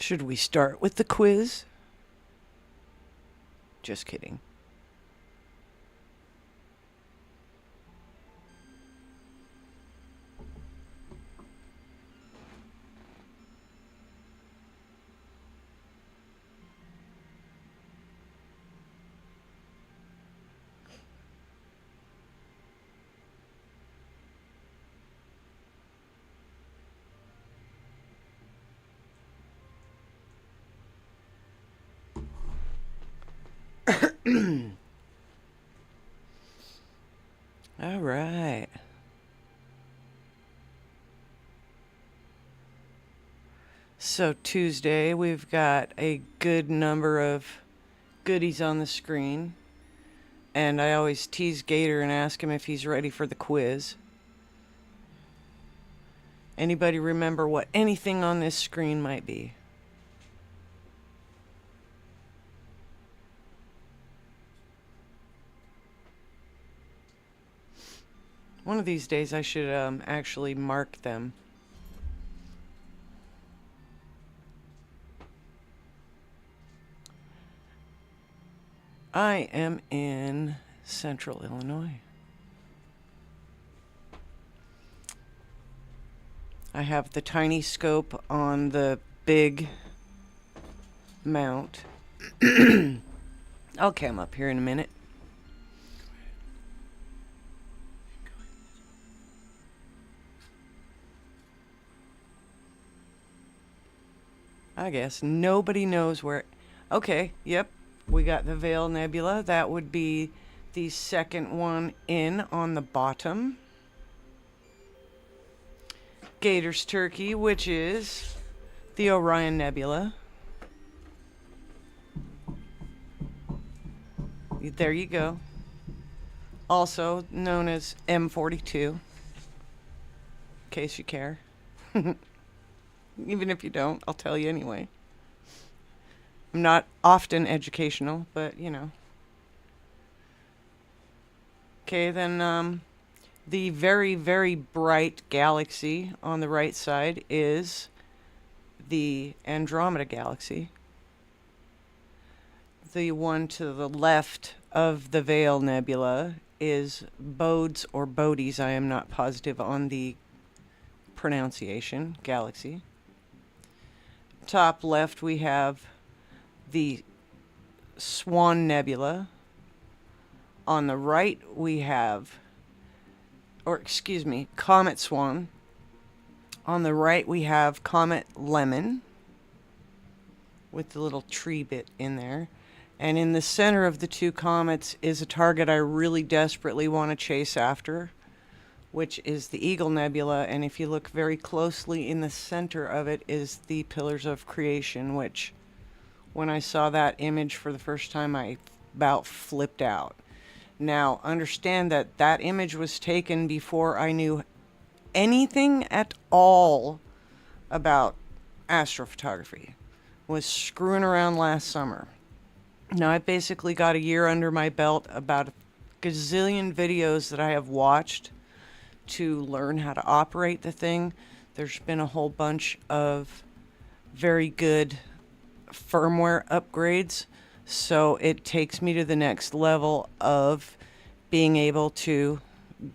Should we start with the quiz? Just kidding. All right. So Tuesday, we've got a good number of goodies on the screen. And I always tease Gator and ask him if he's ready for the quiz. Anybody remember what anything on this screen might be? One of these days I should actually mark them. I am in Central Illinois. I have the tiny scope on the big mount. I'll come up here in a minute. I guess nobody knows where. Okay, yep. We got the Veil Nebula. That would be the second one in on the bottom. Gator's Turkey, which is the Orion Nebula. There you go. Also known as M42. In case you care. Even if you don't, I'll tell you anyway. I'm not often educational, but you know. Okay, then the very, very bright galaxy on the right side is the Andromeda Galaxy. The one to the left of the Veil Nebula is Bodes or Bodes. I am not positive on the pronunciation. Galaxy. Top left we have the Swan Nebula. On the right we have, Comet Swan. On the right we have Comet Lemon with the little tree bit in there. And in the center of the two comets is a target I really desperately want to chase after, which is the Eagle Nebula. And if you look very closely, in the center of it is the Pillars of Creation, which when I saw that image for the first time, I about flipped out. Now, understand that that image was taken before I knew anything at all about astrophotography. Was screwing around last summer. Now, I basically got a year under my belt, about a gazillion videos that I have watched to learn how to operate the thing. There's been a whole bunch of very good firmware upgrades, so it takes me to the next level of being able to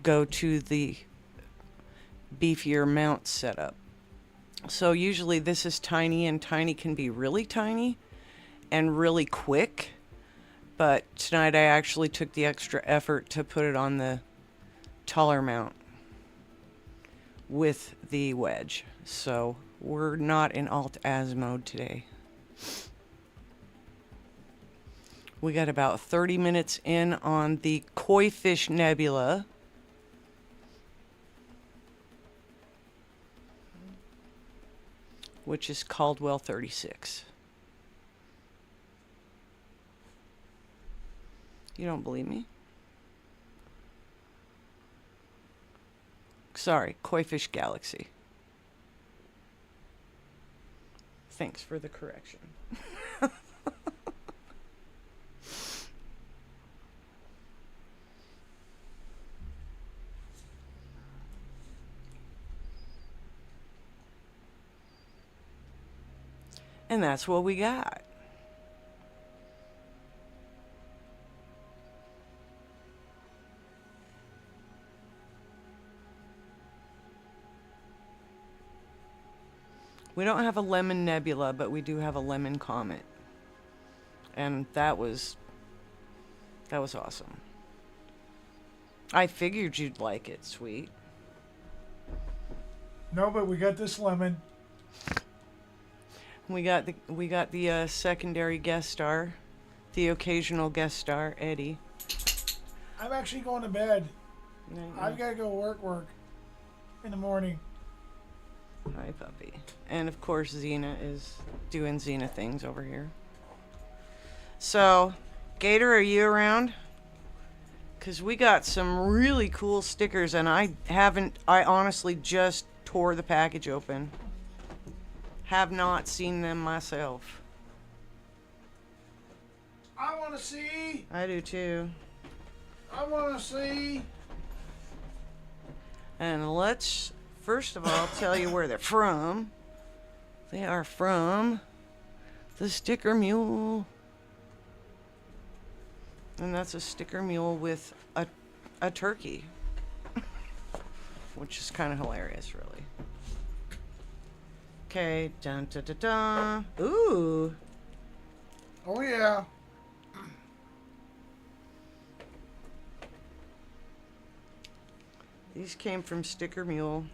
go to the beefier mount setup. So usually this is tiny, and tiny can be really tiny and really quick, but tonight I actually took the extra effort to put it on the taller mount with the wedge. So we're not in Alt-Az mode today. We got about 30 minutes in on the Koi Fish Nebula. Which is Caldwell 36. You don't believe me? Sorry, Koi Fish Galaxy. Thanks for the correction. And that's what we got. We don't have a lemon nebula, but we do have a lemon comet. And that was awesome. I figured you'd like it, sweet. No, but we got this lemon. We got the secondary guest star, the occasional guest star, Eddie. I'm actually going to bed. I've got to go work in the morning. Hi, puppy. And of course, Xena is doing Xena things over here. So, Gator, are you around? Because we got some really cool stickers, and I honestly just tore the package open. Have not seen them myself. I want to see. I do too. I want to see. And let's, first of all, tell you where they're from. They are from the Sticker Mule. And that's a sticker mule with a turkey. Which is kind of hilarious, really. Okay, dun da da da. Ooh. Oh yeah. These came from Sticker Mule.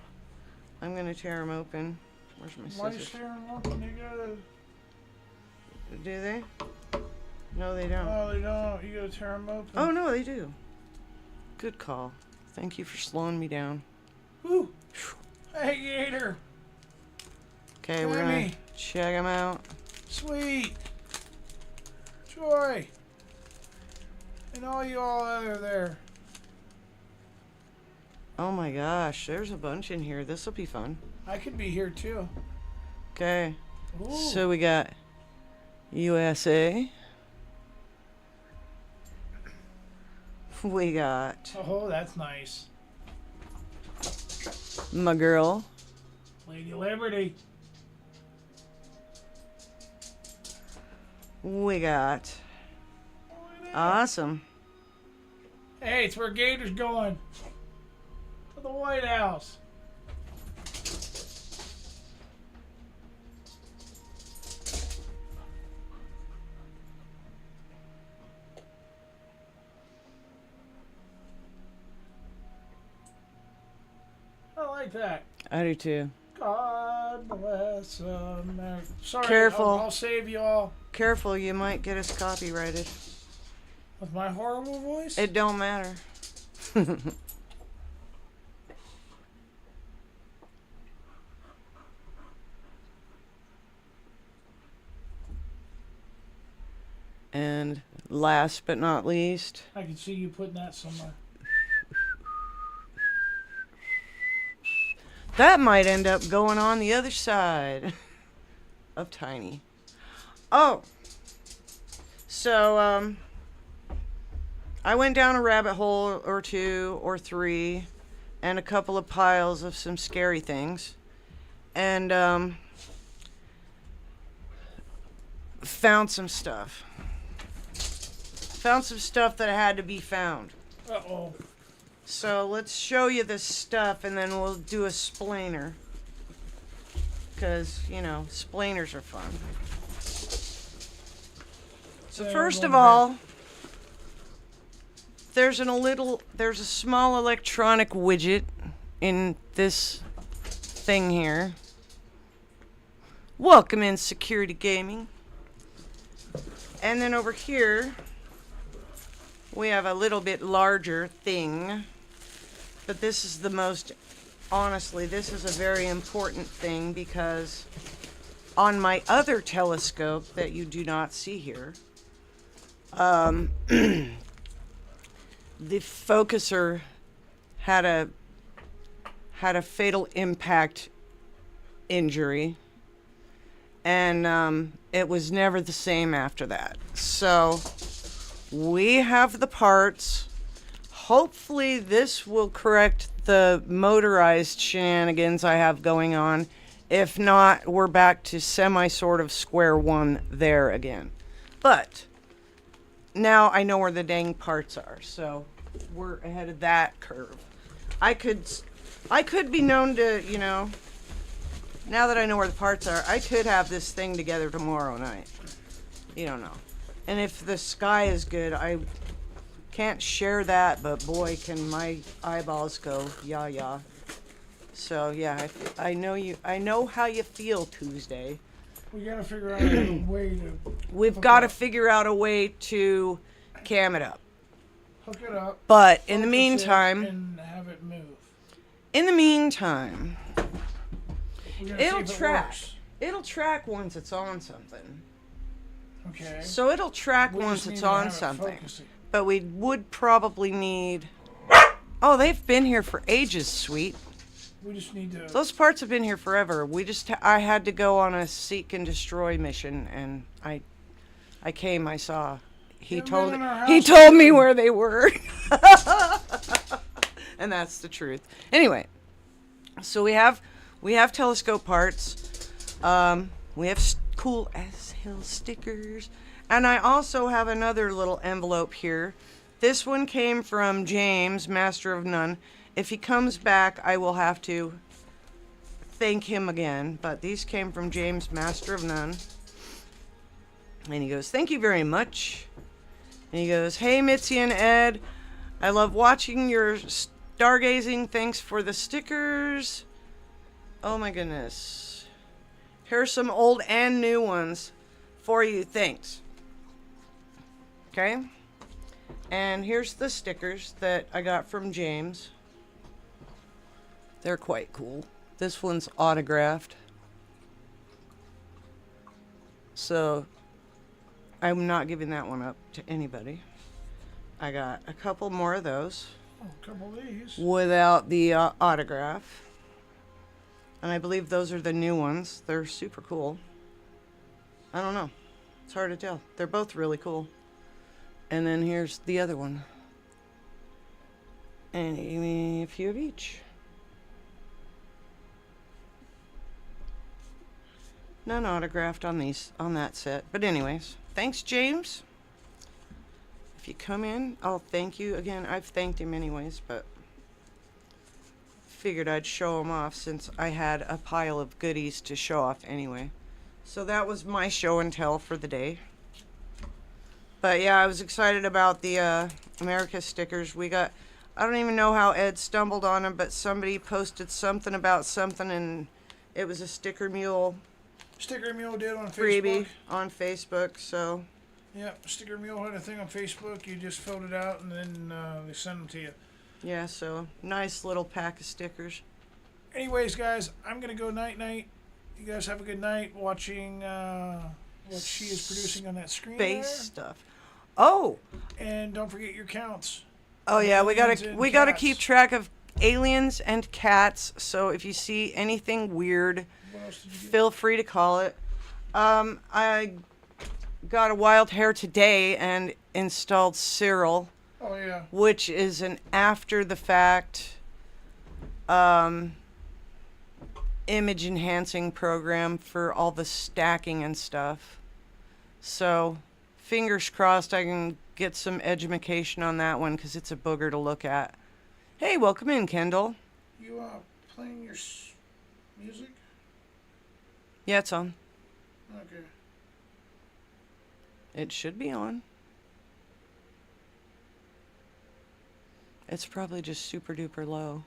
I'm gonna tear them open. Where's my Why you scissors? staring open? You gotta. Do they? No, they don't. Oh, they don't. You gotta tear them open. Oh, no, they do. Good call. Thank you for slowing me down. Woo. Hey, Gator. Okay, we're gonna Tammy. check them out. Sweet. Joy. And all you all other there. Oh my gosh, there's a bunch in here. This will be fun. I could be here too. Okay, Ooh. so we got USA. We got Oh, that's nice. my girl. Lady Liberty. We got Look at that. awesome. Hey, it's where Gator's going. To the White House. I like that. I do too. God bless America. Sorry, Careful. I'll save you all Careful, you might get us copyrighted. with my horrible voice. It don't matter. And last but not least, I can see you putting that somewhere. that might end up going on the other side of Tiny. Oh, so I went down a rabbit hole or two or three and a couple of piles of some scary things, and found some stuff. Found some stuff that had to be found. Uh-oh. So let's show you this stuff and then we'll do a splainer. Because, you know, splainers are fun. So Yeah, first I'm of going to all, there's a small electronic widget in this thing here. Welcome in Security Gaming. And then over here, we have a little bit larger thing. But this is the most, honestly, this is a very important thing because on my other telescope that you do not see here, the focuser had a fatal impact injury, and it was never the same after that. So we have the parts. Hopefully this will correct the motorized shenanigans I have going on If not, we're back to semi sort of square one there again. But now I know where the dang parts are, so we're ahead of that curve. I could be known to, you know, now that I know where the parts are, I could have this thing together tomorrow night. You don't know. And if the sky is good, I can't share that, but boy, can my eyeballs go, yeah. So yeah, I know how you feel, Tuesday. We gotta figure out a way to. We've got to figure out a way to cam it up. Hook it up. But in the focus it, meantime, and have it move. in the meantime, We gotta it'll see if track. It works. It'll track once it's on something. Okay. So it'll track We once just it's need to on have it something. focusing. But we would probably need. Oh, they've been here for ages, sweet. We just need to. Those parts have been here forever. We just I had to go on a seek and destroy mission, and I came. I saw. He They've told been in our he house told me too. where they were, and that's the truth. Anyway, so we have telescope parts. We have cool as hell stickers, and I also have another little envelope here. This one came from James, Master of None. If he comes back, I will have to thank him again. But these came from James, Master of None. And he goes, "Thank you very much." And he goes, "Hey, Mitzi and Ed, I love watching your stargazing. Thanks for the stickers. Oh my goodness. Here's some old and new ones for you. Thanks." Okay? And here's the stickers that I got from James. They're quite cool. This one's autographed. So I'm not giving that one up to anybody. I got a couple more of those Oh, a couple of these. without the autograph. And I believe those are the new ones. They're super cool. I don't know. It's hard to tell. They're both really cool. And then here's the other one. And he gave me a few of each. None autographed on that set. But anyways, thanks, James. If you come in, I'll thank you again. I've thanked him anyways, but figured I'd show him off since I had a pile of goodies to show off anyway. So that was my show and tell for the day. But yeah, I was excited about the America stickers. I don't even know how Ed stumbled on them, but somebody posted something about something, and it was a Sticker Mule Sticker Mule did on freebie Facebook. on Facebook. So Yeah, Sticker Mule had a thing on Facebook. You just filled it out and then they send them to you. yeah, so nice little pack of stickers. Anyways, guys, I'm gonna go night night. You guys have a good night watching what she is producing on that screen Space stuff. Oh, there. And don't forget your counts. oh yeah, we Aliens gotta and gotta cats. keep track of aliens and cats. So if you see anything weird, What else did you get? feel free to call it. I got a wild hair today and installed Cyril, Oh yeah. which is an after the fact image enhancing program for all the stacking and stuff. So fingers crossed I can get some edumacation on that one because it's a booger to look at. Hey, welcome in, Kendall. You playing your music? Yeah, it's on. Okay. It should be on. It's probably just super duper low.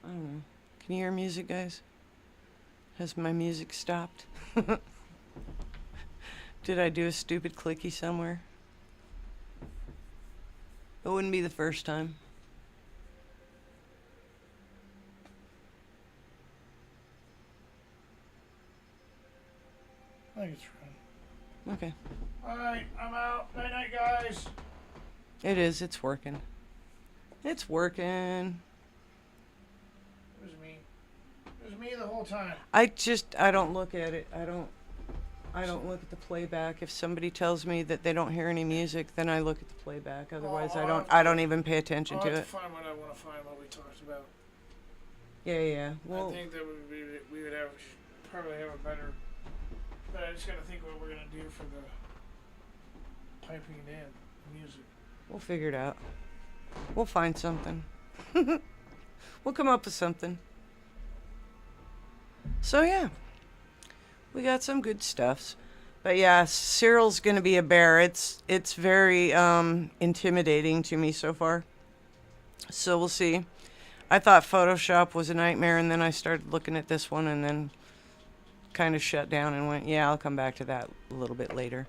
I don't know. Can you hear music, guys? Has my music stopped? Did I do a stupid clicky somewhere? It wouldn't be the first time. I think it's fine. Okay. Alright, I'm out. Night night, guys. It is. It's working. It's working. It was me. It was me the whole time. I don't look at it. I don't look at the playback. If somebody tells me that they don't hear any music, then I look at the playback. Otherwise, Oh, I don't even pay attention I'll to have it. to find what I want to find what we talked about. Yeah. I Well, think that would be we would have probably have a better. But I just got to think what we're gonna do for the piping it in music. we'll figure it out. We'll find something. We'll come up with something. So yeah, we got some good stuffs. But yeah, Cyril's gonna be a bear. It's very intimidating to me so far. So we'll see. I thought Photoshop was a nightmare, and then I started looking at this one, and then kind of shut down and went, yeah, I'll come back to that a little bit later.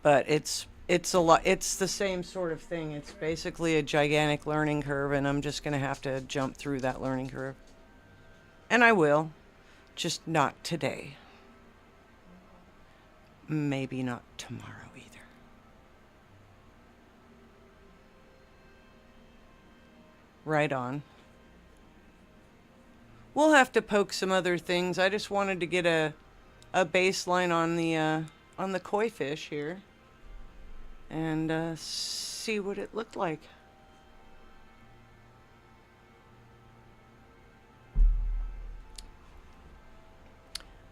But it's a lot. It's the same sort of thing. It's basically a gigantic learning curve, and I'm just gonna have to jump through that learning curve. And I will, just not today. Maybe not tomorrow either. Right on. We'll have to poke some other things. I just wanted to get a baseline on the koi fish here, and see what it looked like.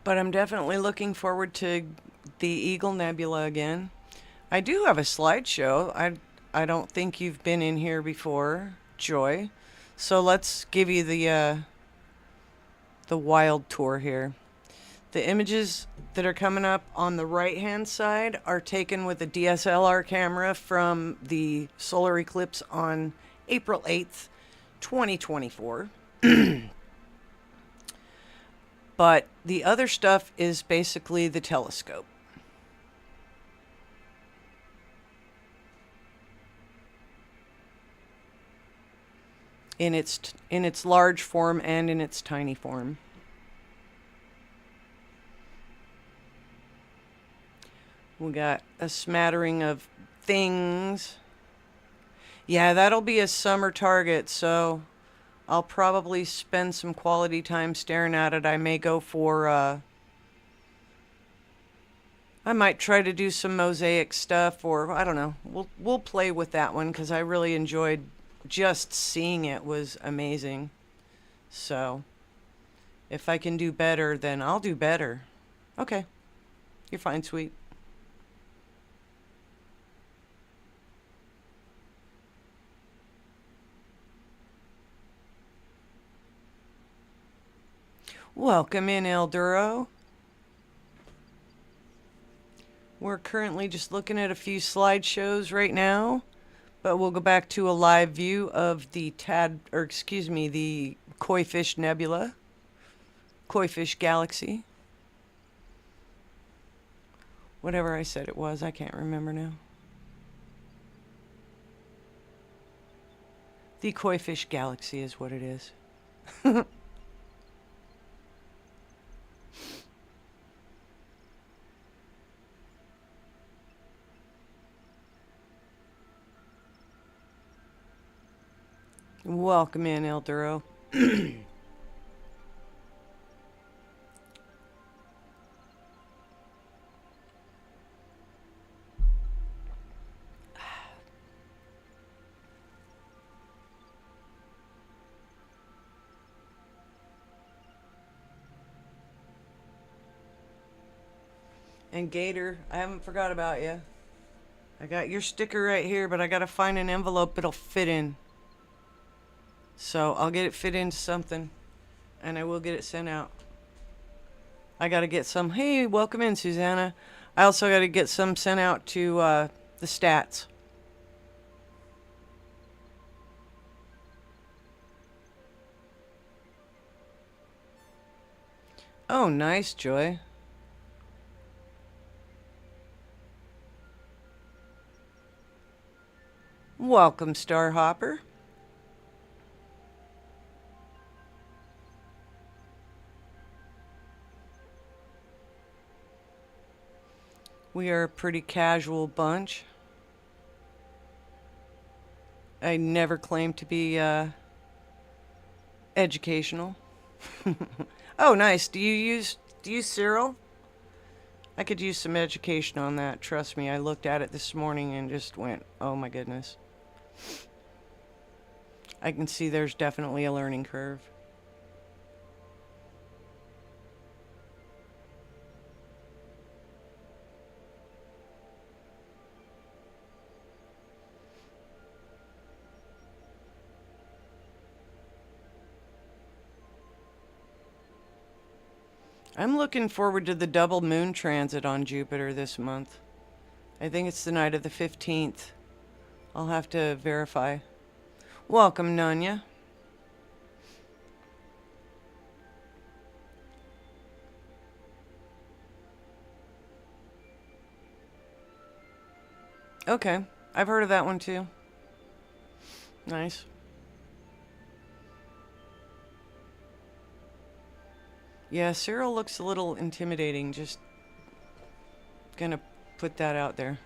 But I'm definitely looking forward to the Eagle Nebula again. I do have a slideshow. I don't think you've been in here before, Joy. So let's give you the wild tour here. The images that are coming up on the right-hand side are taken with a DSLR camera from the solar eclipse on April 8th, 2024. But the other stuff is basically the telescope. In its large form and in its tiny form. We got a smattering of things. Yeah, that'll be a summer target, so I'll probably spend some quality time staring at it. I may go for, I might try to do some mosaic stuff, or I don't know. We'll play with that one because I really enjoyed just seeing it. Was amazing. So if I can do better, then I'll do better. Okay, you're fine, sweet. Welcome in, Elduro. We're currently just looking at a few slideshows right now, but we'll go back to a live view of the the Koi Fish Nebula, Koi Fish Galaxy. Whatever I said it was, I can't remember now. The Koi Fish Galaxy is what it is. Welcome in, Elduro. And Gator, I haven't forgot about you. I got your sticker right here, but I gotta find an envelope it'll fit in. So I'll get it fit into something, and I will get it sent out. I gotta get some. Hey, welcome in, Susanna. I also gotta get some sent out to the stats. Oh, nice, Joy. Welcome, Starhopper. We are a pretty casual bunch. I never claimed to be educational. Oh, nice. Do you use Cyril? I could use some education on that. Trust me, I looked at it this morning and just went, "Oh my goodness." I can see there's definitely a learning curve. I'm looking forward to the double moon transit on Jupiter this month. I think it's the night of the 15th. I'll have to verify. Welcome, Nanya. Okay, I've heard of that one too. Nice. Yeah, Cyril looks a little intimidating, just gonna put that out there.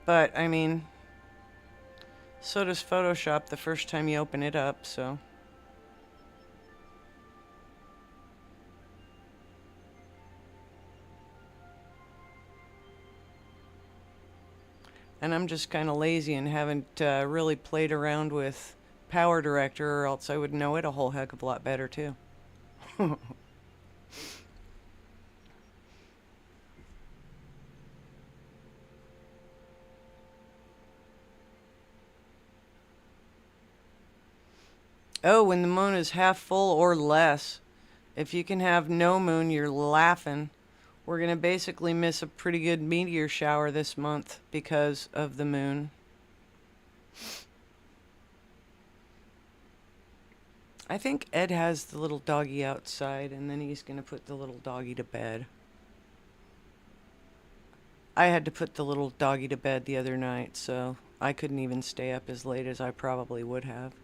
But, I mean, so does Photoshop the first time you open it up, so. And I'm just kind of lazy and haven't really played around with Power Director, or else I would know it a whole heck of a lot better, too. Oh, when the moon is half full or less. If you can have no moon, you're laughing. We're going to basically miss a pretty good meteor shower this month because of the moon. I think Ed has the little doggy outside, and then he's going to put the little doggy to bed. I had to put the little doggy to bed the other night, so I couldn't even stay up as late as I probably would have.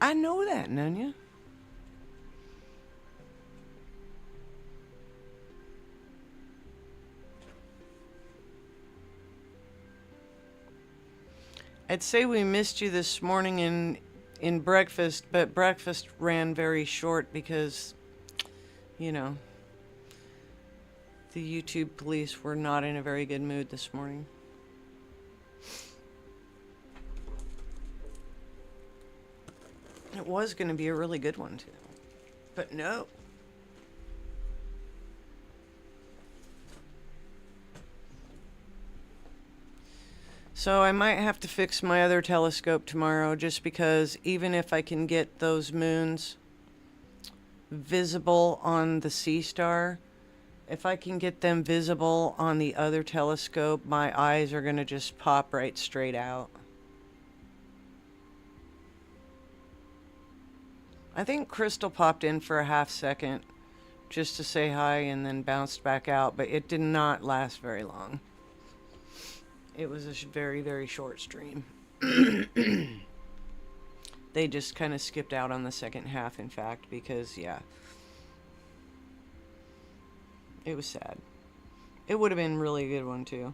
I know that, Nunya. I'd say we missed you this morning in breakfast, but breakfast ran very short because, you know, the YouTube police were not in a very good mood this morning. It was going to be a really good one, too. But no. So I might have to fix my other telescope tomorrow, just because even if I can get those moons visible on the Sea Star, if I can get them visible on the other telescope, my eyes are going to just pop right straight out. I think Crystal popped in for a half second just to say hi and then bounced back out, but it did not last very long. It was a very, very short stream. They just kind of skipped out on the second half, in fact, because, yeah, it was sad. It would have been really a good one, too.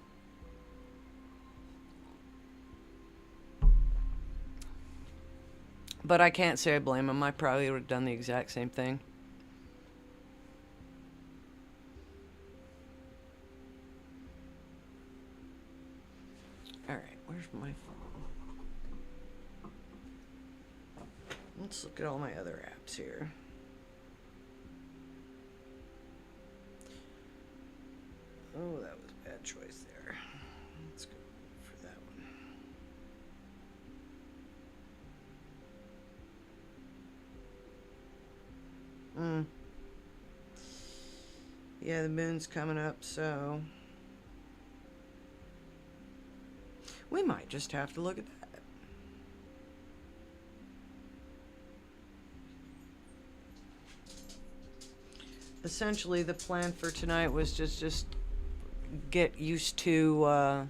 But I can't say I blame him. I probably would have done the exact same thing. Alright, where's my phone? Let's look at all my other apps here. Oh, that was a bad choice there. Let's go for that one. Yeah, the moon's coming up, so we might just have to look at that. Essentially, the plan for tonight was just get used to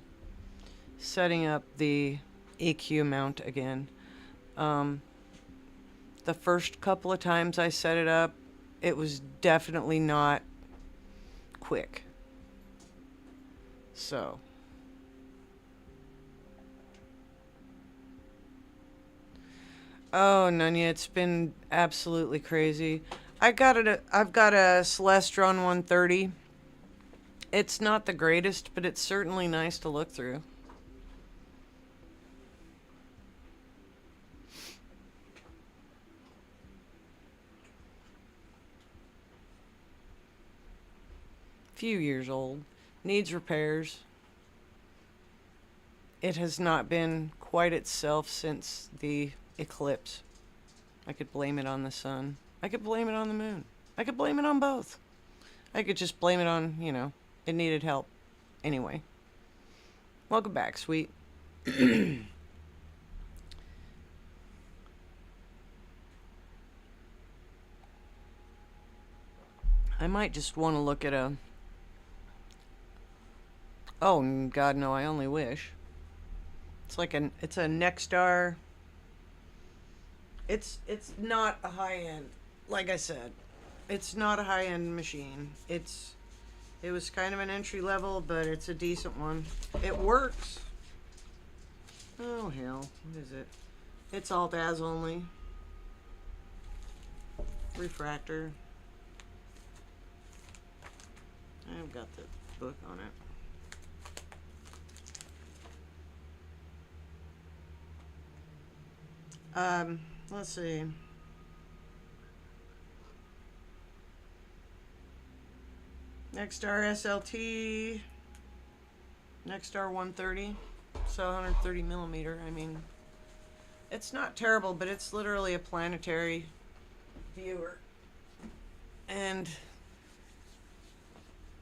setting up the EQ mount again. The first couple of times I set it up, it was definitely not quick. So. Oh, Nunya, it's been absolutely crazy. I've got a Celestron 130. It's not the greatest, but it's certainly nice to look through. Few years old. Needs repairs. It has not been quite itself since the eclipse. I could blame it on the sun. I could blame it on the moon. I could blame it on both. I could just blame it on, it needed help. Anyway. Welcome back, sweet. I might just want to look at a... Oh, God, no, I only wish. It's a Nexstar. It's not a high-end, like I said. It's not a high-end machine. It was kind of an entry level, but it's a decent one. It works. Oh, hell. What is it? It's Alt-Az only. Refractor. I've got the book on it. Let's see. Nexstar SLT. Nexstar 130. So 130 millimeter. I mean, it's not terrible, but it's literally a planetary viewer. And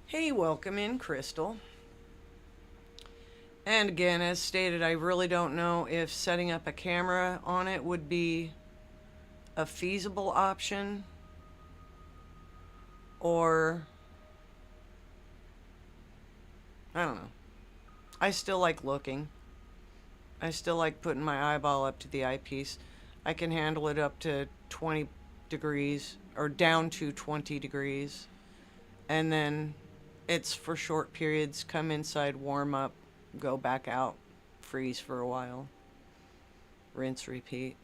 hey, welcome in, Crystal. And again, as stated, I really don't know if setting up a camera on it would be a feasible option, or I don't know. I still like looking. I still like putting my eyeball up to the eyepiece. I can handle it up to 20 degrees or down to 20 degrees. And then it's for short periods, come inside, warm up, go back out, freeze for a while, rinse, repeat.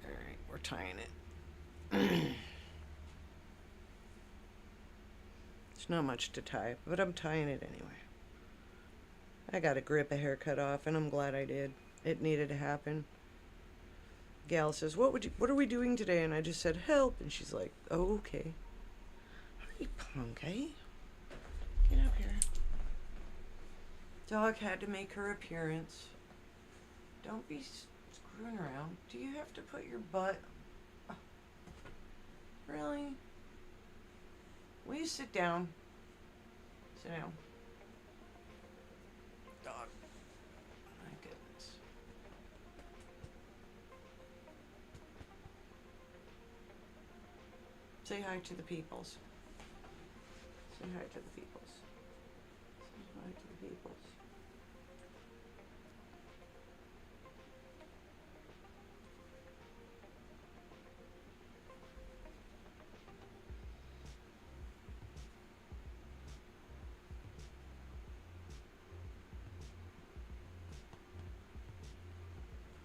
All right, we're tying it. There's not much to tie, but I'm tying it anyway. I got to grip a haircut off, and I'm glad I did. It needed to happen. Gal says, what are we doing today? And I just said, help. And she's like, oh, okay. Hey, punk, eh? Get up here. Dog had to make her appearance. Don't be screwing around. Do you have to put your butt... Oh. Really? Will you sit down? Sit down. Dog. My goodness. Say hi to the peoples. Say hi to the peoples. Say hi to the peoples.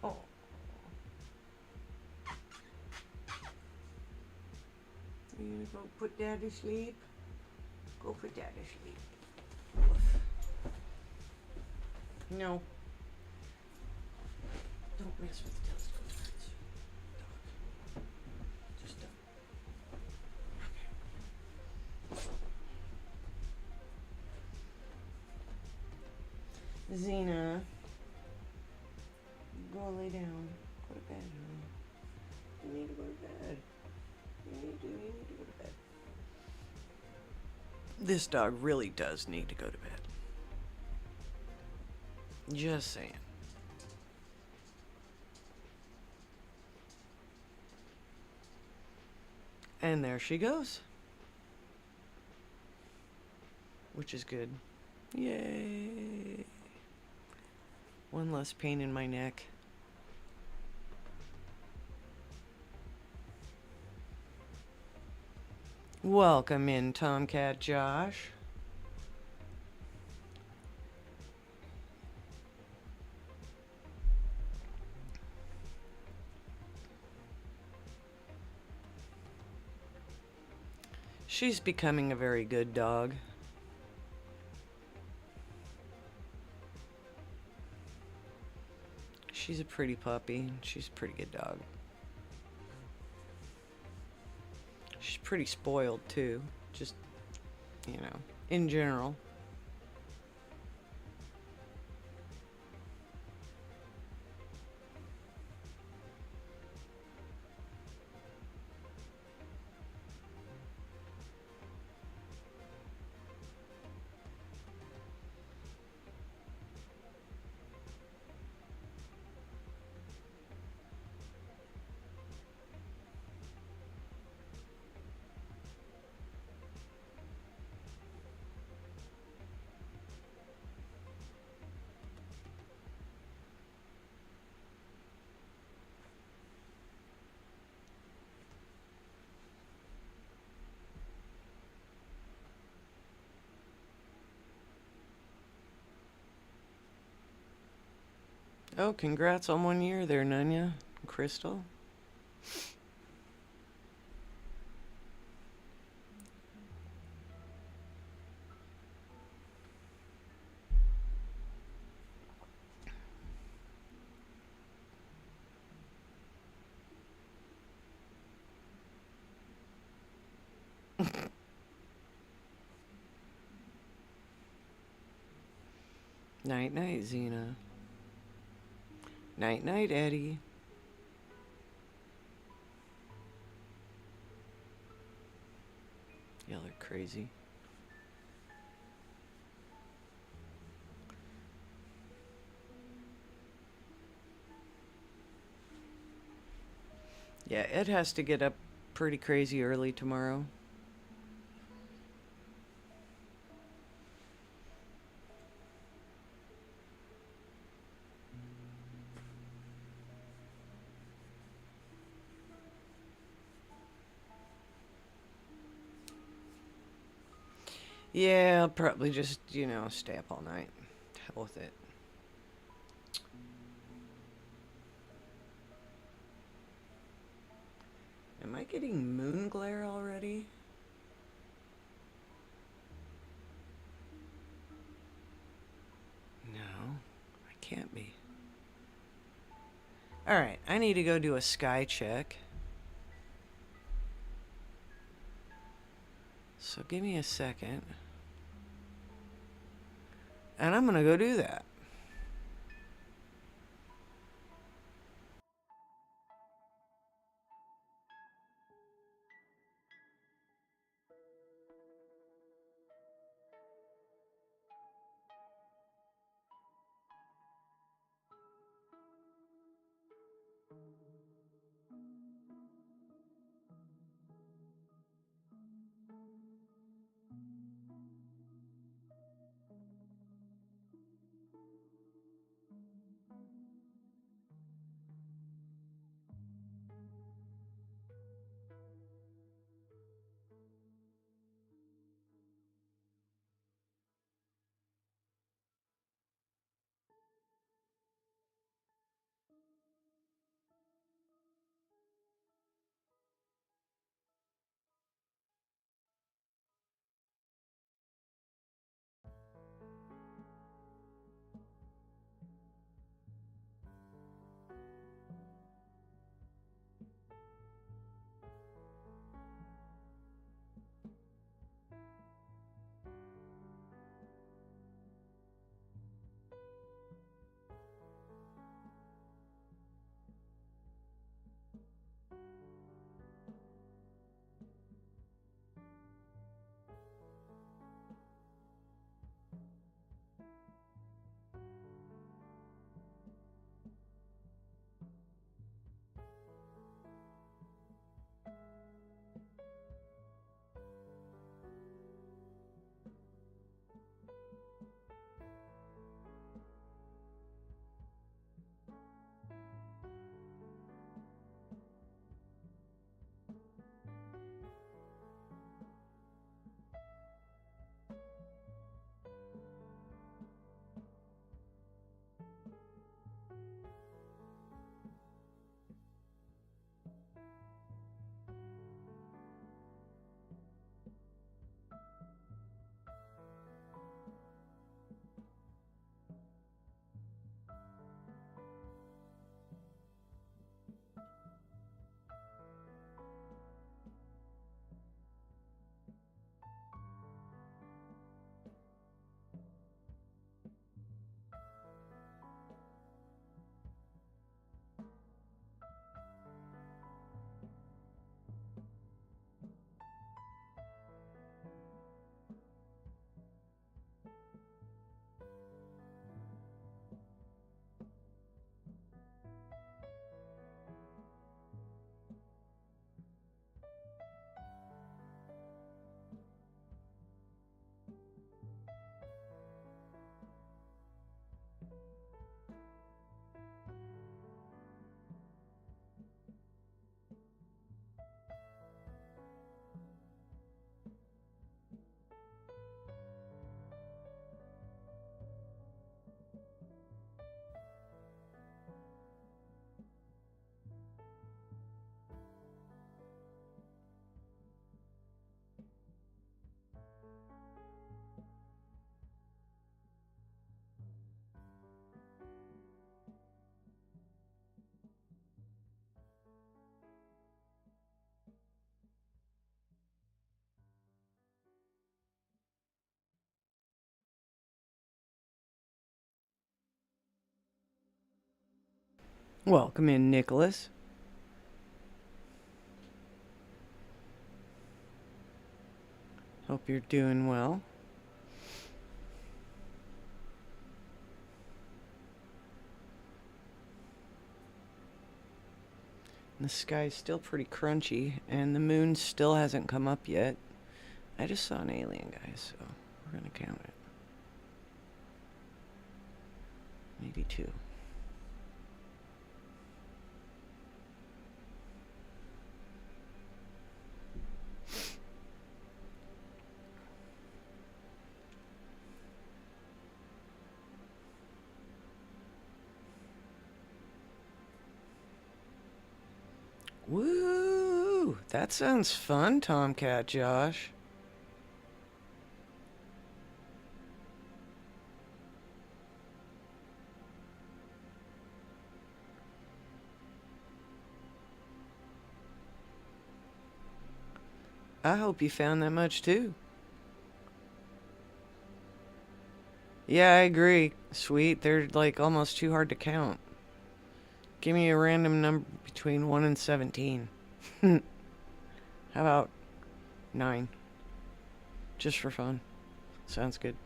Oh. Are you gonna go put Dad to sleep? Go put Dad to sleep. No. Don't mess with the telescope lights. Dog. Just don't. Okay. Xena. Go lay down. Go to bed, honey. You need to go to bed. You need to go to bed. This dog really does need to go to bed. Just saying. And there she goes. Which is good. Yay. One less pain in my neck. Welcome in, Tomcat Josh. She's becoming a very good dog. She's a pretty puppy. She's a pretty good dog. She's pretty spoiled too. Just, you know, in general. Oh, congrats on 1 year there, Nunya. Crystal. Night night, Xena. Night night, Eddie. Y'all are crazy. Yeah, Ed has to get up pretty crazy early tomorrow. Yeah, I'll probably just, you know, stay up all night. Hell with it. Am I getting moon glare already? No, I can't be. Alright, I need to go do a sky check. So give me a second. And I'm gonna go do that. Welcome in, Nicholas. Hope you're doing well. The sky's still pretty crunchy, and the moon still hasn't come up yet. I just saw an alien, guys, so we're gonna count it. Maybe 2. Woo! That sounds fun, Tomcat Josh. I hope you found that much too. Yeah, I agree. Sweet, they're like almost too hard to count. Give me a random number between 1 and 17. How about 9? Just for fun. Sounds good.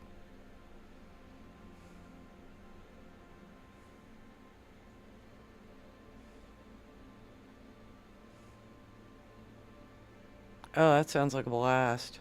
Oh, that sounds like a blast.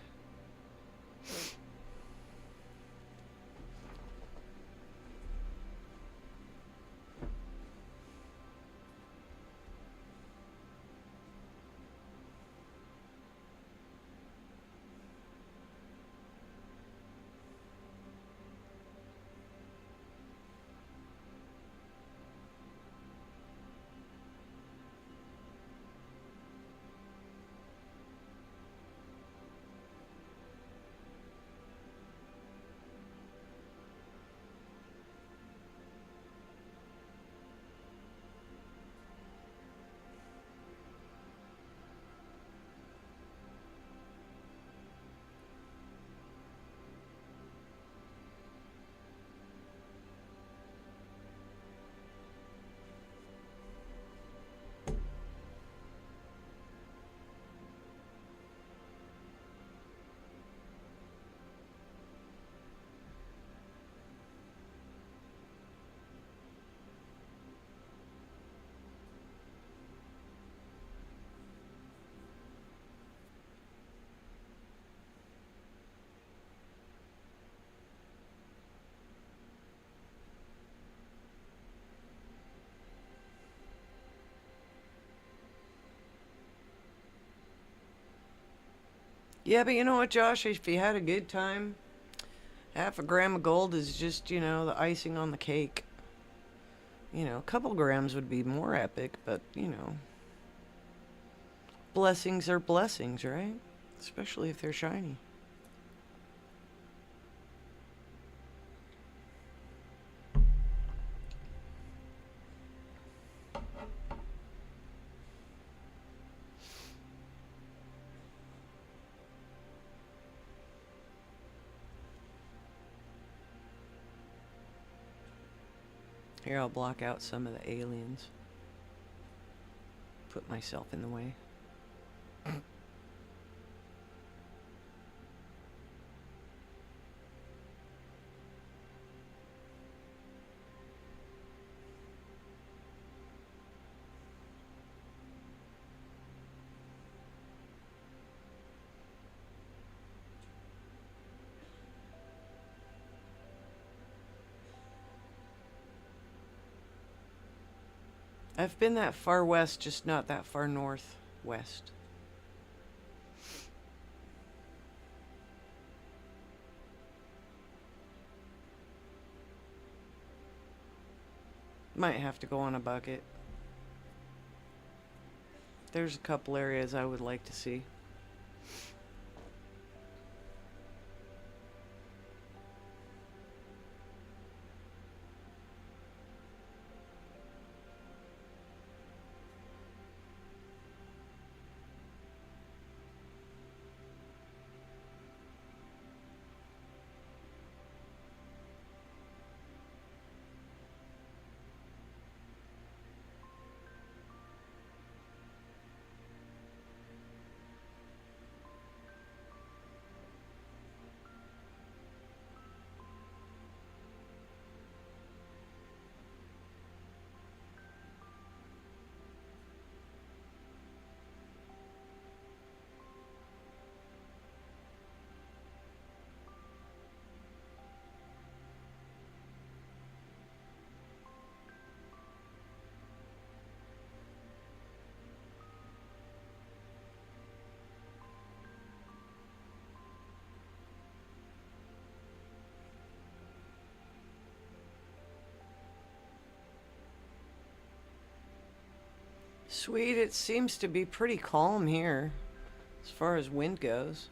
Yeah, but you know what, Josh? If you had a good time, half a gram of gold is just, the icing on the cake. A couple grams would be more epic, but, blessings are blessings, right? Especially if they're shiny. Here, I'll block out some of the aliens. Put myself in the way. I've been that far west, just not that far northwest. Might have to go on a bucket. There's a couple areas I would like to see. Sweet, it seems to be pretty calm here as far as wind goes.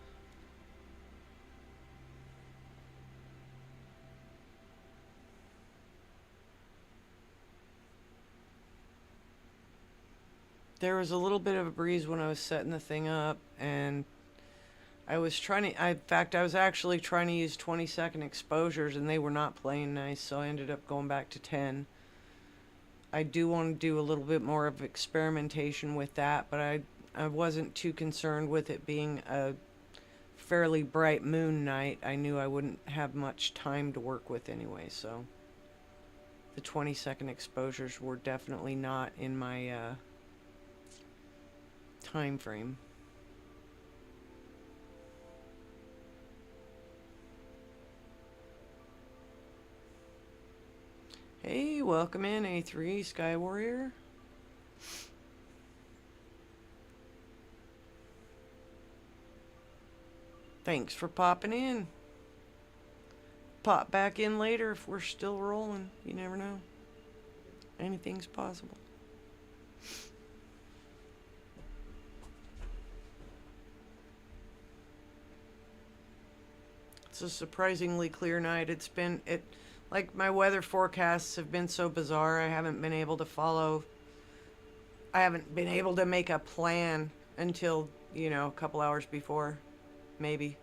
There was a little bit of a breeze when I was setting the thing up, and I was trying to, in fact, I was actually trying to use 20-second exposures, and they were not playing nice, so I ended up going back to 10. I do want to do a little bit more of experimentation with that, but I wasn't too concerned with it being a fairly bright moon night. I knew I wouldn't have much time to work with anyway, so the 20-second exposures were definitely not in my time frame. Hey, welcome in A3 Sky Warrior. Thanks for popping in. Pop back in later if we're still rolling. You never know. Anything's possible. It's a surprisingly clear night. Like my weather forecasts have been so bizarre. I haven't been able to make a plan until, a couple hours before, maybe.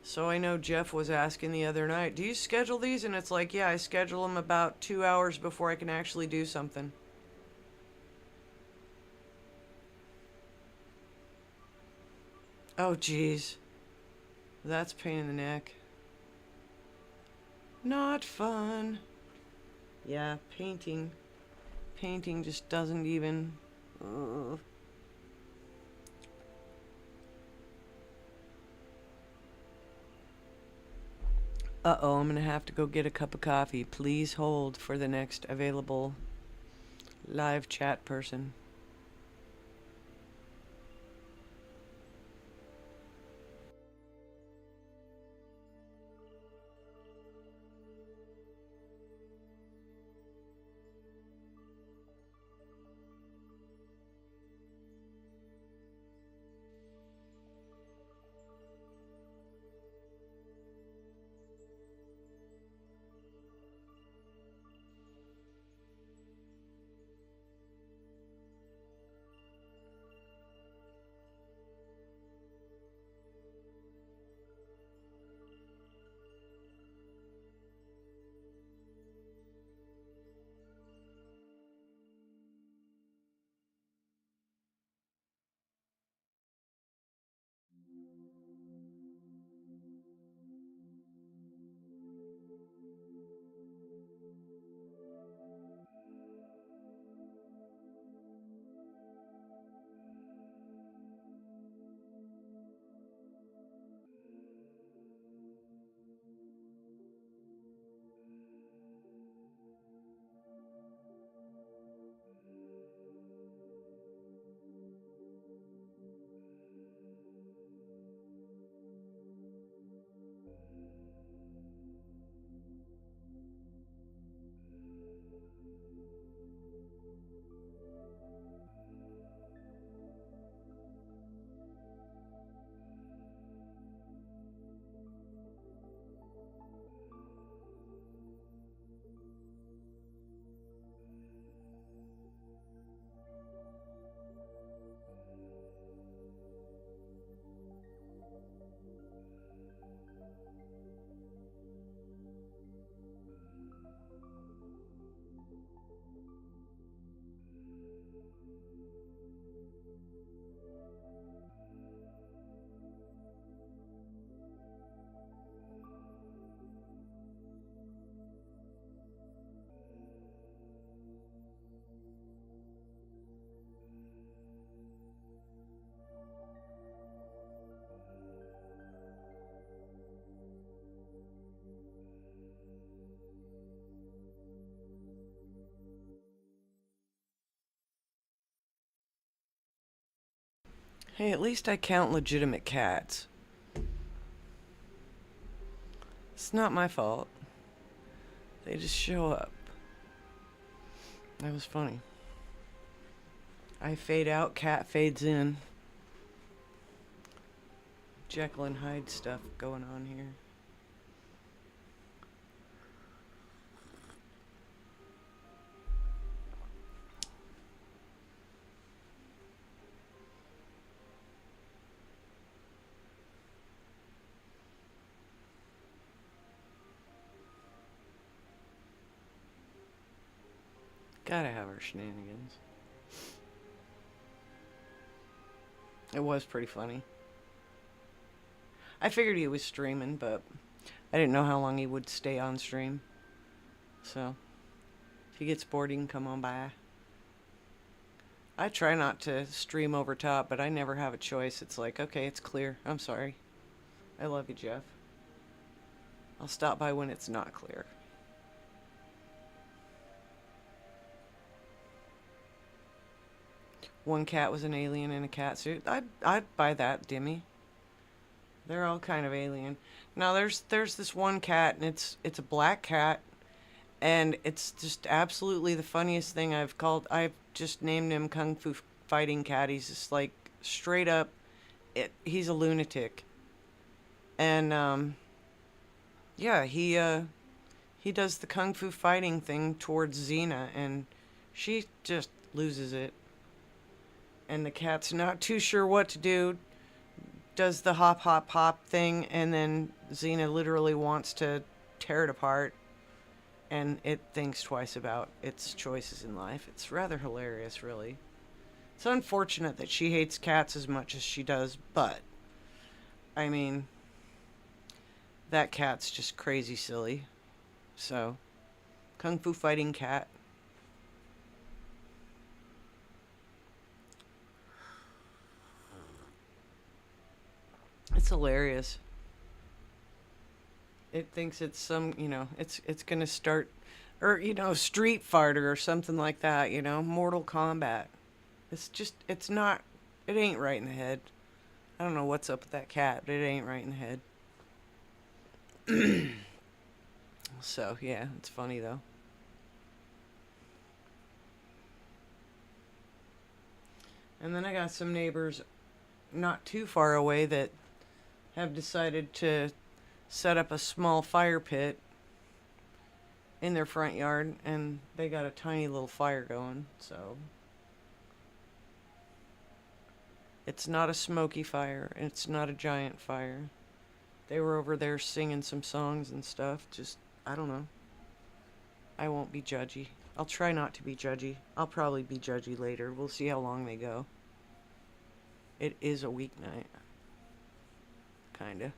So I know Jeff was asking the other night, do you schedule these? And it's like, yeah, I schedule them about 2 hours before I can actually do something. Oh, geez. That's a pain in the neck. Not fun. Yeah, painting. Painting just doesn't even... Uh-oh, I'm gonna have to go get a cup of coffee. Please hold for the next available live chat person. Hey, at least I count legitimate cats. It's not my fault. They just show up. That was funny. I fade out, cat fades in. Jekyll and Hyde stuff going on here. Gotta have our shenanigans. It was pretty funny. I figured he was streaming, but I didn't know how long he would stay on stream. So, if he gets bored, he can come on by. I try not to stream over top, but I never have a choice. It's like, okay, it's clear. I'm sorry. I love you, Jeff. I'll stop by when it's not clear. One cat was an alien in a cat suit. I'd buy that, Dimmy. They're all kind of alien. Now there's this one cat, and it's a black cat, and it's just absolutely the funniest thing I've just named him Kung Fu Fighting Cat. He's just like straight up, he's a lunatic, and yeah, he does the Kung Fu fighting thing towards Xena, and she just loses it. And the cat's not too sure what to do, does the hop hop hop thing, and then Xena literally wants to tear it apart, and it thinks twice about its choices in life. It's rather hilarious, really. It's unfortunate that she hates cats as much as she does, but I mean, that cat's just crazy silly. So, Kung Fu Fighting Cat. It's hilarious. It thinks it's some, it's gonna start, or Street Fighter or something like that. Mortal Kombat. It's not. It ain't right in the head. I don't know what's up with that cat, but it ain't right in the head. So yeah, it's funny though. And then I got some neighbors not too far away that have decided to set up a small fire pit in their front yard, and they got a tiny little fire going, so it's not a smoky fire, it's not a giant fire. They were over there singing some songs and stuff. Just, I don't know. I won't be judgy. I'll try not to be judgy. I'll probably be judgy later. We'll see how long they go. It is a weeknight. Kinda.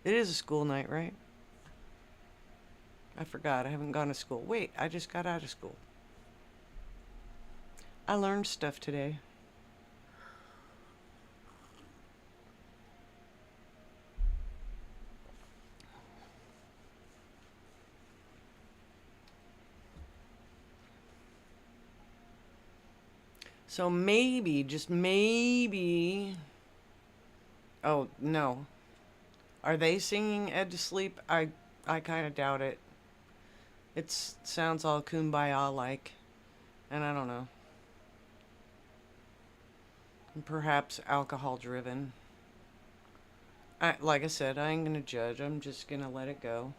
It is a school night, right? I forgot. I haven't gone to school. Wait, I just got out of school. I learned stuff today. So maybe, just maybe. Oh, no. Are they singing Ed to Sleep? I kind of doubt it. It sounds all kumbaya like. And I don't know. And perhaps alcohol driven. Like I said, I ain't gonna judge. I'm just gonna let it go.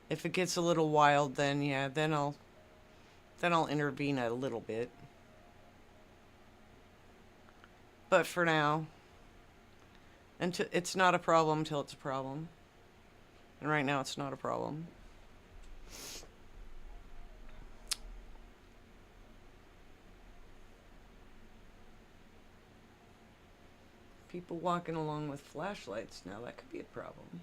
If it gets a little wild, then yeah, then I'll intervene a little bit. But for now, it's not a problem till it's a problem. And right now it's not a problem. People walking along with flashlights now, that could be a problem.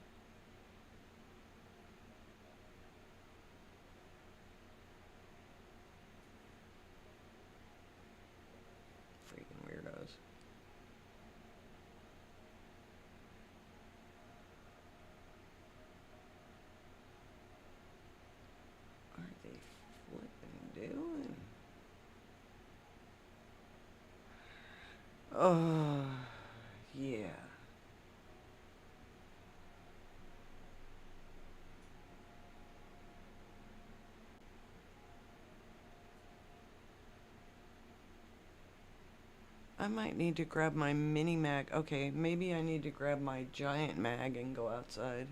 Freaking weirdos. What are they flipping doing? Oh, yeah. I might need to grab my mini mag. Okay, maybe I need to grab my giant mag and go outside.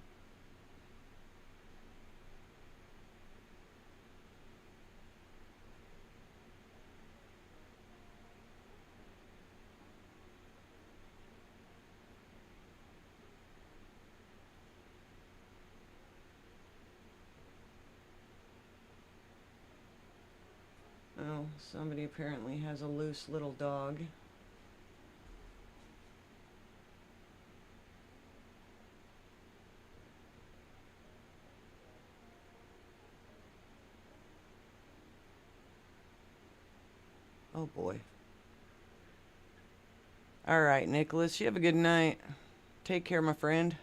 Oh, somebody apparently has a loose little dog. Oh boy. All right, Nicholas, you have a good night. Take care, my friend.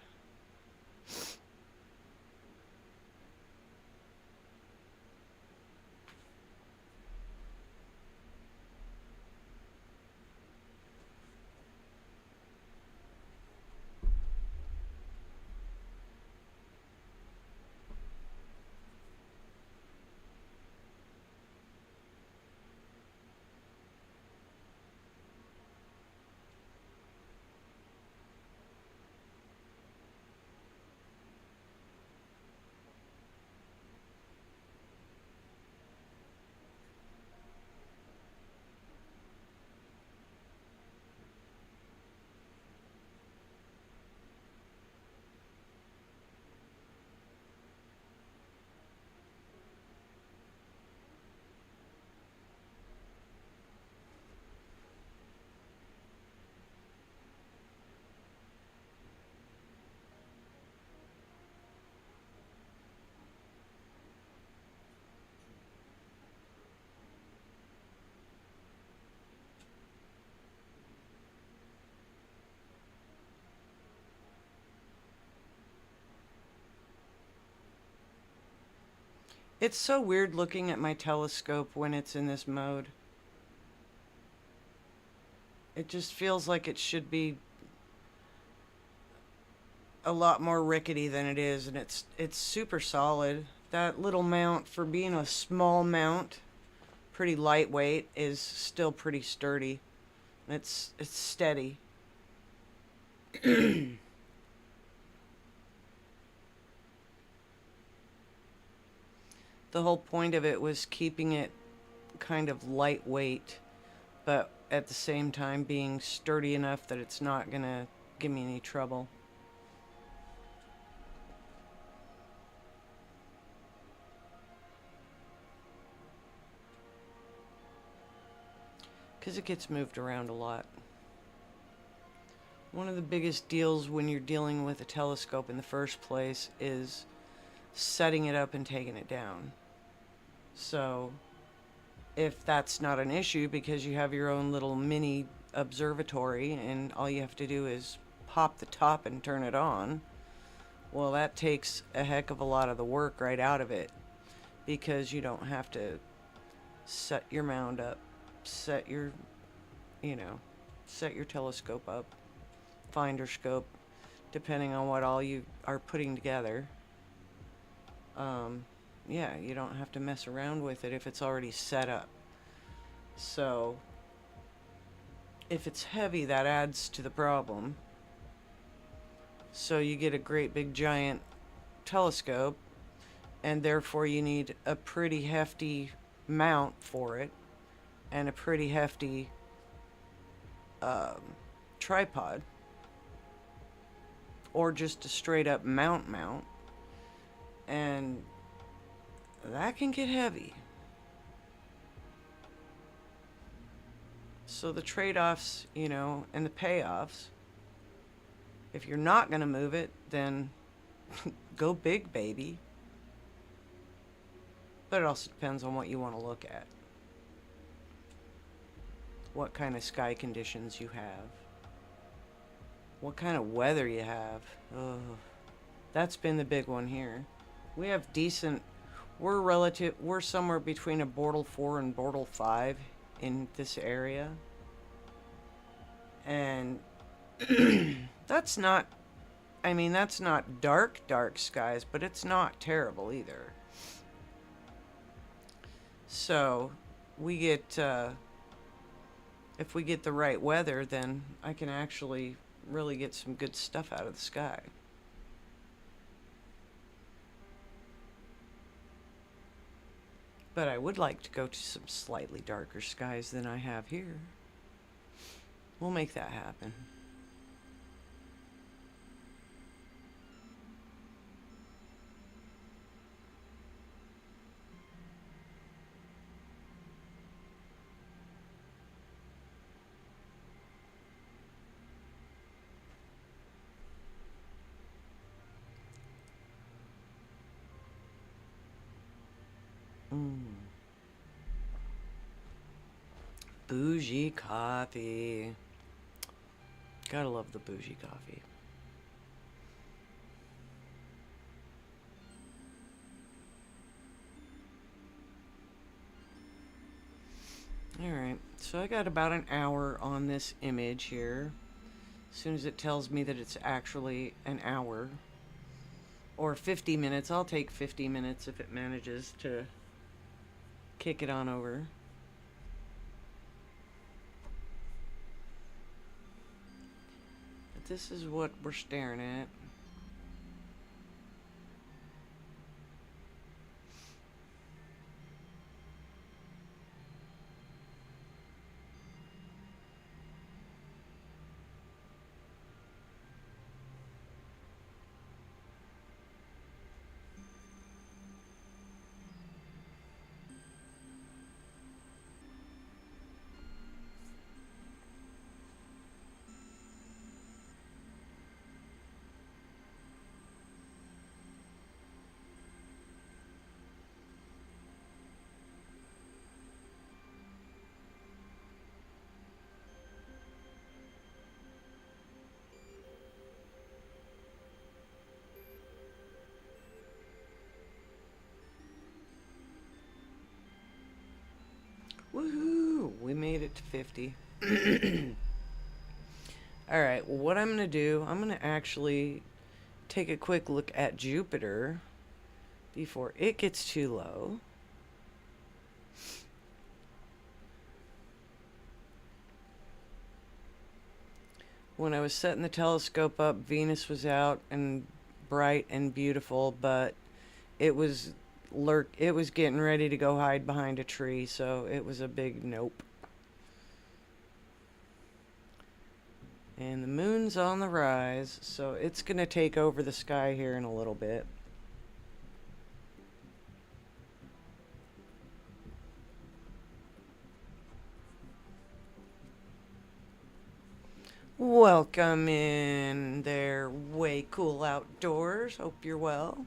It's so weird looking at my telescope when it's in this mode. It just feels like it should be a lot more rickety than it is, and it's super solid. That little mount, for being a small mount, pretty lightweight, is still pretty sturdy. It's steady. The whole point of it was keeping it kind of lightweight, but at the same time being sturdy enough that it's not gonna give me any trouble. Because it gets moved around a lot. One of the biggest deals when you're dealing with a telescope in the first place is setting it up and taking it down. So if that's not an issue because you have your own little mini observatory and all you have to do is pop the top and turn it on, well, that takes a heck of a lot of the work right out of it, because you don't have to set your mound up, set your telescope up, finder scope, depending on what all you are putting together. Yeah, you don't have to mess around with it if it's already set up. So if it's heavy, that adds to the problem. So you get a great big giant telescope, and therefore you need a pretty hefty mount for it and a pretty hefty tripod, or just a straight up mount, and that can get heavy. So the trade-offs, and the payoffs, if you're not going to move it, then go big, baby. But it also depends on what you want to look at. What kind of sky conditions you have. What kind of weather you have. Ugh. That's been the big one here. We have decent... We're somewhere between a Bortle 4 and Bortle 5 in this area. And that's not dark skies, but it's not terrible either. So we get if we get the right weather, then I can actually really get some good stuff out of the sky. But I would like to go to some slightly darker skies than I have here. We'll make that happen. Bougie coffee. Gotta love the bougie coffee. Alright, so I got about an hour on this image here. As soon as it tells me that it's actually an hour. Or 50 minutes. I'll take 50 minutes if it manages to kick it on over. But this is what we're staring at. Woohoo! We made it to 50. Alright, well, what I'm going to do, I'm going to actually take a quick look at Jupiter before it gets too low. When I was setting the telescope up, Venus was out and bright and beautiful, but it was getting ready to go hide behind a tree, so it was a big nope. And the moon's on the rise, so it's gonna take over the sky here in a little bit. Welcome in there, Way Cool Outdoors. Hope you're well.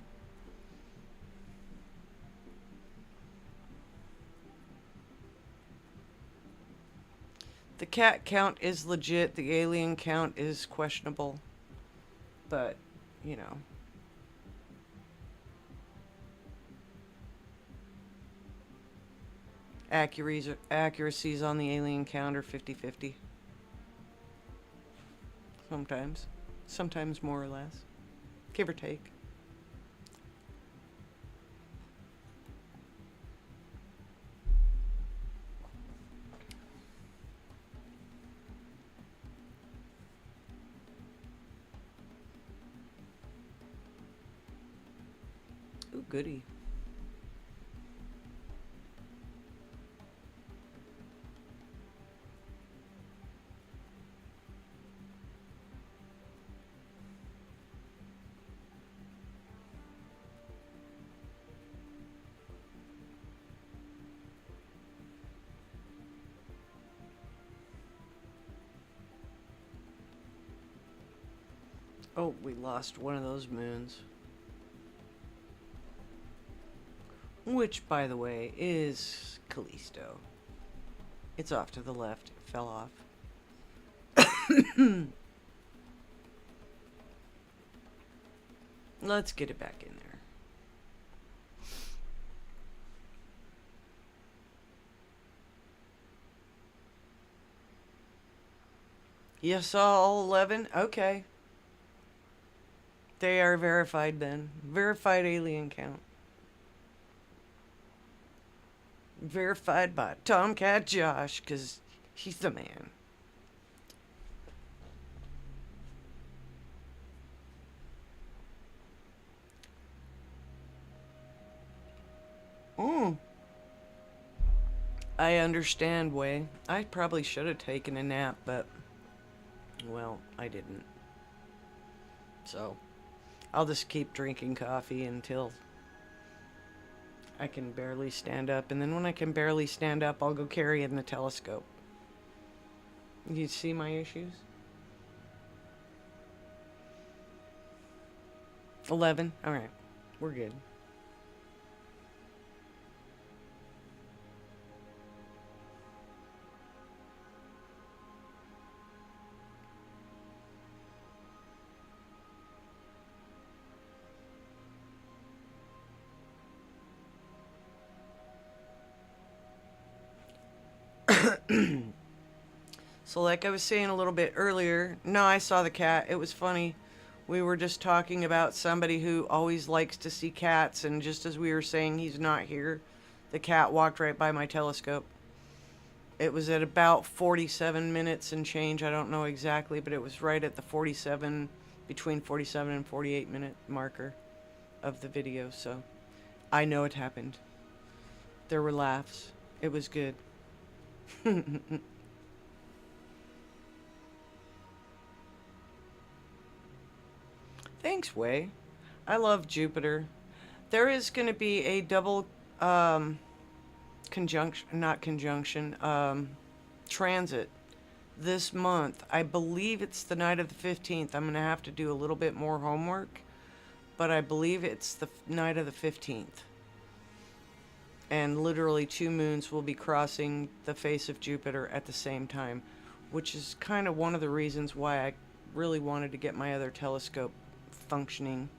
The cat count is legit. The alien count is questionable. But, you know. Accuracies on the alien count are 50-50. Sometimes. Sometimes more or less. Give or take. Ooh, goody. Oh, we lost one of those moons. Which, by the way, is Callisto. It's off to the left. It fell off. Let's get it back in there. You saw all 11? Okay. They are verified then. Verified alien count. Verified by Tomcat Josh, because He's the man. Mm. I understand, Way. I probably should have taken a nap, but, well, I didn't. So, I'll just keep drinking coffee until I can barely stand up. And then when I can barely stand up, I'll go carry in the telescope. You see my issues? 11? Alright. We're good. So like I was saying a little bit earlier, no, I saw the cat. It was funny. We were just talking about somebody who always likes to see cats, and just as we were saying he's not here, the cat walked right by my telescope. It was at about 47 minutes and change. I don't know exactly, but it was right at the 47, between 47 and 48 minute marker of the video. So I know it happened. There were laughs. It was good. Thanks, Way. I love Jupiter. There is going to be a double transit this month. I believe it's the night of the 15th. I'm going to have to do a little bit more homework, but I believe it's the night of the 15th. And literally 2 moons will be crossing the face of Jupiter at the same time, which is kind of one of the reasons why I really wanted to get my other telescope functioning.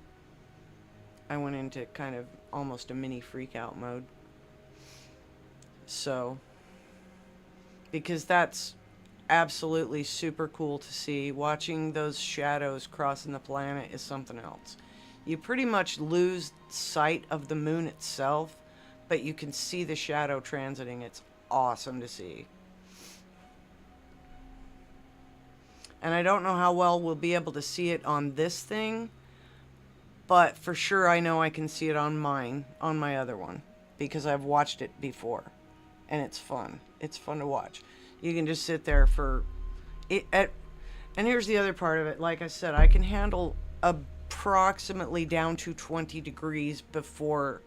I went into kind of almost a mini freak out mode. So, because that's absolutely super cool to see. Watching those shadows crossing the planet is something else. You pretty much lose sight of the moon itself, but you can see the shadow transiting. It's awesome to see. And I don't know how well we'll be able to see it on this thing, but for sure I know I can see it on mine, on my other one, because I've watched it before. And it's fun. It's fun to watch. You can just sit there for it. And here's the other part of it. Like I said, I can handle approximately down to 20 degrees before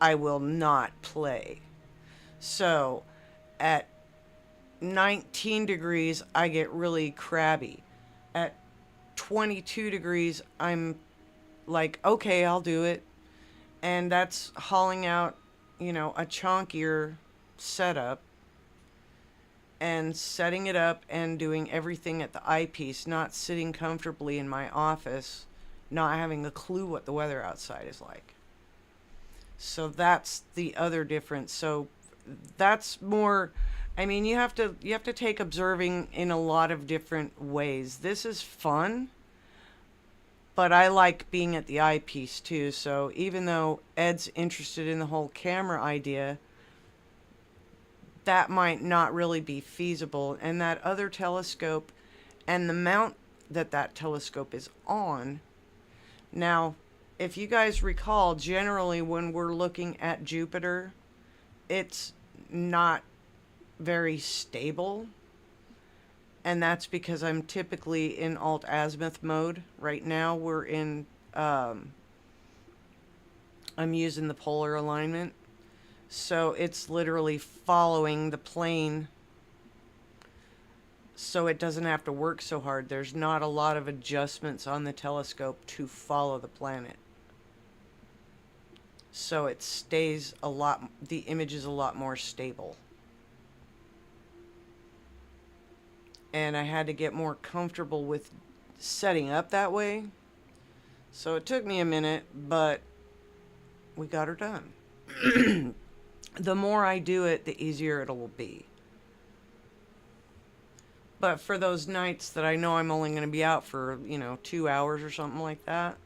I will not play. So at 19 degrees, I get really crabby. At 22 degrees, I'm like, okay, I'll do it. And that's hauling out, you know, a chunkier setup and setting it up and doing everything at the eyepiece, not sitting comfortably in my office, not having a clue what the weather outside is like. So that's the other difference. So that's more, I mean, you have to take observing in a lot of different ways. This is fun, but I like being at the eyepiece too. So even though Ed's interested in the whole camera idea, that might not really be feasible. And that other telescope and the mount that that telescope is on. Now, if you guys recall, generally when we're looking at Jupiter, it's not very stable. And that's because I'm typically in alt-azimuth mode. Right now we're in, I'm using the polar alignment. So it's literally following the plane, so it doesn't have to work so hard. There's not a lot of adjustments on the telescope to follow the planet. So it stays a lot, the image is a lot more stable. And I had to get more comfortable with setting up that way. So it took me a minute, but we got her done. The more I do it, the easier it will be. But for those nights that I know I'm only going to be out for, 2 hours or something like that,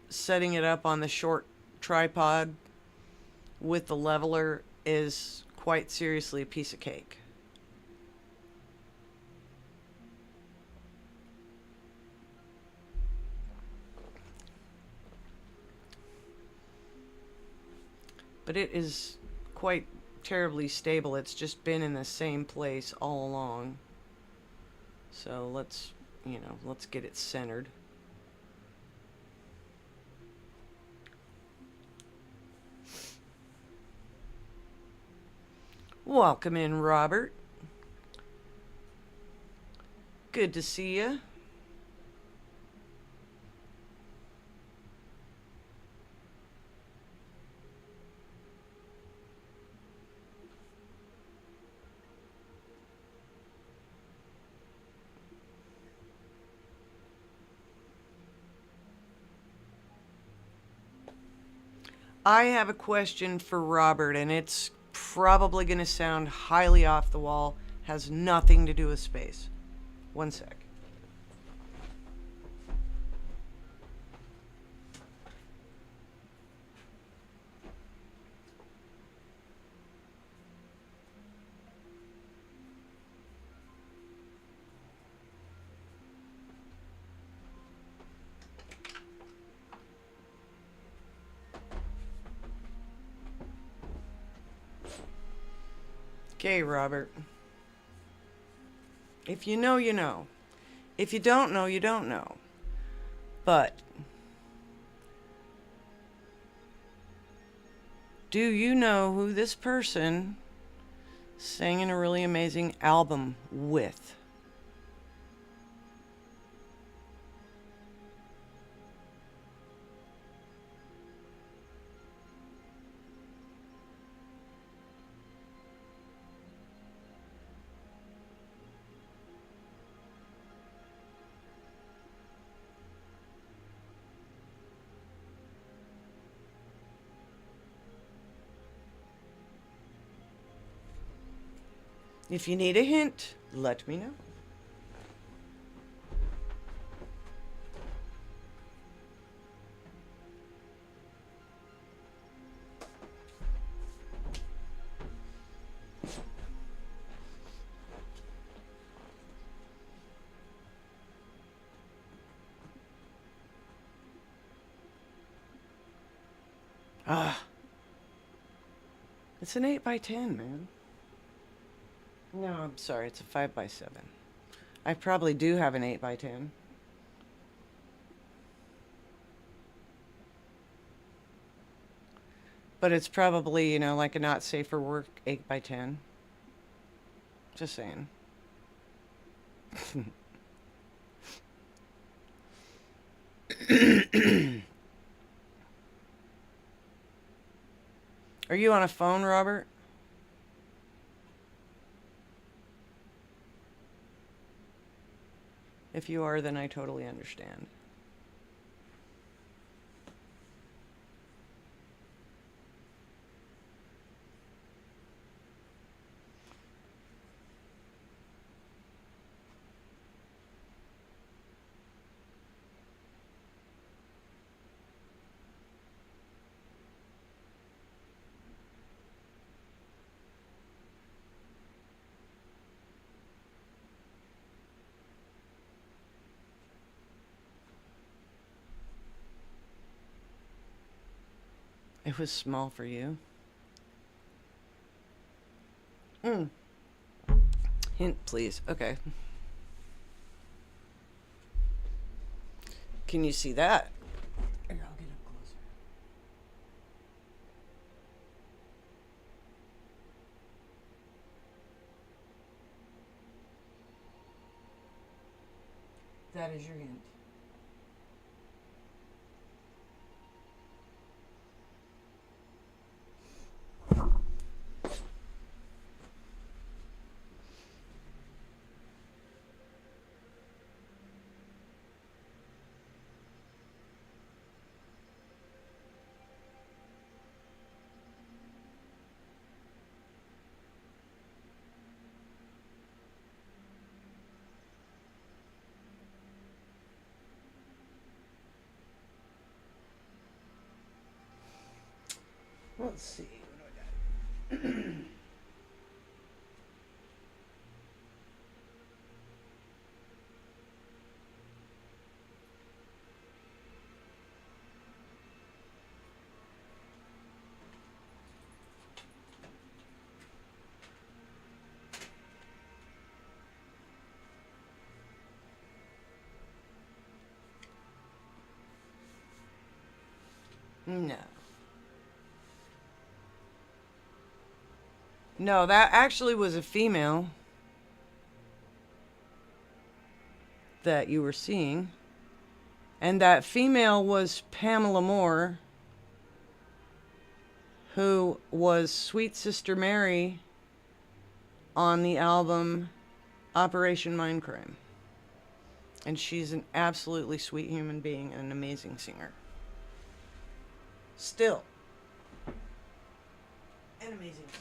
setting it up on the short tripod with the leveler is quite seriously a piece of cake. but it is quite terribly stable. It's just been in the same place all along. So let's get it centered. Welcome in, Robert. Good to see you. I have a question for Robert, and it's probably going to sound highly off the wall, has nothing to do with space. One sec. Okay, Robert. If you know, you know. If you don't know, you don't know. But do you know who this person sang in a really amazing album with? If you need a hint, let me know. It's an 8x10, man. No, I'm sorry, it's a 5x7. I probably do have an 8x10. But it's probably, like a not safe for work 8x10. Just saying. Are you on a phone, Robert? If you are, then I totally understand. It was small for you. Hint, please. Okay. Can you see that? Here, I'll get up closer. That is your hint. Let's see. What do I got? No. No, that actually was a female that you were seeing. And that female was Pamela Moore, who was Sweet Sister Mary on the album Operation Mindcrime. And she's an absolutely sweet human being and an amazing singer. Still. An amazing singer.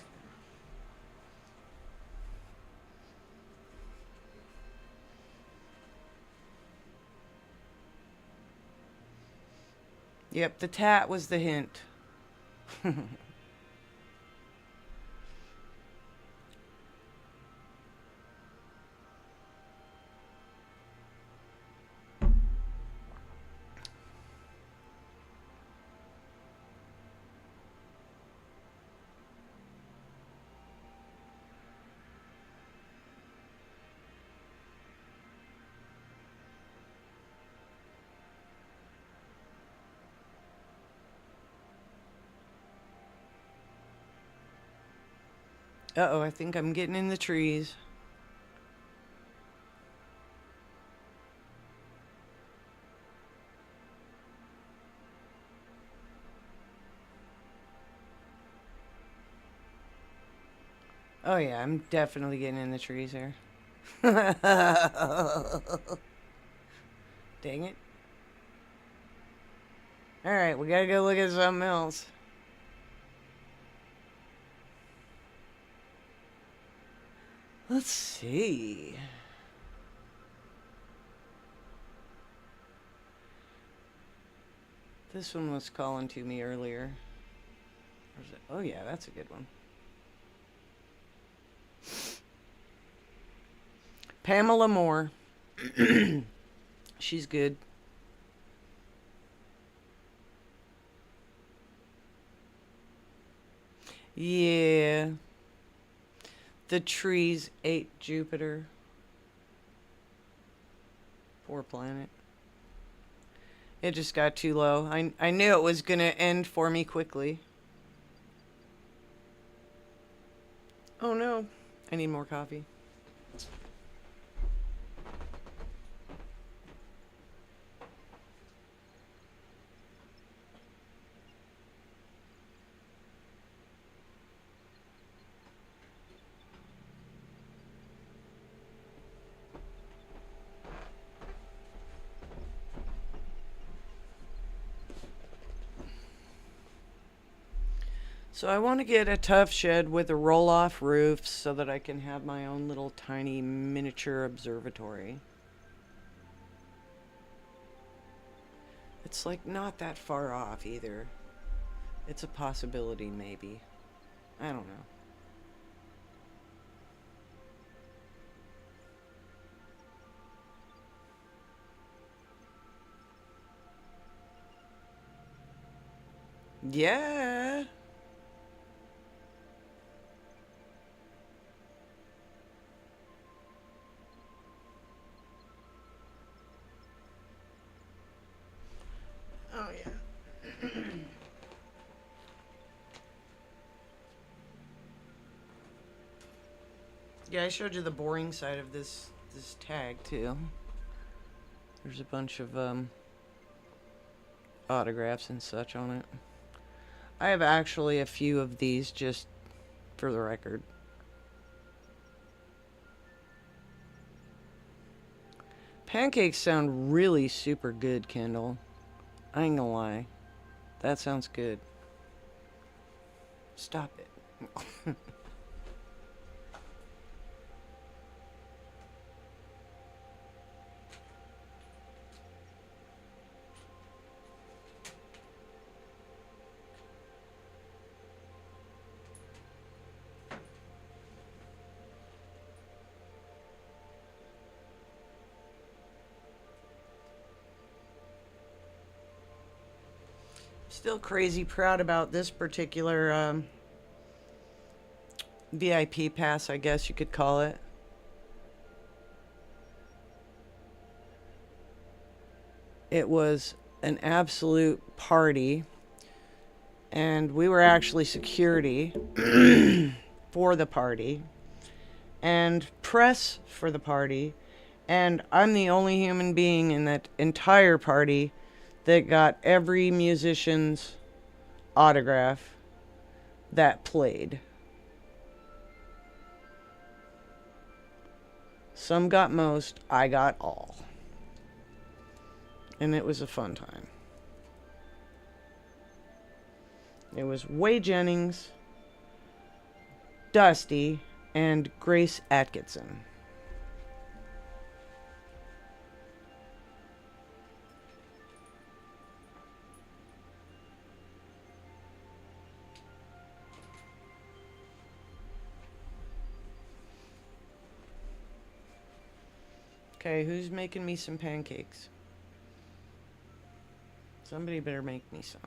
Yep, the tat was the hint. Uh-oh, I think I'm getting in the trees. Oh yeah, I'm definitely getting in the trees here. Dang it. Alright, we gotta go look at something else. Let's see. This one was calling to me earlier. Where's it? Oh yeah, that's a good one. Pamela Moore. She's good. Yeah. The trees ate Jupiter. Poor planet. It just got too low. I knew it was going to end for me quickly. Oh no. I need more coffee. So I want to get a tough shed with a roll-off roof so that I can have my own little tiny miniature observatory. It's like not that far off either. It's a possibility maybe. I don't know. Yeah. Oh yeah. Yeah, I showed you the boring side of this tag too. There's a bunch of autographs and such on it. I have actually a few of these just for the record. Pancakes sound really super good, Kendall. I ain't gonna lie. That sounds good. Stop it. Still crazy proud about this particular VIP pass, I guess you could call it. It was an absolute party. And we were actually security for the party and press for the party. And I'm the only human being in that entire party that got every musician's autograph that played. Some got most, I got all. And it was a fun time. It was Way Jennings, Dusty, and Grace Atkinson. Okay, who's making me some pancakes? Somebody better make me some.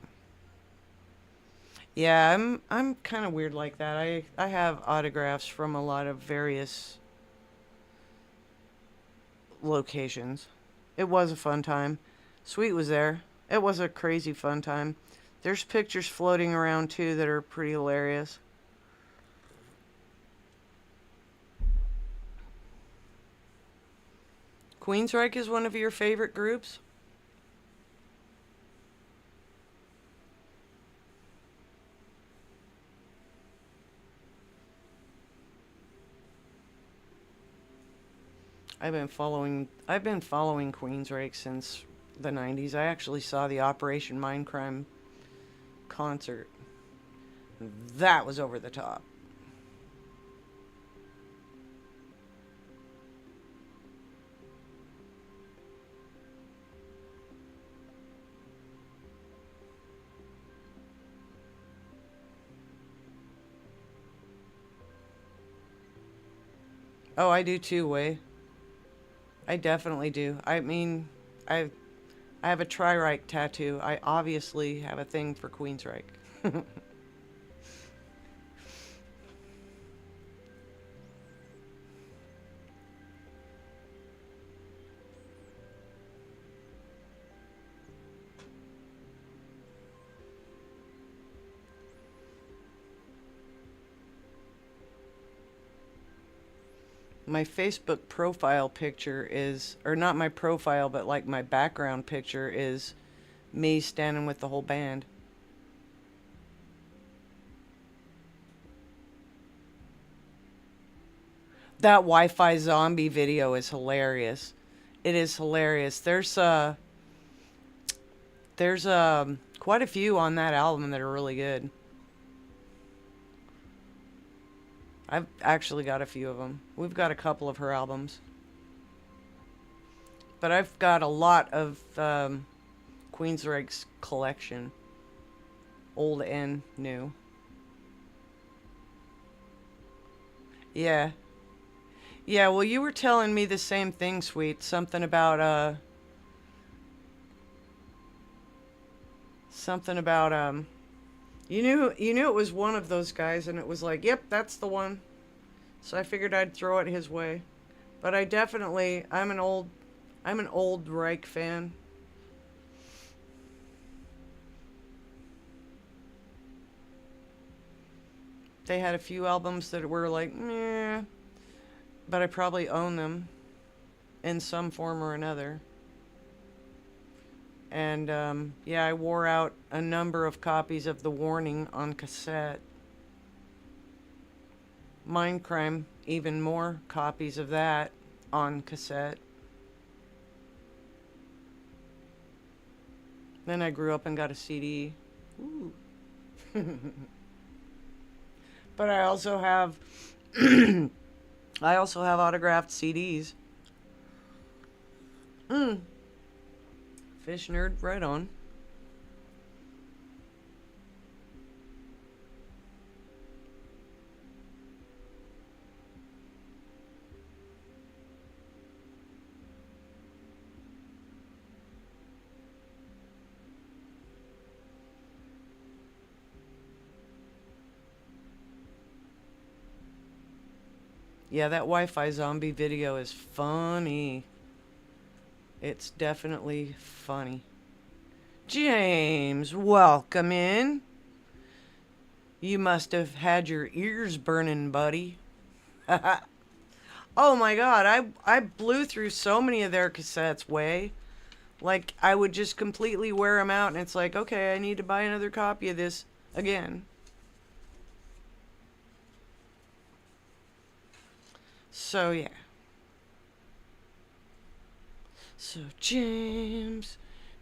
Yeah, I'm kind of weird like that. I have autographs from a lot of various locations. It was a fun time. Sweet was there. It was a crazy fun time. There's pictures floating around too that are pretty hilarious. Queensryche is one of your favorite groups? I've been following Queensryche since the 90s. I actually saw the Operation Mindcrime concert. That was over the top. Oh, I do too, Way. I definitely do. I mean, I have a Tri-Reich tattoo. I obviously have a thing for Queensryche. My Facebook profile picture is, or not my profile, but like my background picture is me standing with the whole band. That Wi-Fi zombie video is hilarious. It is hilarious. There's quite a few on that album that are really good. I've actually got a few of them. We've got a couple of her albums. But I've got a lot of Queensryche's collection. Old and new. Yeah. Yeah, well, you were telling me the same thing, Sweet. Something about, you knew it was one of those guys, and it was like, yep, that's the one. So I figured I'd throw it his way. But I'm an old Reich fan. They had a few albums that were like, meh, but I probably own them in some form or another. And yeah, I wore out a number of copies of The Warning on cassette. Mindcrime, even more copies of that on cassette. Then I grew up and got a CD. Ooh. But I also have autographed CDs. Fish nerd, right on. Yeah, that Wi-Fi zombie video is funny. It's definitely funny. James, welcome in. You must have had your ears burning, buddy. Oh my god, I blew through so many of their cassettes way. Like, I would just completely wear them out, and it's like, okay, I need to buy another copy of this again. So, yeah. So, James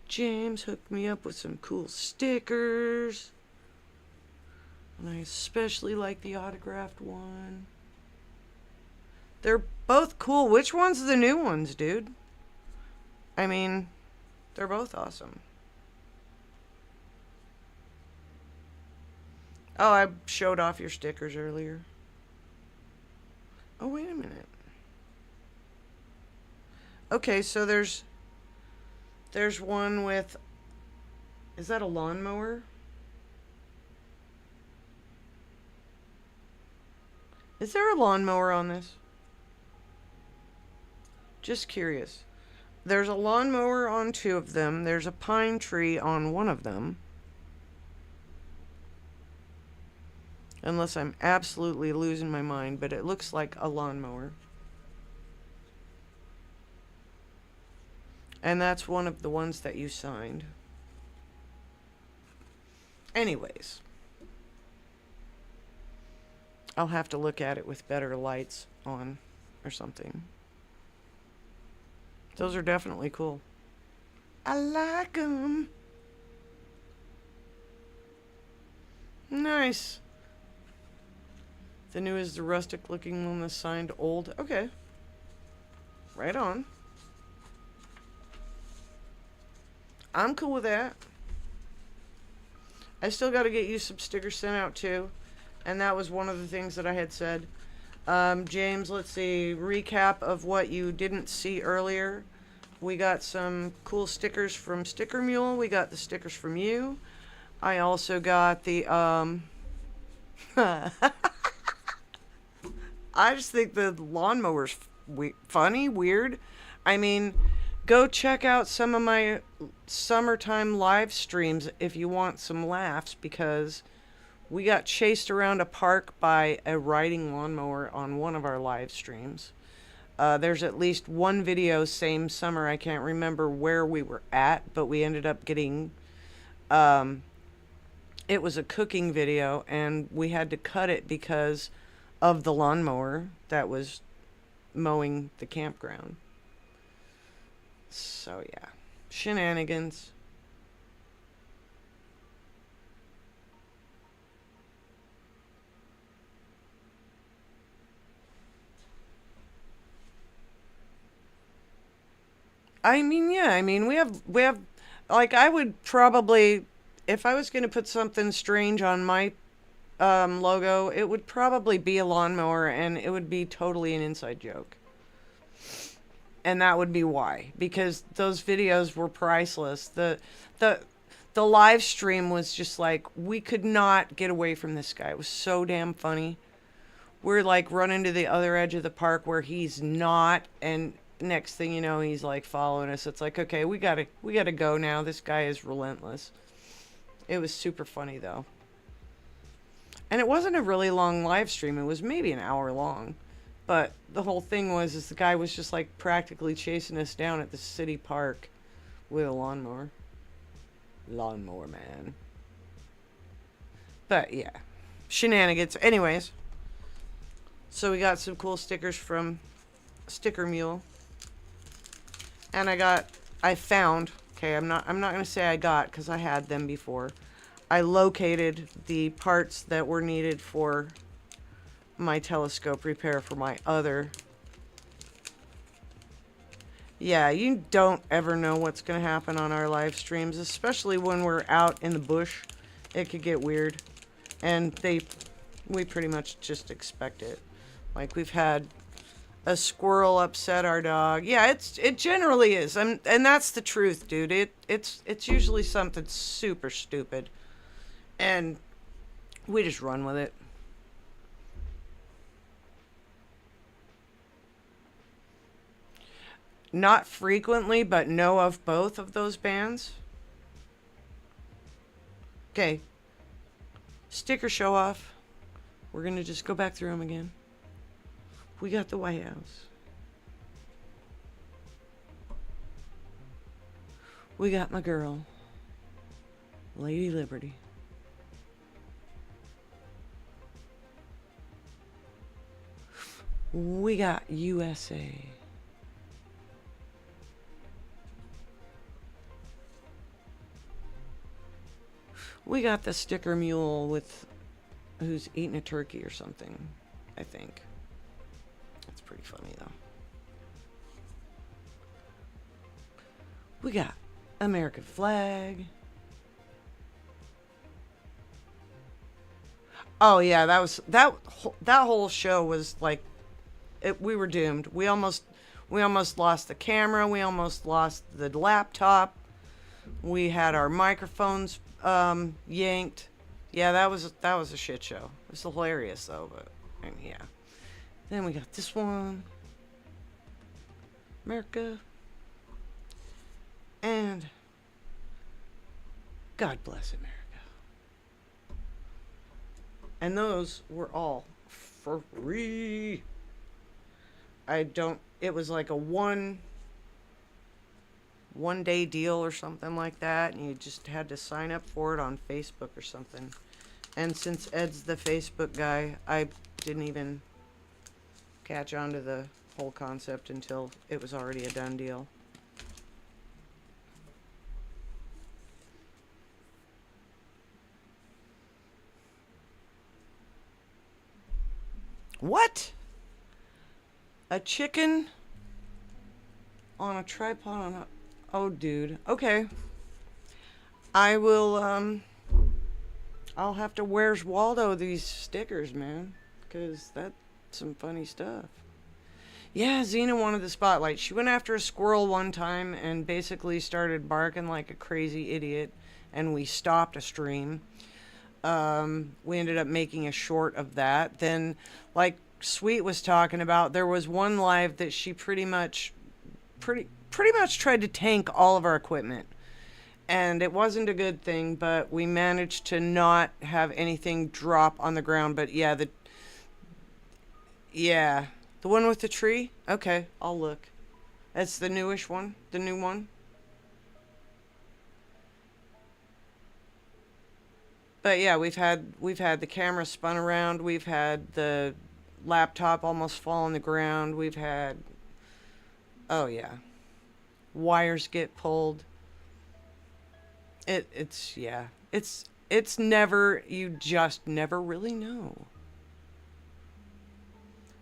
hooked me up with some cool stickers. And I especially like the autographed one. They're both cool. Which one's the new ones, dude? I mean, they're both awesome. Oh, I showed off your stickers earlier. Oh, wait a minute. Okay, so there's one with, is that a lawnmower? Is there a lawnmower on this? Just curious. There's a lawnmower on two of them. There's a pine tree on one of them. Unless I'm absolutely losing my mind, but it looks like a lawnmower. And that's one of the ones that you signed. Anyways. I'll have to look at it with better lights on or something. Those are definitely cool. I like them. Nice. The new is the rustic looking one that's signed old. Okay. Right on. I'm cool with that. I still got to get you some stickers sent out too. And that was one of the things that I had said. James, let's see. Recap of what you didn't see earlier. We got some cool stickers from Sticker Mule. We got the stickers from you. I also got the, I just think the lawnmower's funny, weird. I mean, go check out some of my summertime live streams if you want some laughs, because we got chased around a park by a riding lawnmower on one of our live streams. There's at least one video same summer. I can't remember where we were at, but we ended up getting, it was a cooking video, and we had to cut it because of the lawnmower that was mowing the campground. So yeah, shenanigans. I mean, yeah, I mean, we have, like, I would probably, if I was going to put something strange on my logo, it would probably be a lawnmower, and it would be totally an inside joke. And that would be why, because those videos were priceless. The live stream was just like, we could not get away from this guy. It was so damn funny. We're like running to the other edge of the park where he's not, and next thing you know, he's like following us. It's like, okay, we gotta go now. This guy is relentless. It was super funny though. And it wasn't a really long live stream. It was maybe an hour long. But the whole thing was, is the guy was just like practically chasing us down at the city park with a lawnmower. Lawnmower man. But yeah, shenanigans. Anyways, so we got some cool stickers from Sticker Mule. And I found, okay, I'm not going to say I got, because I had them before. I located the parts that were needed for my telescope repair for my other. Yeah, you don't ever know what's going to happen on our live streams, especially when we're out in the bush. It could get weird. And we pretty much just expect it. Like, we've had a squirrel upset our dog. Yeah, it generally is. And that's the truth, dude. It's usually something super stupid. And we just run with it. Not frequently, but know of both of those bands. Okay. Sticker show off. We're going to just go back through them again. We got the White House. We got my girl, Lady Liberty. We got USA. We got the sticker mule with who's eating a turkey or something, I think. That's pretty funny though. We got American flag. Oh yeah, that whole show was like we were doomed. We almost lost the camera, we almost lost the laptop. We had our microphones yanked. Yeah, that was a shit show. It was hilarious though, but yeah. Then we got this one. America. And God bless America. And those were all for free. It was like a one day deal or something like that, and you just had to sign up for it on Facebook or something. And since Ed's the Facebook guy, I didn't even catch on to the whole concept until it was already a done deal. What? A chicken on a tripod on a... Oh, dude. Okay. I will, I'll have to Where's Waldo these stickers, man. Because that's some funny stuff. Yeah, Xena wanted the spotlight. She went after a squirrel one time and basically started barking like a crazy idiot. And we stopped a stream. We ended up making a short of that. Then, like Sweet was talking about, there was one live that she pretty much tried to tank all of our equipment. And it wasn't a good thing, but we managed to not have anything drop on the ground. But yeah, the one with the tree? Okay, I'll look. That's the newish one, the new one. But yeah, we've had the camera spun around, we've had the laptop almost fall on the ground, we've had, oh yeah, wires get pulled. It's never, you just never really know.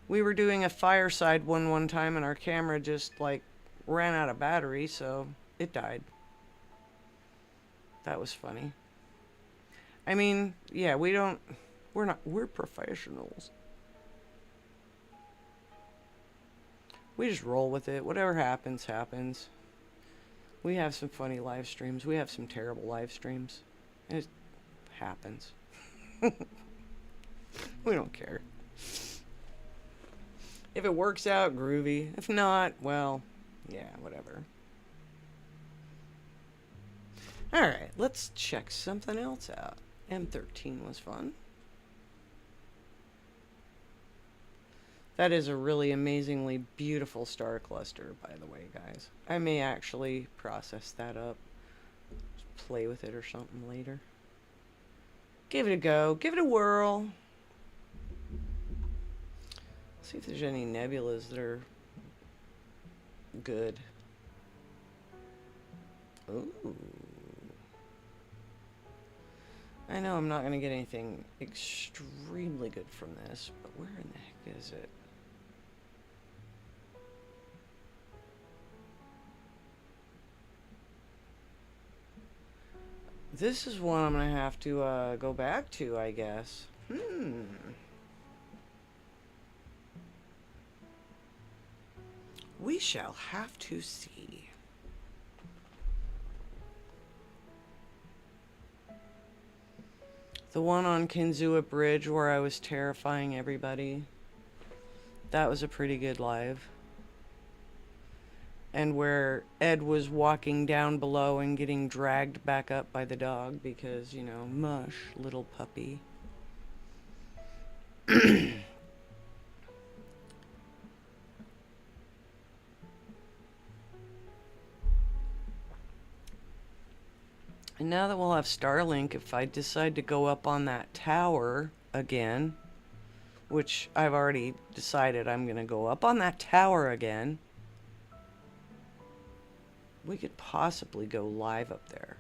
We were doing a fireside one time and our camera just like ran out of battery, so it died. That was funny. I mean, yeah, we're professionals. We just roll with it. Whatever happens, happens. We have some funny live streams. We have some terrible live streams. It happens. We don't care. If it works out, groovy. If not, well, yeah, whatever. Alright, let's check something else out. M13 was fun. That is a really amazingly beautiful star cluster, by the way, guys. I may actually process that up. Just play with it or something later. Give it a go. Give it a whirl. See if there's any nebulas that are good. Ooh. I know I'm not going to get anything extremely good from this, but where in the heck is it? This is one I'm going to have to go back to, I guess. We shall have to see. The one on Kinzua Bridge where I was terrifying everybody. That was a pretty good live. And where Ed was walking down below and getting dragged back up by the dog because, you know, mush, little puppy. And now that we'll have Starlink, if I decide to go up on that tower again, which I've already decided I'm going to go up on that tower again, we could possibly go live up there.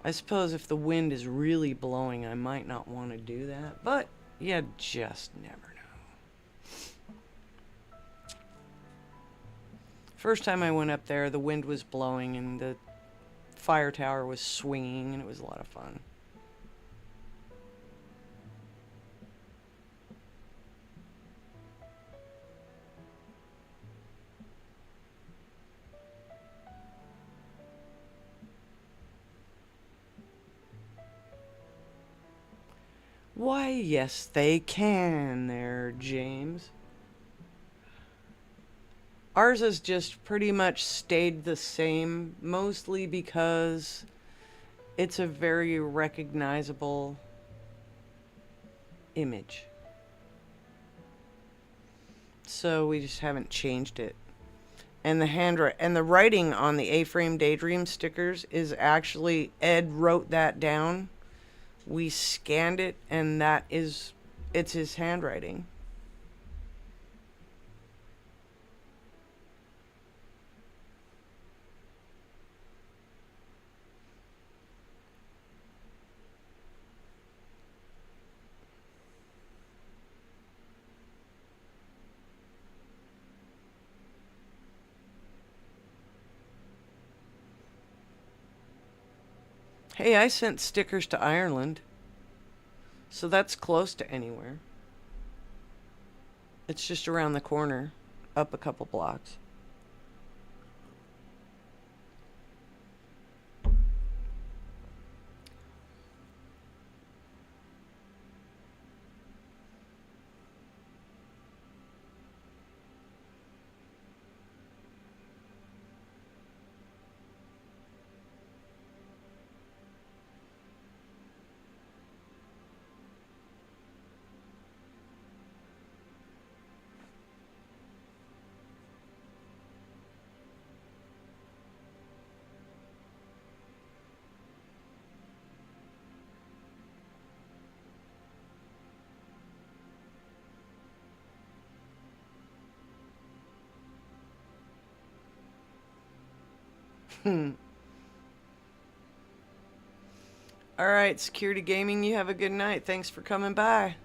I suppose if the wind is really blowing, I might not want to do that, but you just never know. First time I went up there, the wind was blowing and the fire tower was swinging, and it was a lot of fun. Why, yes, they can there, James. Ours has just pretty much stayed the same, mostly because it's a very recognizable image. So we just haven't changed it. And the writing on the A-Frame Daydream stickers is actually, Ed wrote that down. We scanned it, and it's his handwriting. Hey, I sent stickers to Ireland, so that's close to anywhere. It's just around the corner, up a couple blocks. All right, Security Gaming, you have a good night. Thanks for coming by.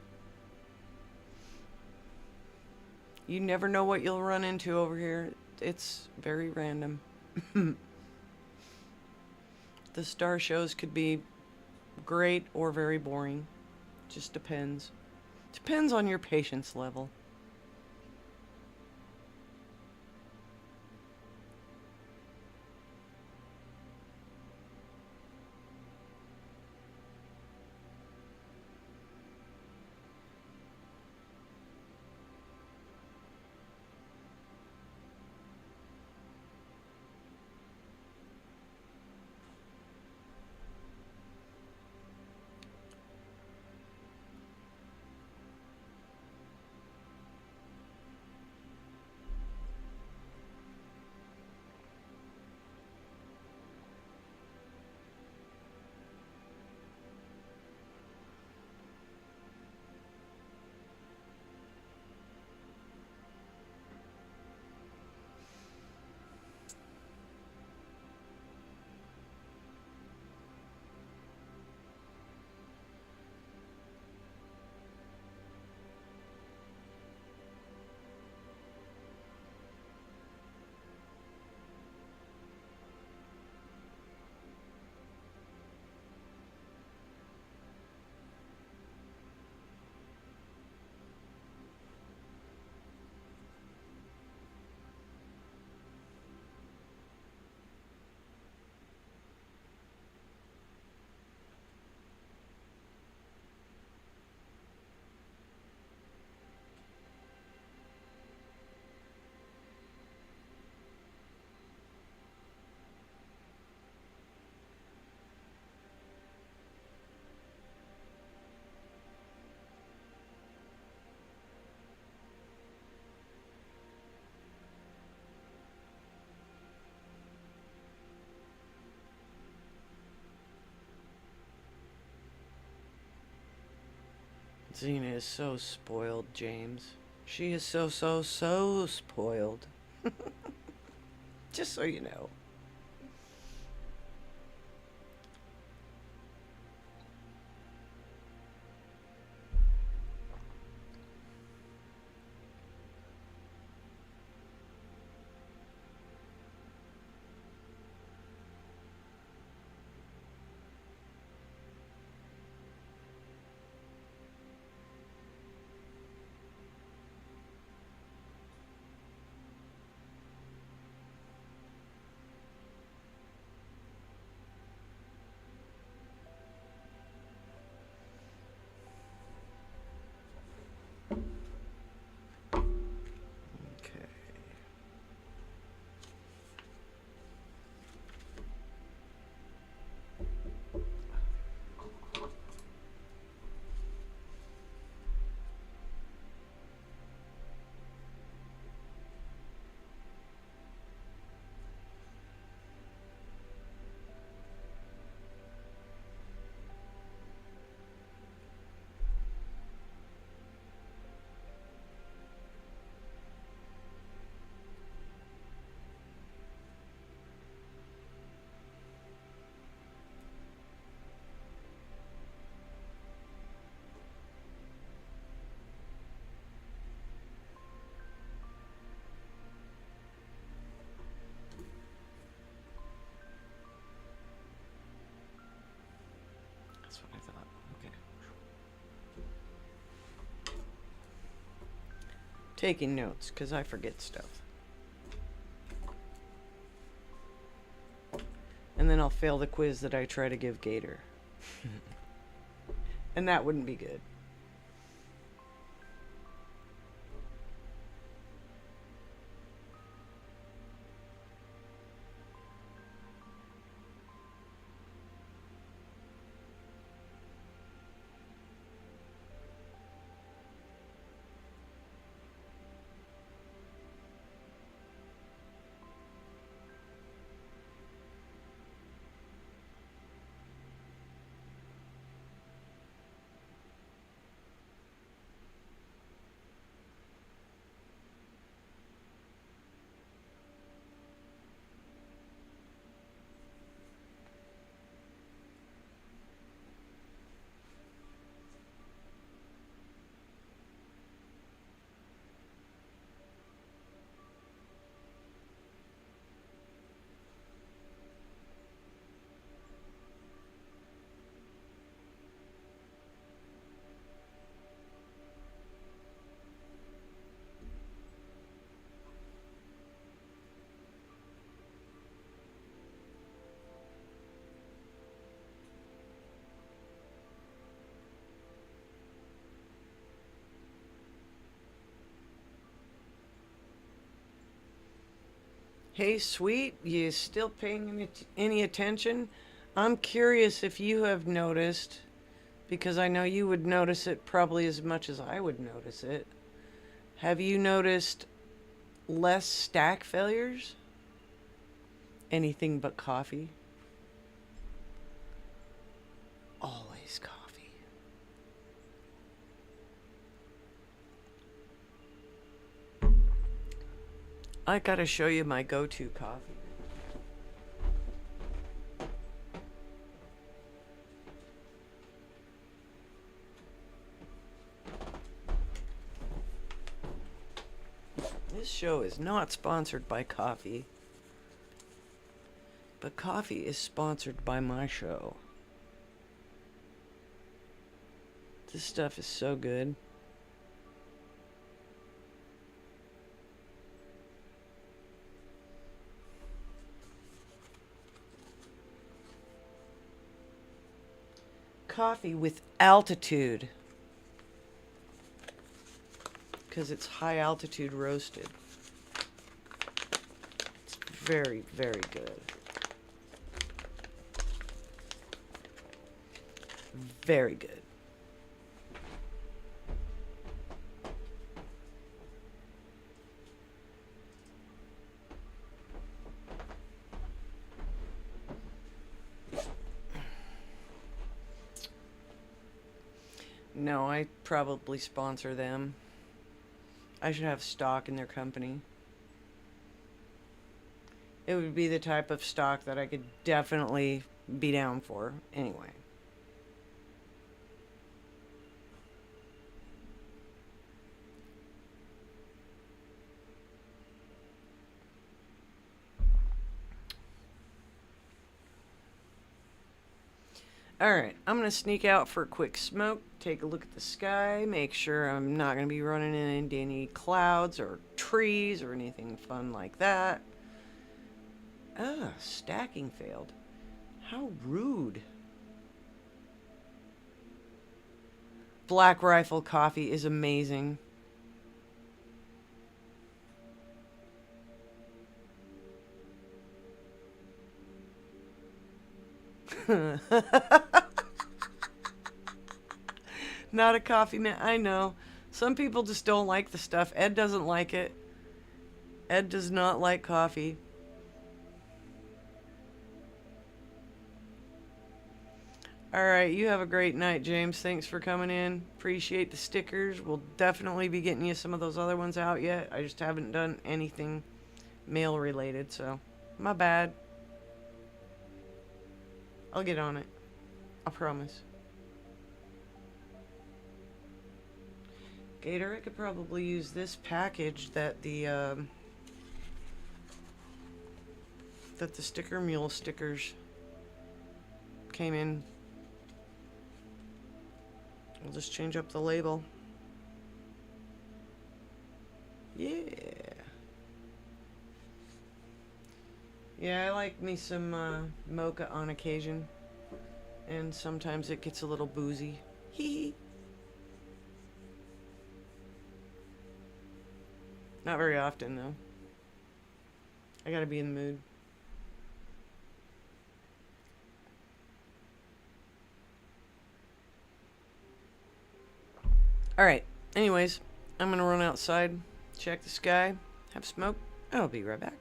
You never know what you'll run into over here. It's very random. The star shows could be great or very boring. Just depends. Depends on your patience level. Xena is so spoiled, James. She is so spoiled. Just so you know. Okay. That's what I thought. Okay. Taking notes, because I forget stuff. And then I'll fail the quiz that I try to give Gator. And that wouldn't be good. Hey, sweet, you still paying any attention? I'm curious if you have noticed, because I know you would notice it probably as much as I would notice it. Have you noticed less stack failures? Anything but coffee? Always coffee. I gotta show you my go-to coffee. This show is not sponsored by coffee, but coffee is sponsored by my show. This stuff is so good. Coffee with altitude, because it's high altitude roasted. It's very, very good. Very good. No, I probably sponsor them. I should have stock in their company. It would be the type of stock that I could definitely be down for anyway. Alright, I'm going to sneak out for a quick smoke, take a look at the sky, make sure I'm not going to be running into any clouds or trees or anything fun like that. Stacking failed. How rude. Black Rifle coffee is amazing. Not a coffee man. I know. Some people just don't like the stuff. Ed doesn't like it. Ed does not like coffee. Alright, you have a great night, James. Thanks for coming in. Appreciate the stickers. We'll definitely be getting you some of those other ones out yet. I just haven't done anything mail related, so my bad. I'll get on it. I promise. Gator, I could probably use this package that the Sticker Mule stickers came in. I'll just change up the label. Yeah. Yeah, I like me some mocha on occasion. And sometimes it gets a little boozy. Hee hee. Not very often, though. I gotta be in the mood. Alright, anyways, I'm gonna run outside, check the sky, have a smoke, and I'll be right back.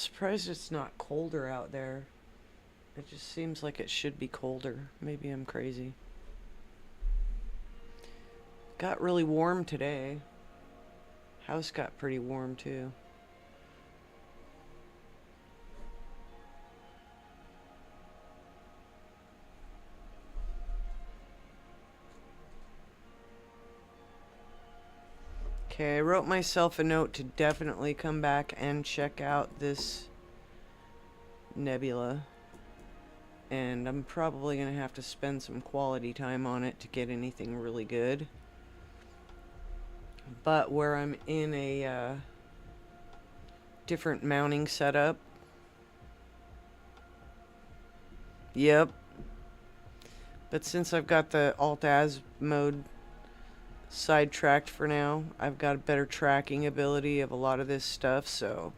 surprised it's not colder out there. It just seems like it should be colder. Maybe I'm crazy. Got really warm today. House got pretty warm too. Okay, I wrote myself a note to definitely come back and check out this nebula. And I'm probably going to have to spend some quality time on it to get anything really good. But where I'm in a different mounting setup. Yep. But since I've got the Alt-Az mode sidetracked for now, I've got a better tracking ability of a lot of this stuff, so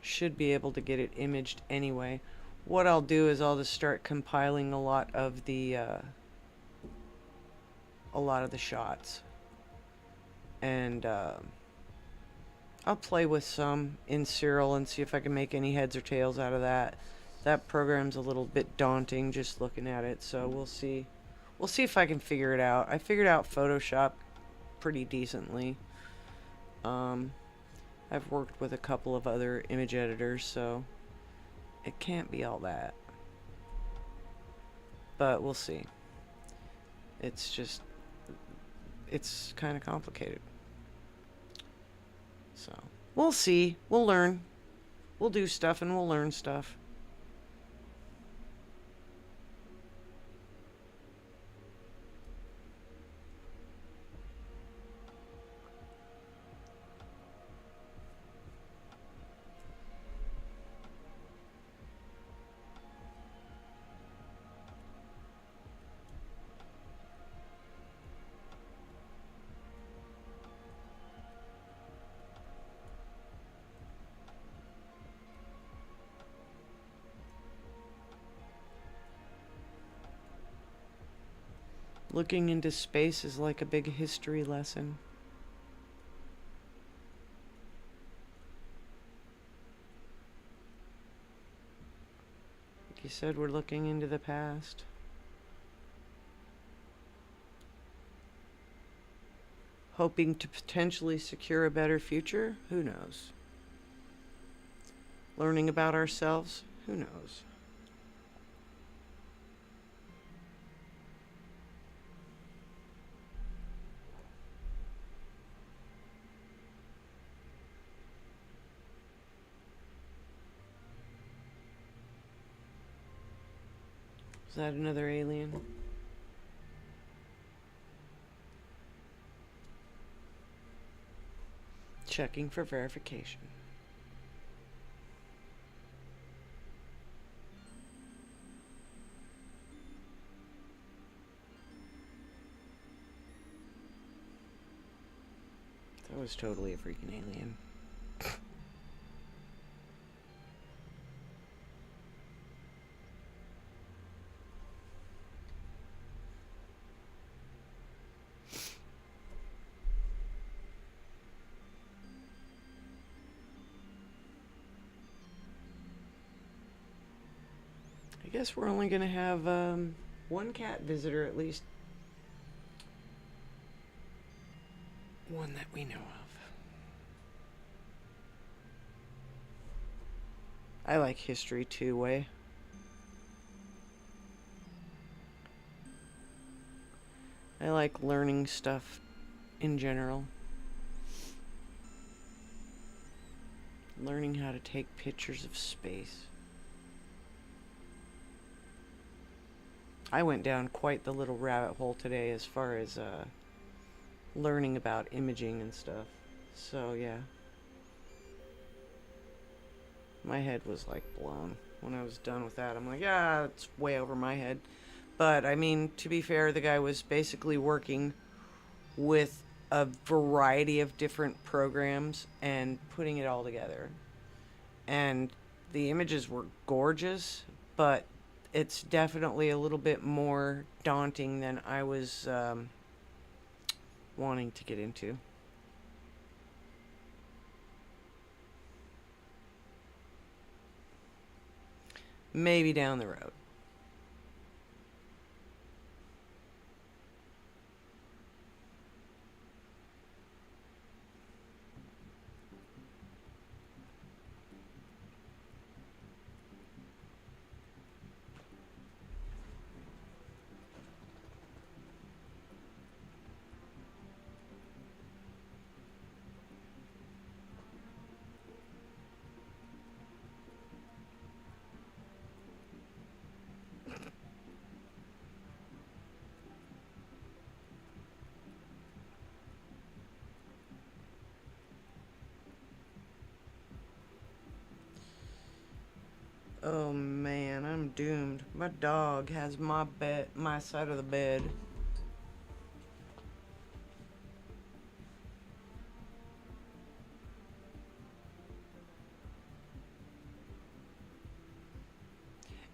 should be able to get it imaged anyway. What I'll do is I'll just start compiling a lot of the shots, and I'll play with some in Siril and see if I can make any heads or tails out of that. That program's a little bit daunting just looking at it, so we'll see. We'll see if I can figure it out. I figured out Photoshop pretty decently. I've worked with a couple of other image editors, so it can't be all that. But we'll see. It's just, it's kind of complicated. So, we'll see. We'll learn. We'll do stuff and we'll learn stuff. Looking into space is like a big history lesson. Like you said, we're looking into the past. Hoping to potentially secure a better future? Who knows? Learning about ourselves? Who knows? Is that another alien? Checking for verification. That was totally a freaking alien. I guess we're only gonna have one cat visitor at least. One that we know of. I like history too, way. I like learning stuff in general. Learning how to take pictures of space. I went down quite the little rabbit hole today as far as learning about imaging and stuff. So yeah. My head was like blown when I was done with that. I'm like, yeah, it's way over my head. But I mean, to be fair, the guy was basically working with a variety of different programs and putting it all together. And the images were gorgeous, but it's definitely a little bit more daunting than I was wanting to get into. maybe down the road. Oh man, I'm doomed. My dog has my side of the bed.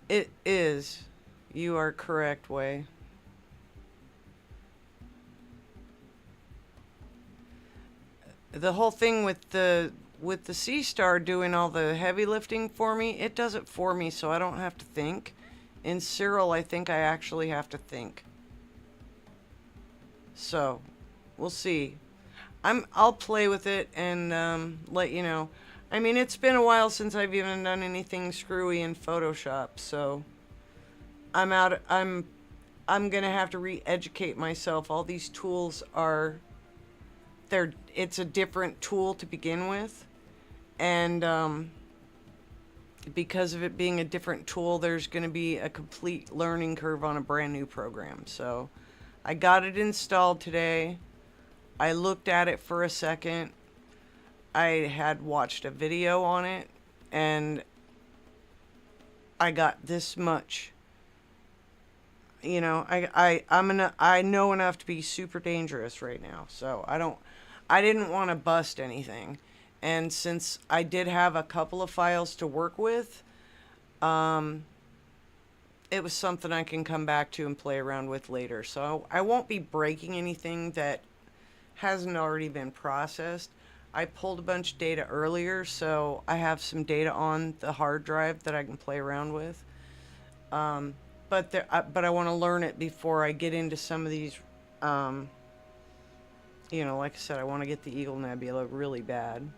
It is. You are correct, Way. The whole thing with the Sea Star doing all the heavy lifting for me, it does it for me so I don't have to think. In Cyril, I think I actually have to think. So, we'll see. I'll play with it and let you know. I mean, it's been a while since I've even done anything screwy in Photoshop, so I'm gonna have to re-educate myself. All these tools are it's a different tool to begin with, and because of it being a different tool, there's gonna be a complete learning curve on a brand new program. So I got it installed today. I looked at it for a second. I had watched a video on it, and I got this much. You know, I know enough to be super dangerous right now. So I didn't want to bust anything. And since I did have a couple of files to work with, it was something I can come back to and play around with later. So I won't be breaking anything that hasn't already been processed. I pulled a bunch of data earlier, so I have some data on the hard drive that I can play around with. But I want to learn it before I get into some of these. You know, like I said, I want to get the Eagle Nebula really bad.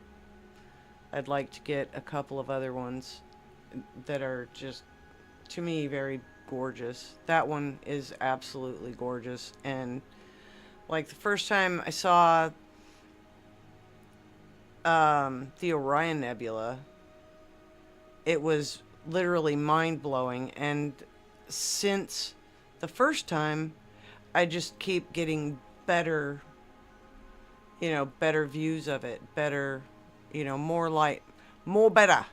I'd like to get a couple of other ones that are just, to me, very gorgeous. That one is absolutely gorgeous. And like the first time I saw the Orion Nebula, it was literally mind-blowing. And since the first time, I just keep getting better, you know, better views of it, better, you know, more light, more better.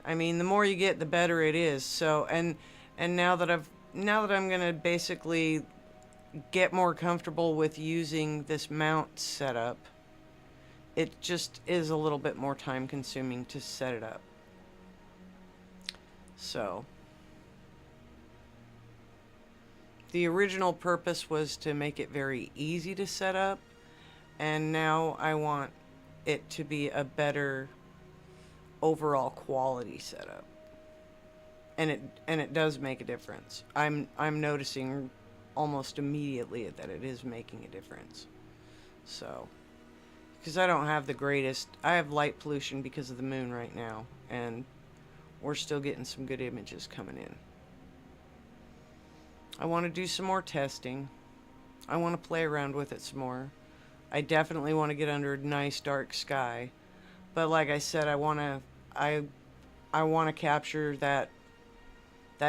I mean, the more you get, the better it is. So, and now that I'm gonna basically get more comfortable with using this mount setup, it just is a little bit more time consuming to set it up. So, the original purpose was to make it very easy to set up, and now I want it to be a better overall quality setup. And it does make a difference. I'm noticing almost immediately that it is making a difference. So, because I don't have the greatest, I have light pollution because of the moon right now, and we're still getting some good images coming in. I want to do some more testing. I want to play around with it some more. I definitely want to get under a nice dark sky. But like I said, I want to capture that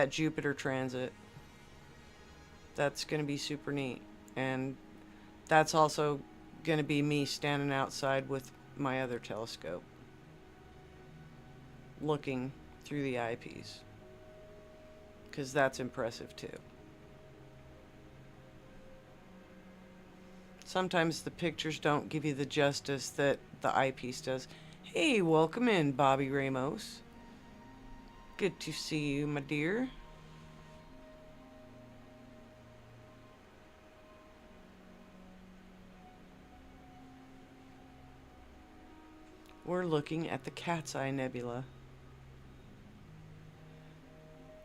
Jupiter transit. That's going to be super neat. And that's also going to be me standing outside with my other telescope, looking through the eyepiece, because that's impressive too. Sometimes the pictures don't give you the justice that the eyepiece does. Hey, welcome in, Bobby Ramos. Good to see you, my dear. We're looking at the Cat's Eye Nebula.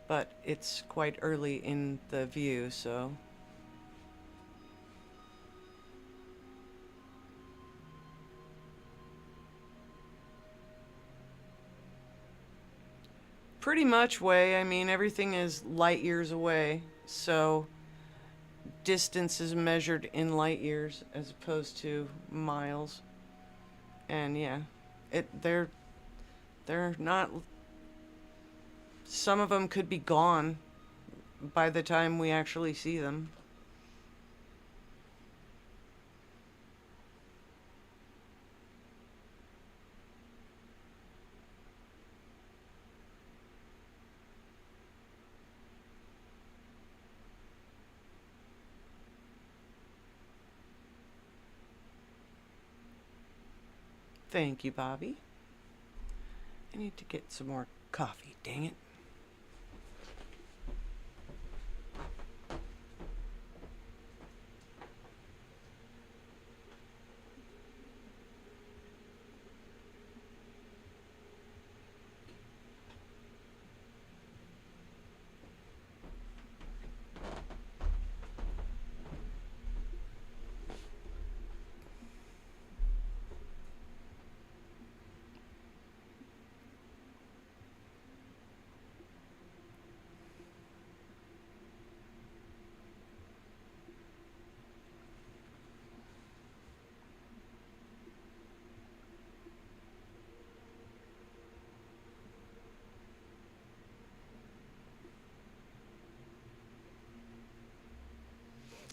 but it's quite early in the view, so. Pretty much way. I mean, everything is light years away, so distance is measured in light years as opposed to miles. And yeah, they're not. Some of them could be gone by the time we actually see them. Thank you, Bobby. I need to get some more coffee, dang it.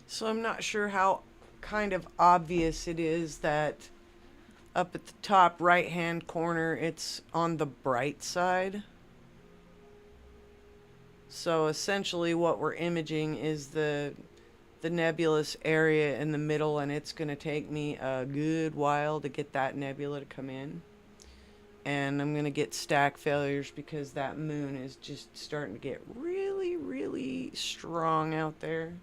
So I'm not sure how kind of obvious it is that up at the top right hand corner it's on the bright side. So essentially what we're imaging is the nebulous area in the middle, and it's going to take me a good while to get that nebula to come in. And I'm going to get stack failures because that moon is just starting to get really, really strong out there.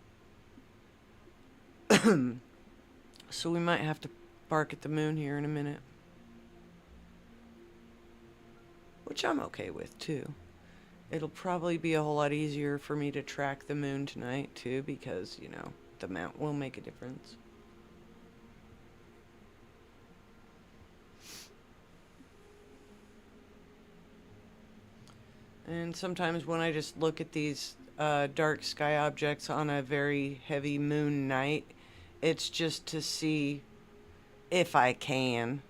So we might have to bark at the moon here in a minute. Which I'm okay with, too. It'll probably be a whole lot easier for me to track the moon tonight, too, because, you know, the mount will make a difference. And sometimes when I just look at these dark sky objects on a very heavy moon night, it's just to see if I can.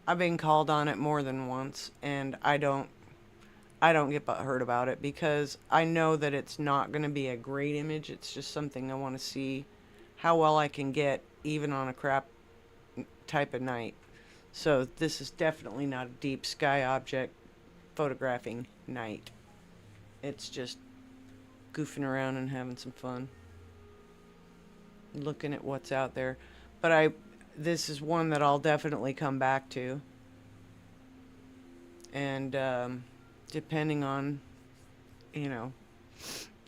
I've been called on it more than once, and I don't get butthurt about it because I know that it's not going to be a great image. It's just something I want to see how well I can get even on a crap type of night. So this is definitely not a deep sky object photographing night. It's just goofing around and having some fun. Looking at what's out there. But this is one that I'll definitely come back to. And depending on, you know,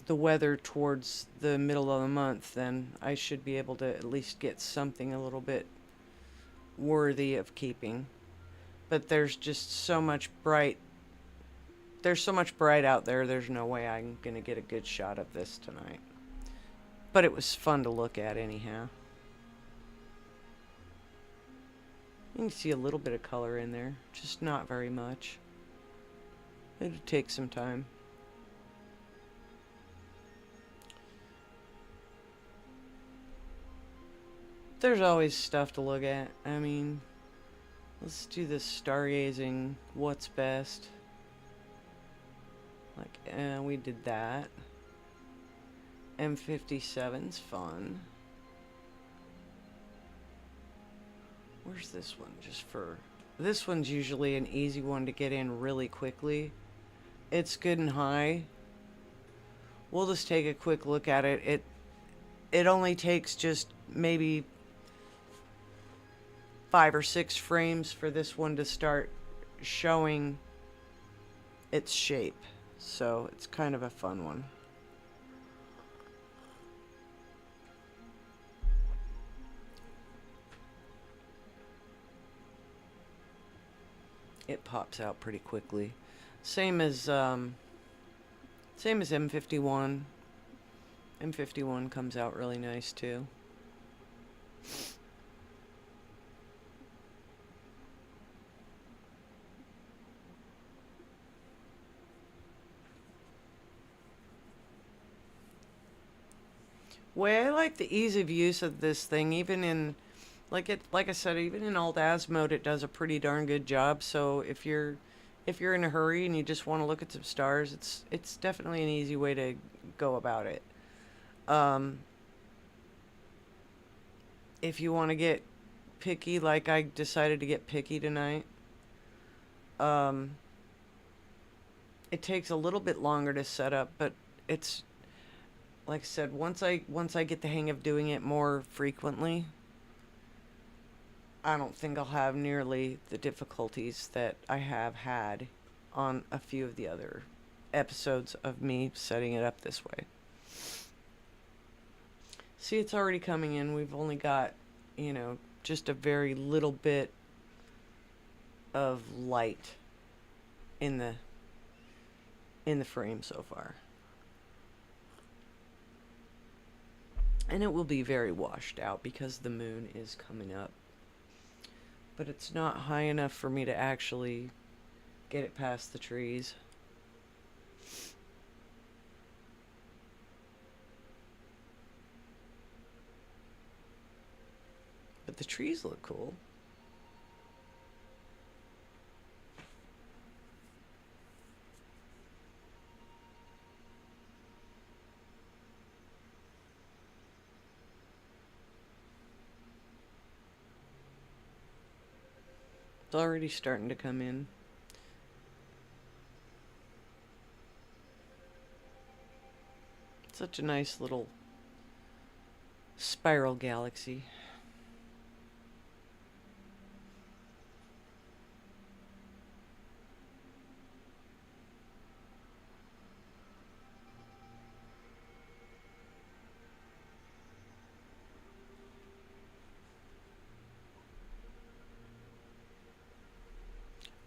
the weather towards the middle of the month, then I should be able to at least get something a little bit worthy of keeping. But there's just so much bright. There's so much bright out there, there's no way I'm going to get a good shot of this tonight. But it was fun to look at anyhow. You can see a little bit of color in there, just not very much. It'll take some time. There's always stuff to look at. I mean, let's do this stargazing what's best. Like, we did that. M57's fun. Where's this one? This one's usually an easy one to get in really quickly. It's good and high. We'll just take a quick look at it. It only takes just maybe 5 or 6 frames for this one to start showing its shape. So it's kind of a fun one. It pops out pretty quickly. Same as Same as M51. M51 comes out really nice too. Way I like the ease of use of this thing, even in like I said, even in alt as mode, it does a pretty darn good job. So if you're in a hurry and you just want to look at some stars, it's definitely an easy way to go about it. If you want to get picky, like I decided to get picky tonight, it takes a little bit longer to set up, but it's like I said, once I get the hang of doing it more frequently, I don't think I'll have nearly the difficulties that I have had on a few of the other episodes of me setting it up this way. See, it's already coming in. We've only got, just a very little bit of light in the frame so far. And it will be very washed out because the moon is coming up. But it's not high enough for me to actually get it past the trees. But the trees look cool. It's already starting to come in. Such a nice little spiral galaxy.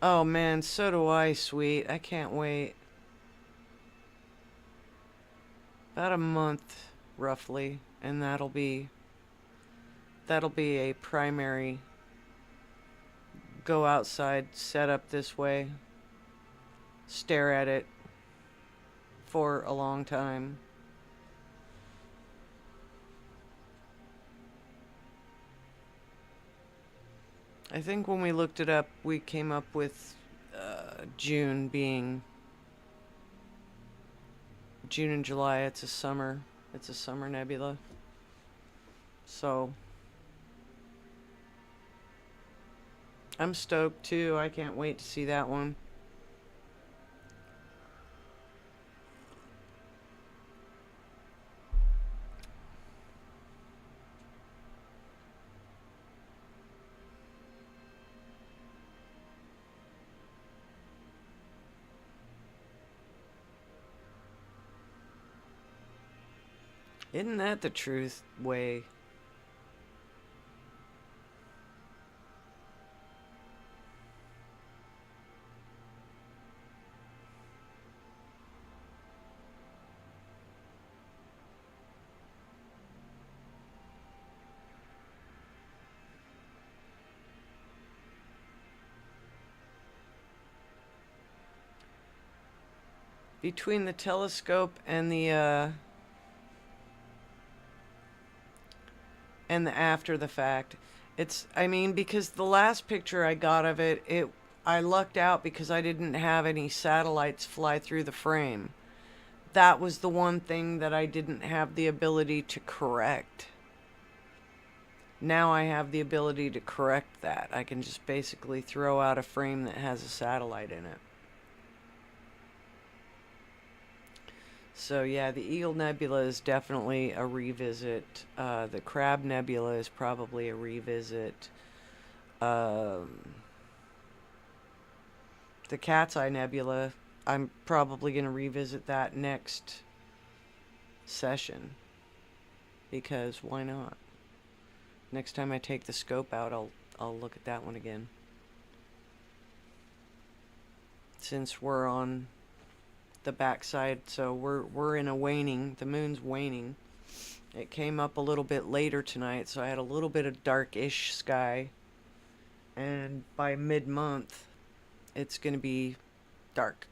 Oh man, so do I, sweet. I can't wait. About a month, roughly, and that'll be a primary go outside, set up this way, stare at it for a long time. I think when we looked it up, we came up with June and July. It's a summer nebula. So I'm stoked too. I can't wait to see that one. Isn't that the truth way? Between the telescope and the after the fact, because the last picture I got of it, I lucked out because I didn't have any satellites fly through the frame. That was the one thing that I didn't have the ability to correct. Now I have the ability to correct that. I can just basically throw out a frame that has a satellite in it. So yeah, the Eagle Nebula is definitely a revisit. The Crab Nebula is probably a revisit. The Cat's Eye Nebula, I'm probably going to revisit that next session. Because why not? Next time I take the scope out, I'll look at that one again. Since we're on the backside, so we're in a waning. The moon's waning. It came up a little bit later tonight, so I had a little bit of darkish sky. And by mid-month, it's going to be dark.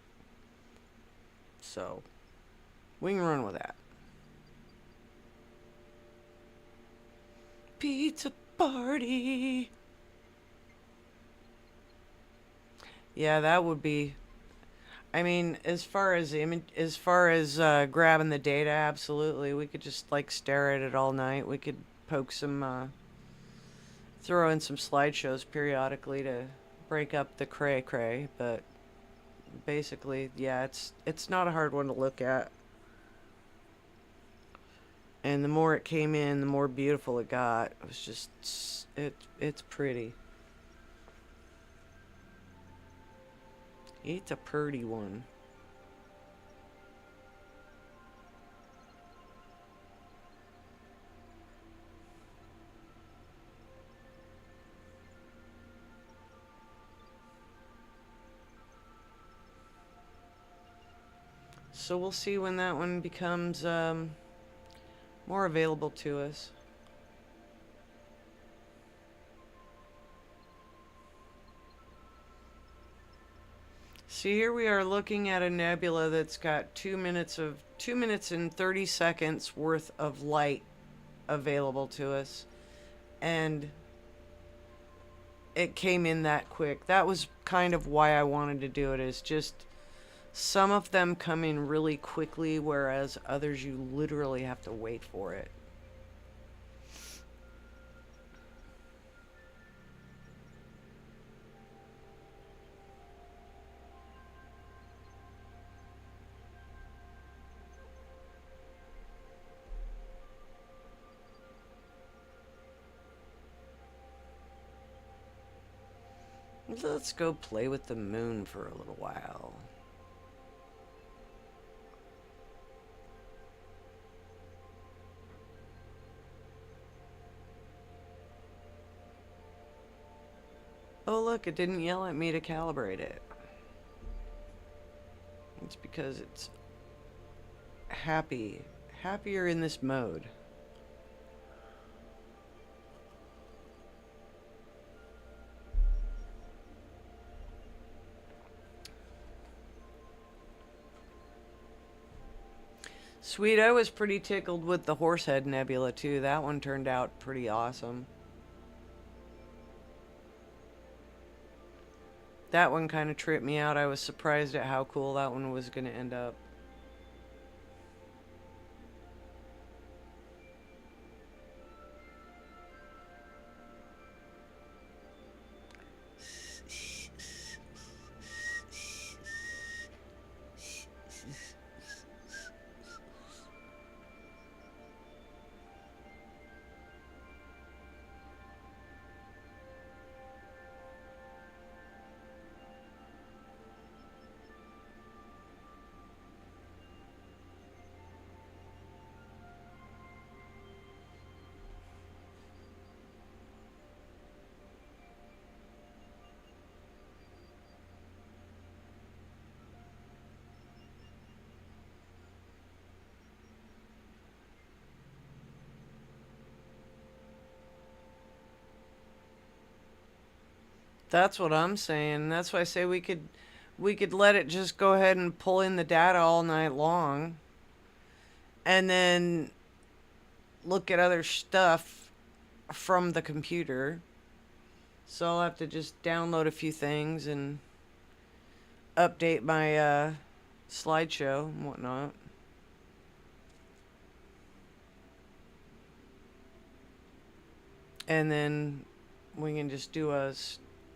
So, we can run with that. Pizza party. Yeah, that would be. I mean, as far as grabbing the data, absolutely, we could just like stare at it all night. We could poke some, throw in some slideshows periodically to break up the cray cray. But basically, yeah, it's not a hard one to look at. And the more it came in, the more beautiful it got. It was just, it's pretty. It's a pretty one. So we'll see when that one becomes more available to us. See, here we are looking at a nebula that's got 2 minutes and 30 seconds worth of light available to us, and it came in that quick. That was kind of why I wanted to do it, is just some of them come in really quickly, whereas others you literally have to wait for it. Let's go play with the moon for a little while. Oh look, it didn't yell at me to calibrate it. It's because it's happier in this mode. Sweet, I was pretty tickled with the Horsehead Nebula too. That one turned out pretty awesome. That one kind of tripped me out. I was surprised at how cool that one was going to end up. That's what I'm saying. That's why I say we could let it just go ahead and pull in the data all night long, and then look at other stuff from the computer. So I'll have to just download a few things and update my slideshow and whatnot. And then we can just do a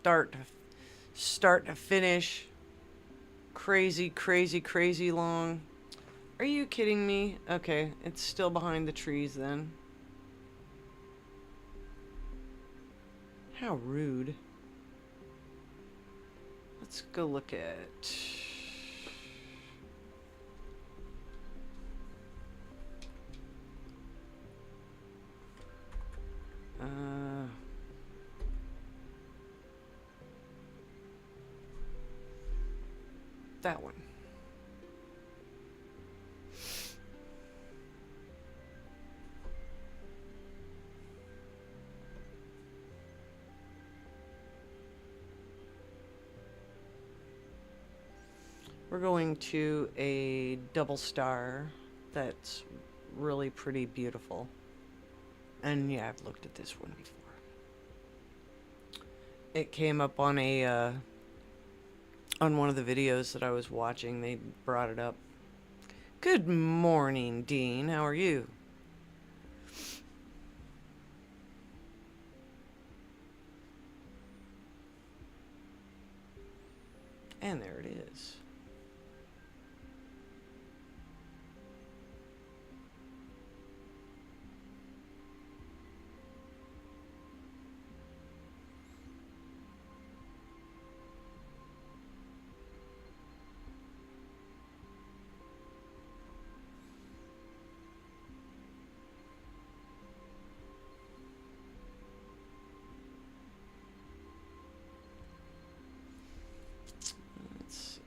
start to finish crazy long. Are you kidding me? Okay, it's still behind the trees then. How rude. Let's go look at... that one. We're going to a double star that's really pretty beautiful. And yeah, I've looked at this one before. It came up on a on one of the videos that I was watching. They brought it up. Good morning, Dean. How are you? And there it is. Let's see.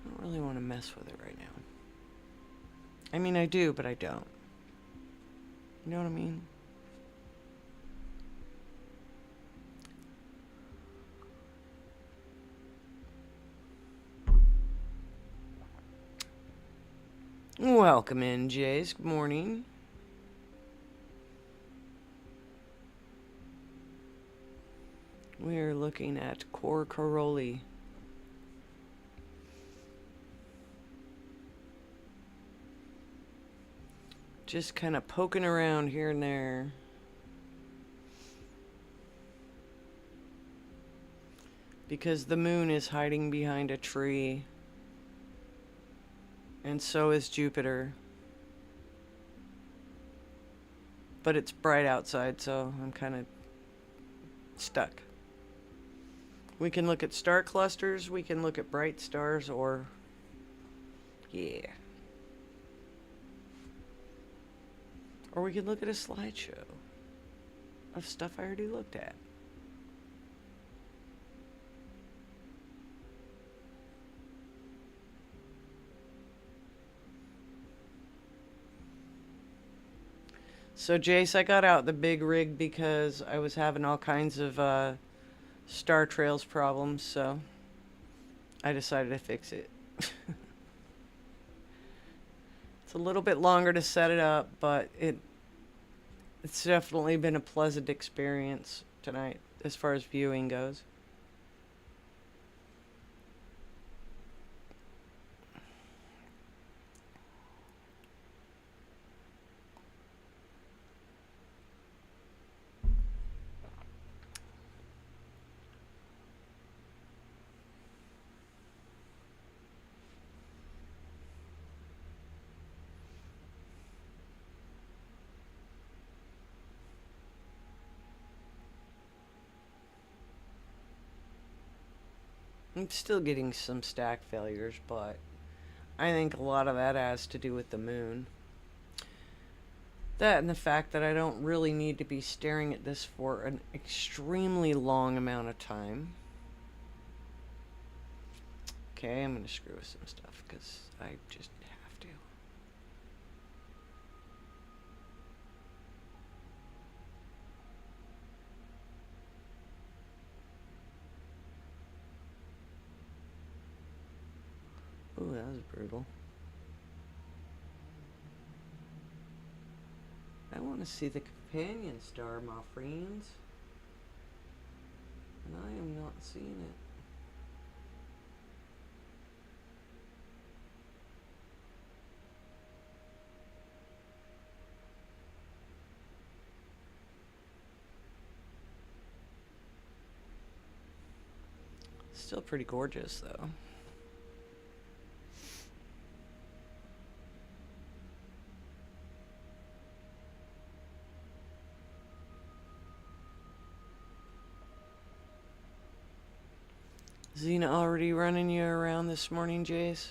I don't really want to mess with it right now. I mean, I do, but I don't. You know what I mean? Welcome in, Jace. Good morning. We're looking at Cor Caroli. Just kind of poking around here and there. Because the moon is hiding behind a tree. And so is Jupiter. But it's bright outside, so I'm kind of stuck. We can look at star clusters, we can look at bright stars, or... yeah. Or we can look at a slideshow of stuff I already looked at. So Jace, I got out the big rig because I was having all kinds of Star Trails problems, so I decided to fix it. It's a little bit longer to set it up, but it's definitely been a pleasant experience tonight as far as viewing goes. I'm still getting some stack failures, but I think a lot of that has to do with the moon. That and the fact that I don't really need to be staring at this for an extremely long amount of time. Okay, I'm going to screw with some stuff because I just have to. Ooh, that was brutal. I want to see the companion star, my friends. And I am not seeing it. Still pretty gorgeous, though. Xena already running you around this morning, Jace?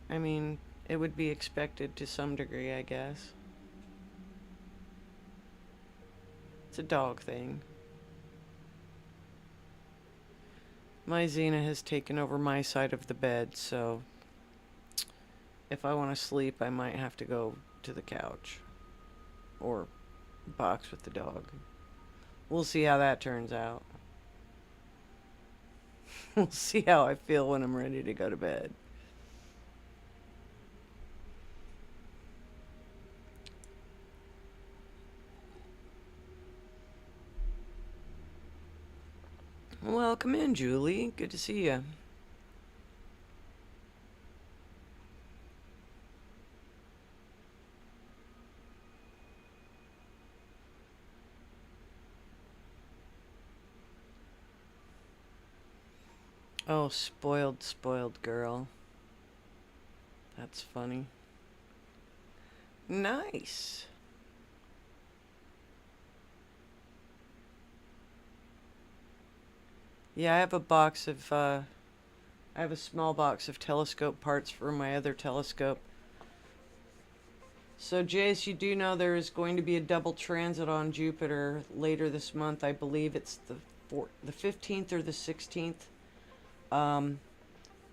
I mean, it would be expected to some degree, I guess. It's a dog thing. My Xena has taken over my side of the bed, so if I want to sleep, I might have to go to the couch or box with the dog. We'll see how that turns out. We'll see how I feel when I'm ready to go to bed. Welcome in, Julie. Good to see you. Oh, spoiled, spoiled girl. That's funny. Nice. Yeah, I have a box of, I have a small box of telescope parts for my other telescope. So, Jace, you do know there is going to be a double transit on Jupiter later this month. I believe it's the 15th or the 16th.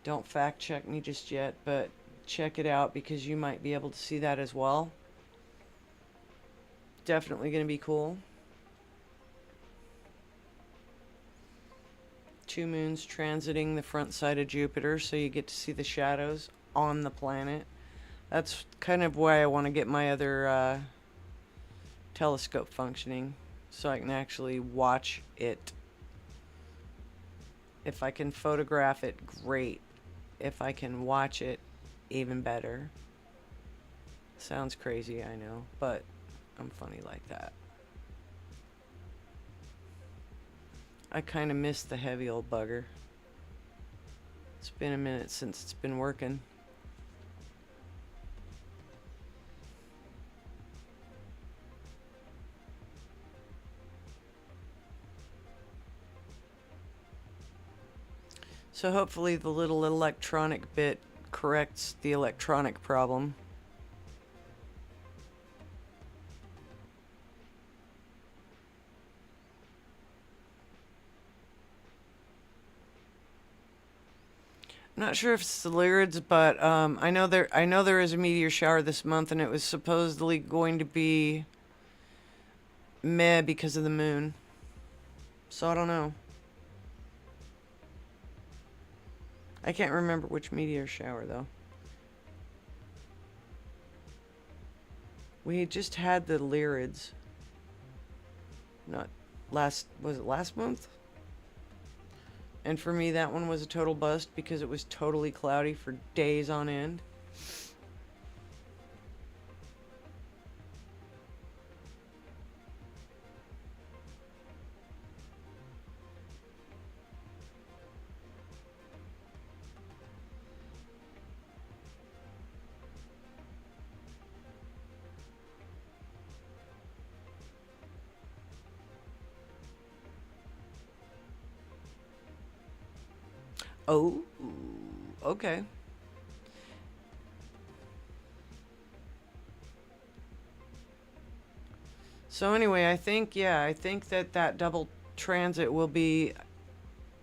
Don't fact check me just yet, but check it out because you might be able to see that as well. Definitely going to be cool. Two moons transiting the front side of Jupiter, so you get to see the shadows on the planet. That's kind of why I want to get my other telescope functioning, so I can actually watch it. If I can photograph it, great. If I can watch it, even better. Sounds crazy, I know, but I'm funny like that. I kind of miss the heavy old bugger. It's been a minute since it's been working. So hopefully the little electronic bit corrects the electronic problem. I'm not sure if it's the Lyrids, but I know there is a meteor shower this month, and it was supposedly going to be meh because of the moon. So I don't know. I can't remember which meteor shower though. We just had the Lyrids. Not last, was it last month? And for me, that one was a total bust because it was totally cloudy for days on end. Oh, okay. So anyway, I think that double transit will be,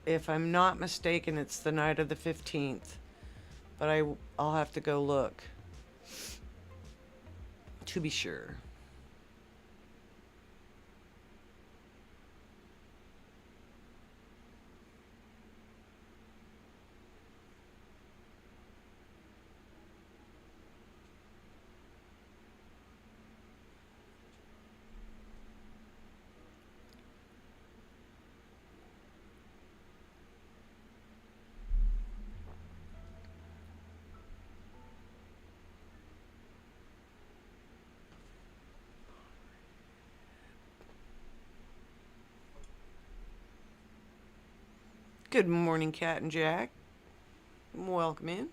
if I'm not mistaken, it's the night of the 15th. But I'll have to go look to be sure. Good morning, Cat and Jack. Welcome in.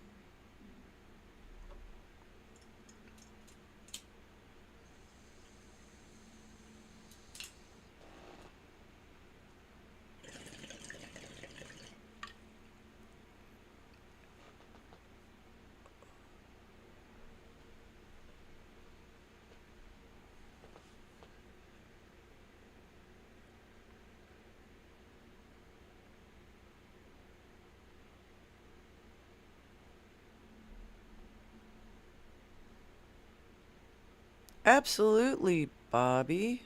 Absolutely, Bobby.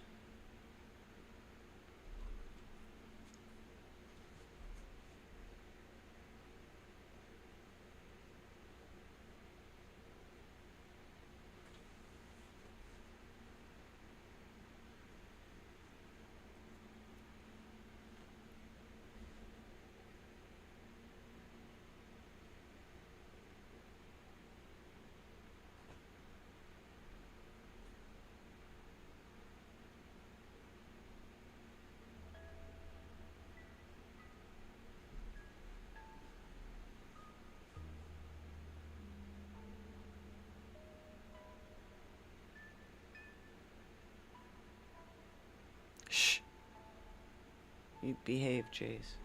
You behave, Jace.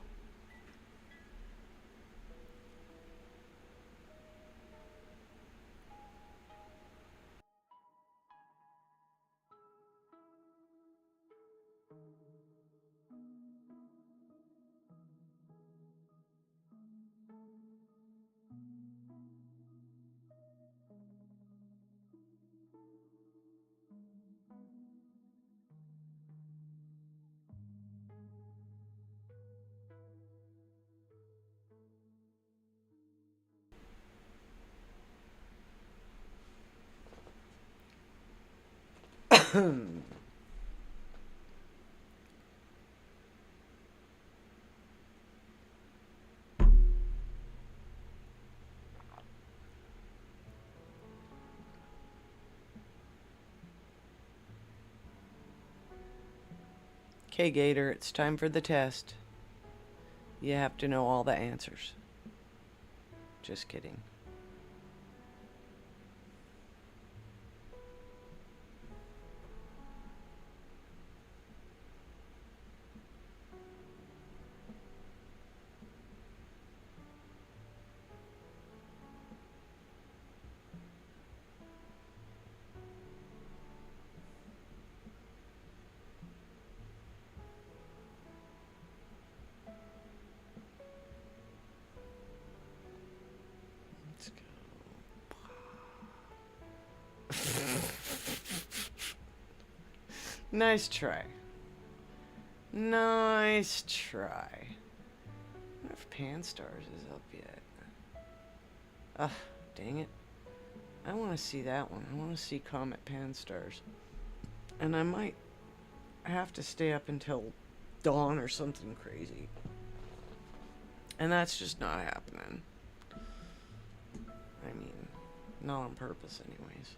Okay, Gator, it's time for the test. You have to know all the answers. Just kidding. Let's go. Nice try. Nice try. I wonder if Pan-Stars is up yet. Ugh, dang it. I want to see that one. I want to see Comet Pan-Stars. And I might have to stay up until dawn or something crazy. And that's just not happening. I mean, not on purpose anyways.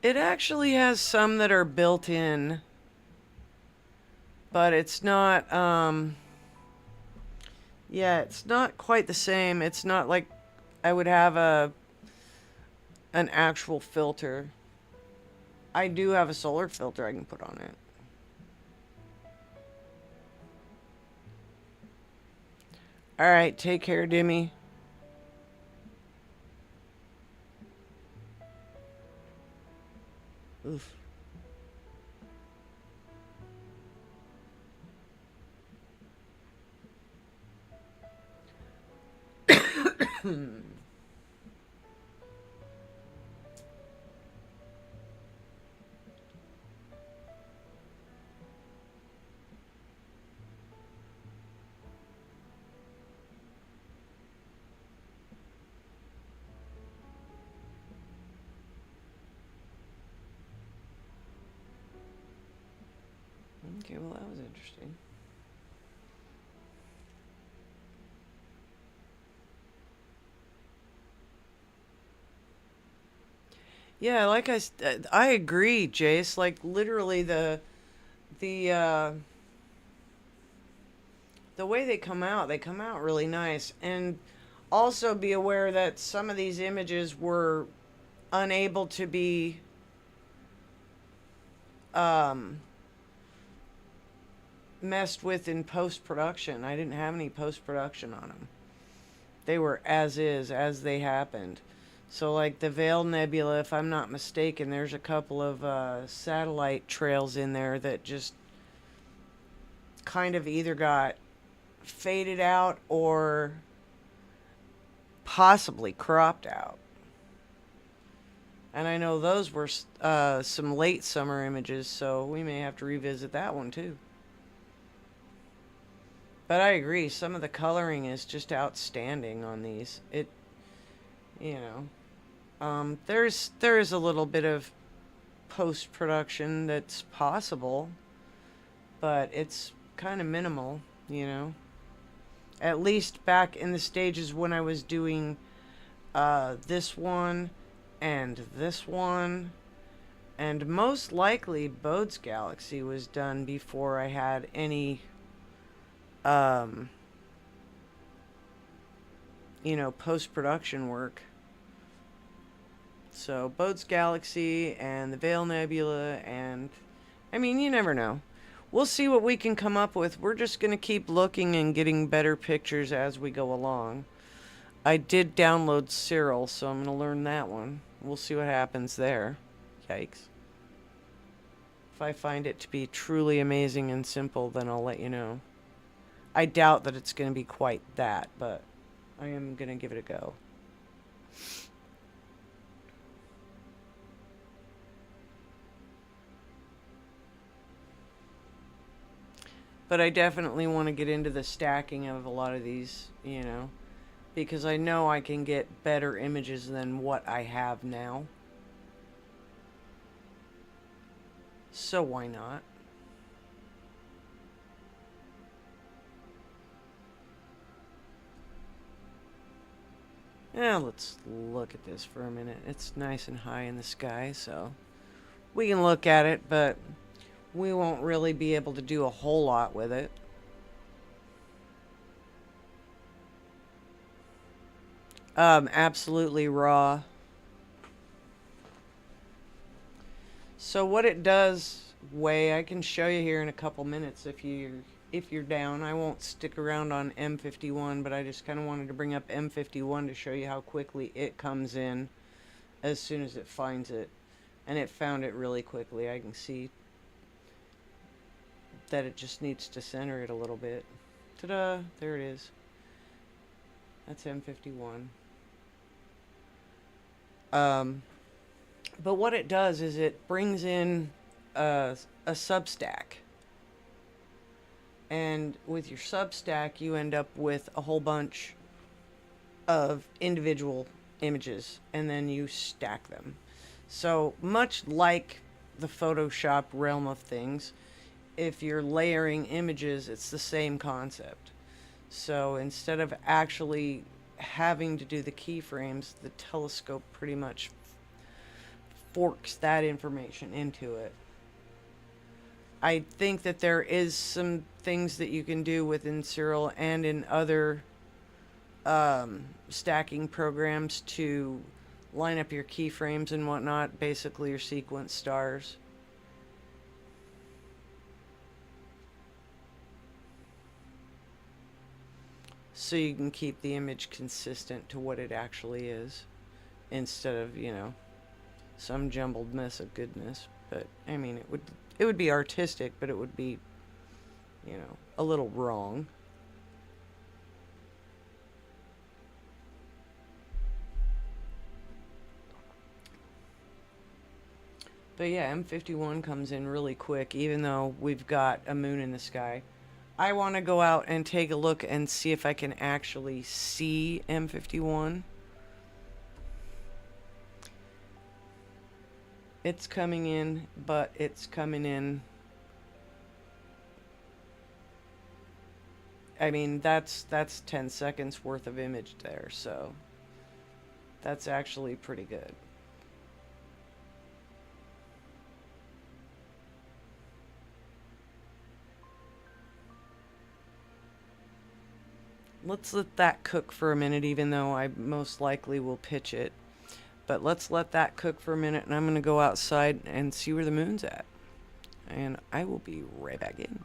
It actually has some that are built in, but it's not, yeah, it's not quite the same. It's not like I would have an actual filter. I do have a solar filter I can put on it. Alright, take care, Dimmy. Oof. Okay, well, that was interesting. Yeah, like I agree, Jace. Like literally the way they come out really nice. And also be aware that some of these images were unable to be messed with in post-production. I didn't have any post-production on them. They were as is, as they happened. So like the Veil Nebula, if I'm not mistaken, there's a couple of satellite trails in there that just kind of either got faded out or possibly cropped out. And I know those were some late summer images, so we may have to revisit that one too. But I agree, some of the coloring is just outstanding on these. It, you know, there is a little bit of post-production that's possible, but it's kind of minimal, you know. At least back in the stages when I was doing this one and this one, and most likely Bode's Galaxy was done before I had any post-production work. So Bode's Galaxy and the Veil Nebula, and I mean, you never know. We'll see what we can come up with. We're just going to keep looking and getting better pictures as we go along. I did download Cyril, so I'm going to learn that one. We'll see what happens there. Yikes. If I find it to be truly amazing and simple, then I'll let you know. I doubt that it's going to be quite that, but I am going to give it a go. But I definitely want to get into the stacking of a lot of these, because I know I can get better images than what I have now. So why not? Yeah, let's look at this for a minute. It's nice and high in the sky, so we can look at it, but we won't really be able to do a whole lot with it. Absolutely raw. So what it does, Way, I can show you here in a couple minutes if you're down. I won't stick around on M51, but I just kind of wanted to bring up M51 to show you how quickly it comes in as soon as it finds it. And it found it really quickly. I can see that it just needs to center it a little bit. Ta-da! There it is. That's M51. But what it does is it brings in a substack. And with your substack, you end up with a whole bunch of individual images, and then you stack them. So much like the Photoshop realm of things, if you're layering images, it's the same concept. So instead of actually having to do the keyframes, the telescope pretty much forks that information into it. I think that there is some things that you can do within Cyril and in other stacking programs to line up your keyframes and whatnot, basically your sequence stars. So you can keep the image consistent to what it actually is, instead of, some jumbled mess of goodness. But I mean, it would be artistic, but it would be, a little wrong. But yeah, M51 comes in really quick, even though we've got a moon in the sky. I want to go out and take a look and see if I can actually see M51. It's coming in, but it's coming in. I mean, that's 10 seconds worth of image there, so that's actually pretty good. Let's let that cook for a minute, even though I most likely will pitch it. But let's let that cook for a minute, and I'm going to go outside and see where the moon's at. And I will be right back in.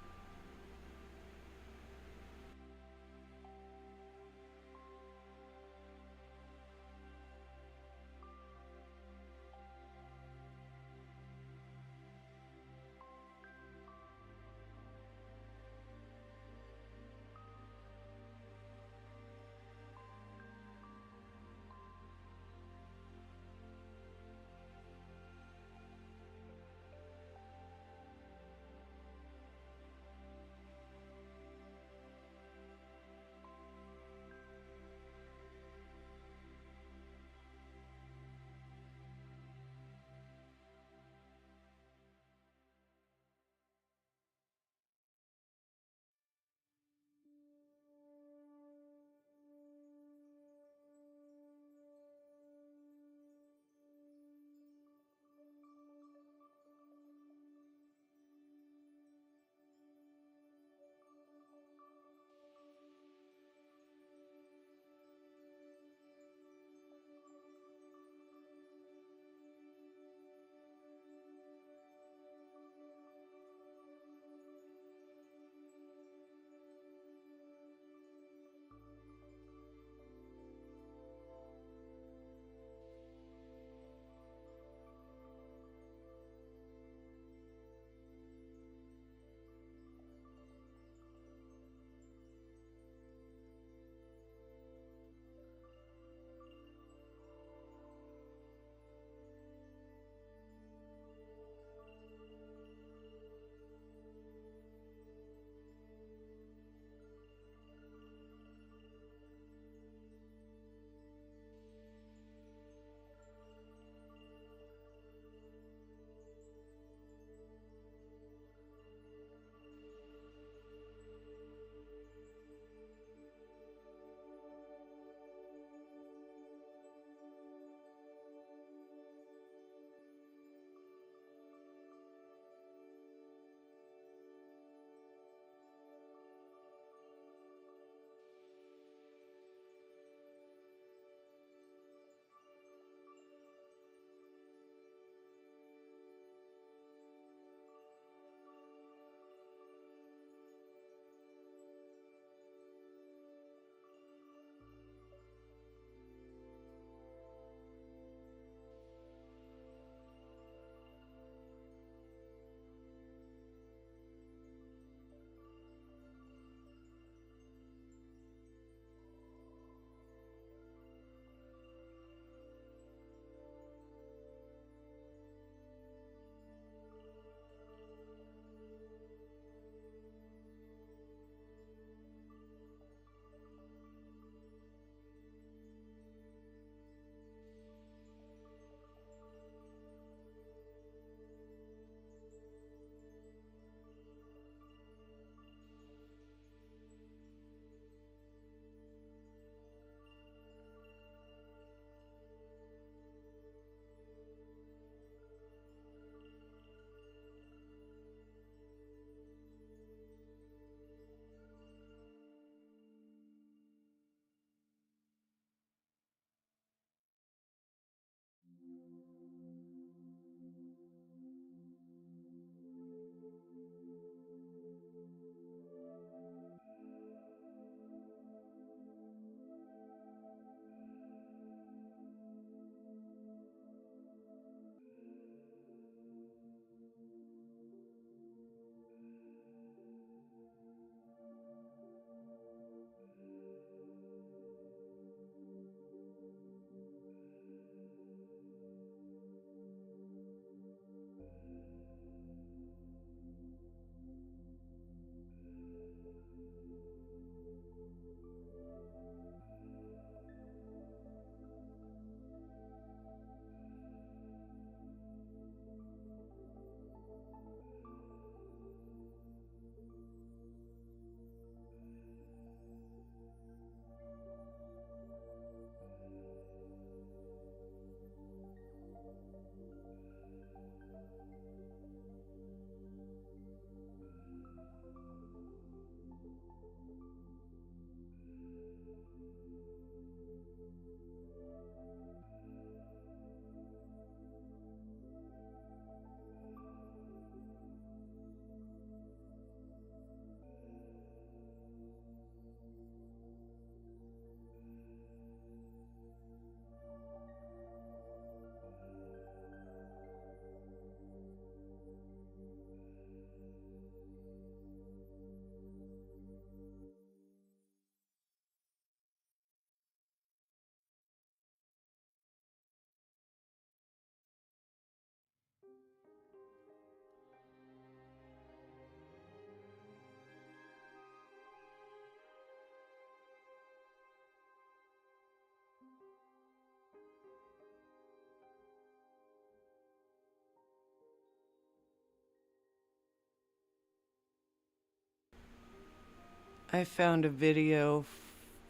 I found a video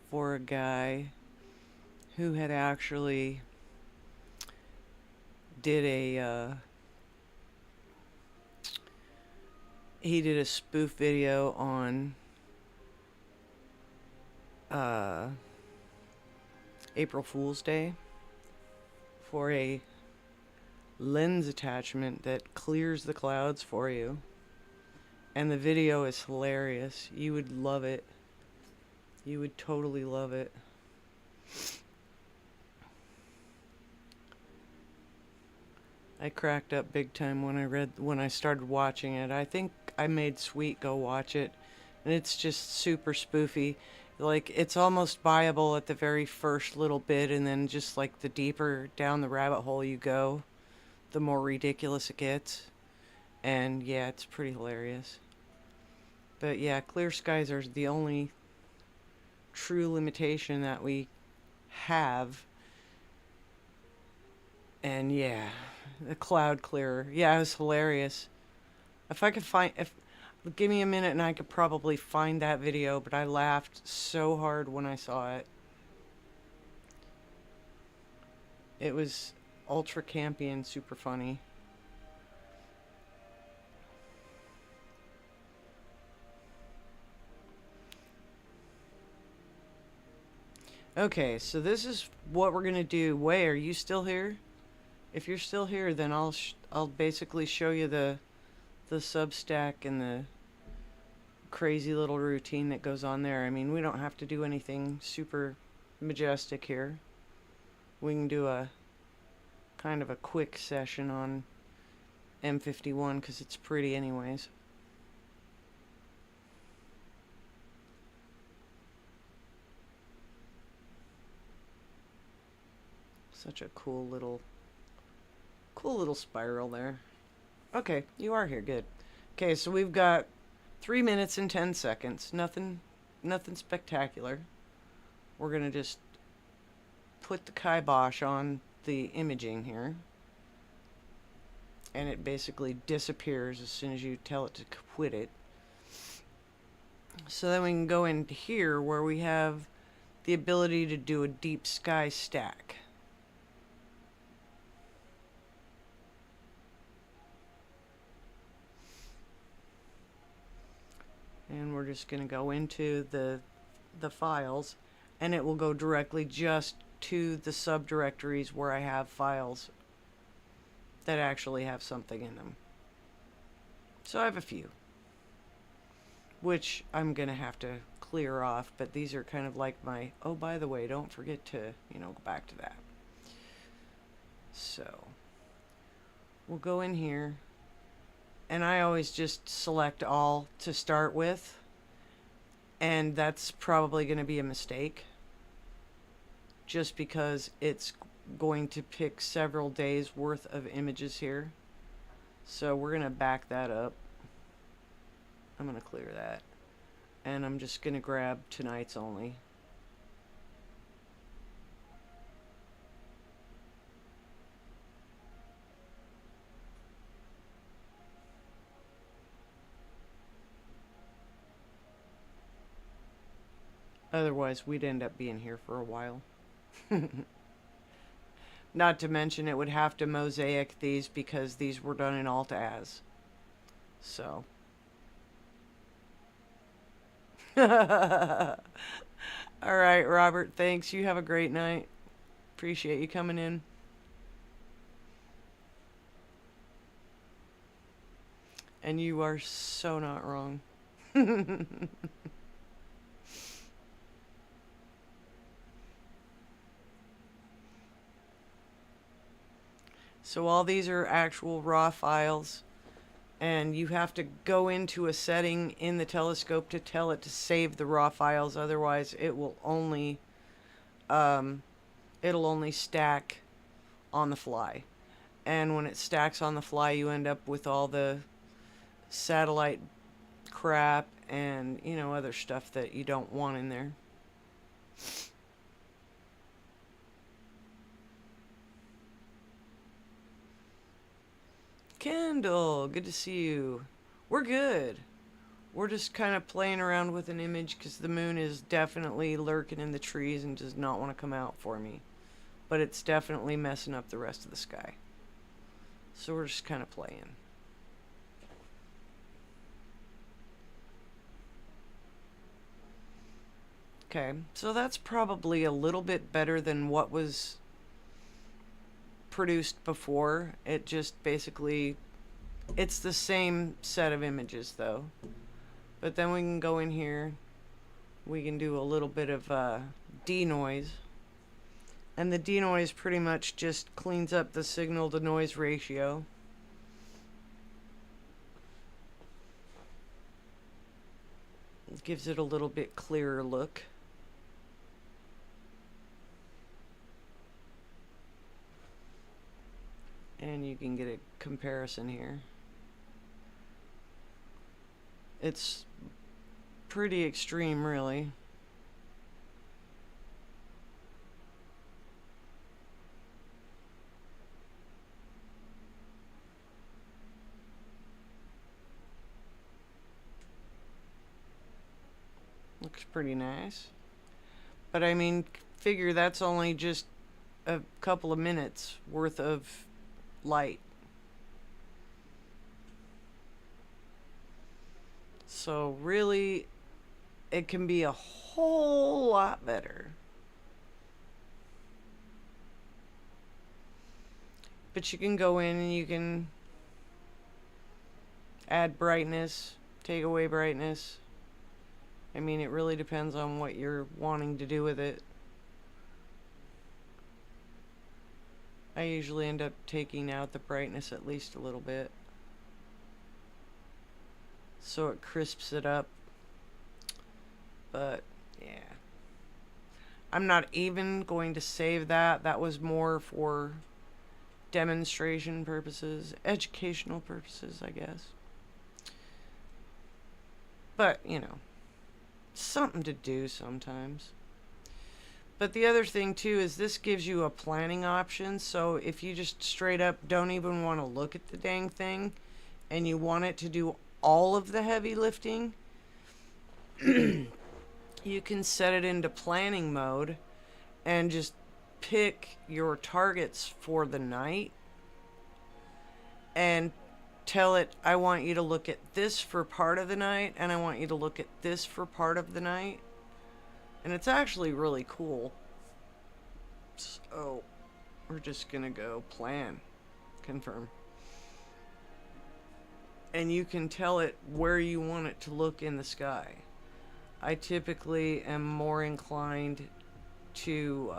for a guy who had actually did he did a spoof video on April Fool's Day for a lens attachment that clears the clouds for you. And the video is hilarious. You would love it. You would totally love it. I cracked up big time when I started watching it. I think I made Sweet go watch it, and it's just super spoofy. Like, it's almost buyable at the very first little bit, and then just like the deeper down the rabbit hole you go, the more ridiculous it gets. And yeah, it's pretty hilarious. But yeah, clear skies are the only true limitation that we have. And yeah, the cloud clearer. Yeah, it was hilarious. If I could give me a minute and I could probably find that video, but I laughed so hard when I saw it. It was ultra campy and super funny. Okay, so this is what we're gonna do. Way, are you still here? If you're still here, then I'll basically show you the Substack and the crazy little routine that goes on there. I mean, we don't have to do anything super majestic here. We can do a kind of a quick session on M51 because it's pretty anyways. Such a cool little spiral there. Okay, you are here, good. Okay, so we've got 3 minutes and 10 seconds. Nothing spectacular. We're gonna just put the kibosh on the imaging here. And it basically disappears as soon as you tell it to quit it. So then we can go into here where we have the ability to do a deep sky stack. And we're just going to go into the files, and it will go directly just to the subdirectories where I have files that actually have something in them. So I have a few, which I'm going to have to clear off, but these are kind of like my, oh, by the way, don't forget to, go back to that. So we'll go in here. And I always just select all to start with. And that's probably going to be a mistake. Just because it's going to pick several days worth of images here. So we're going to back that up. I'm going to clear that. And I'm just going to grab tonight's only. Otherwise, we'd end up being here for a while. Not to mention, it would have to mosaic these because these were done in Alt-Az. So. Alright, Robert, thanks. You have a great night. Appreciate you coming in. And you are so not wrong. So all these are actual raw files, and you have to go into a setting in the telescope to tell it to save the raw files. Otherwise, it will only it'll only stack on the fly. And when it stacks on the fly, you end up with all the satellite crap and, other stuff that you don't want in there. Kendall, good to see you. We're good. we're just kind of playing around with an image because the moon is definitely lurking in the trees and does not want to come out for me. But it's definitely messing up the rest of the sky. So we're just kind of playing. Okay, so that's probably a little bit better than what was produced before. It just basically, it's the same set of images though. But then we can go in here, we can do a little bit of denoise. And the denoise pretty much just cleans up the signal to noise ratio. It gives it a little bit clearer look. And you can get a comparison here. It's pretty extreme, really. Looks pretty nice. But I mean, figure that's only just a couple of minutes worth of light. So really, it can be a whole lot better. But you can go in and you can add brightness, take away brightness. I mean, it really depends on what you're wanting to do with it. I usually end up taking out the brightness at least a little bit, so it crisps it up. But yeah, I'm not even going to save that. That was more for demonstration purposes, educational purposes, I guess. But, you know, something to do sometimes. But the other thing too is this gives you a planning option. So if you just straight up don't even want to look at the dang thing and you want it to do all of the heavy lifting, you can set it into planning mode and just pick your targets for the night and tell it, I want you to look at this for part of the night and I want you to look at this for part of the night. And it's actually really cool. So we're just gonna go plan, confirm. And you can tell it where you want it to look in the sky. I typically am more inclined to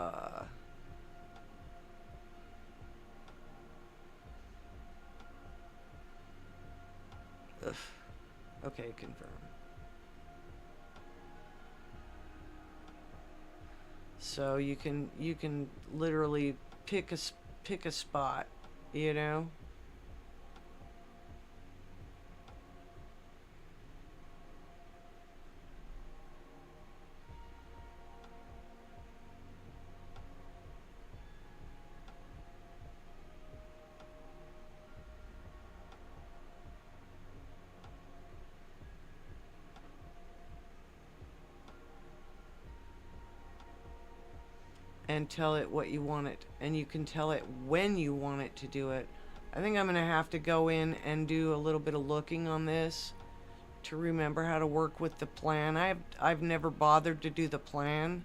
okay, confirm. So you can literally pick a spot, you know. And tell it what you want it, and you can tell it when you want it to do it. I think I'm gonna have to go in and do a little bit of looking on this to remember how to work with the plan. I've never bothered to do the plan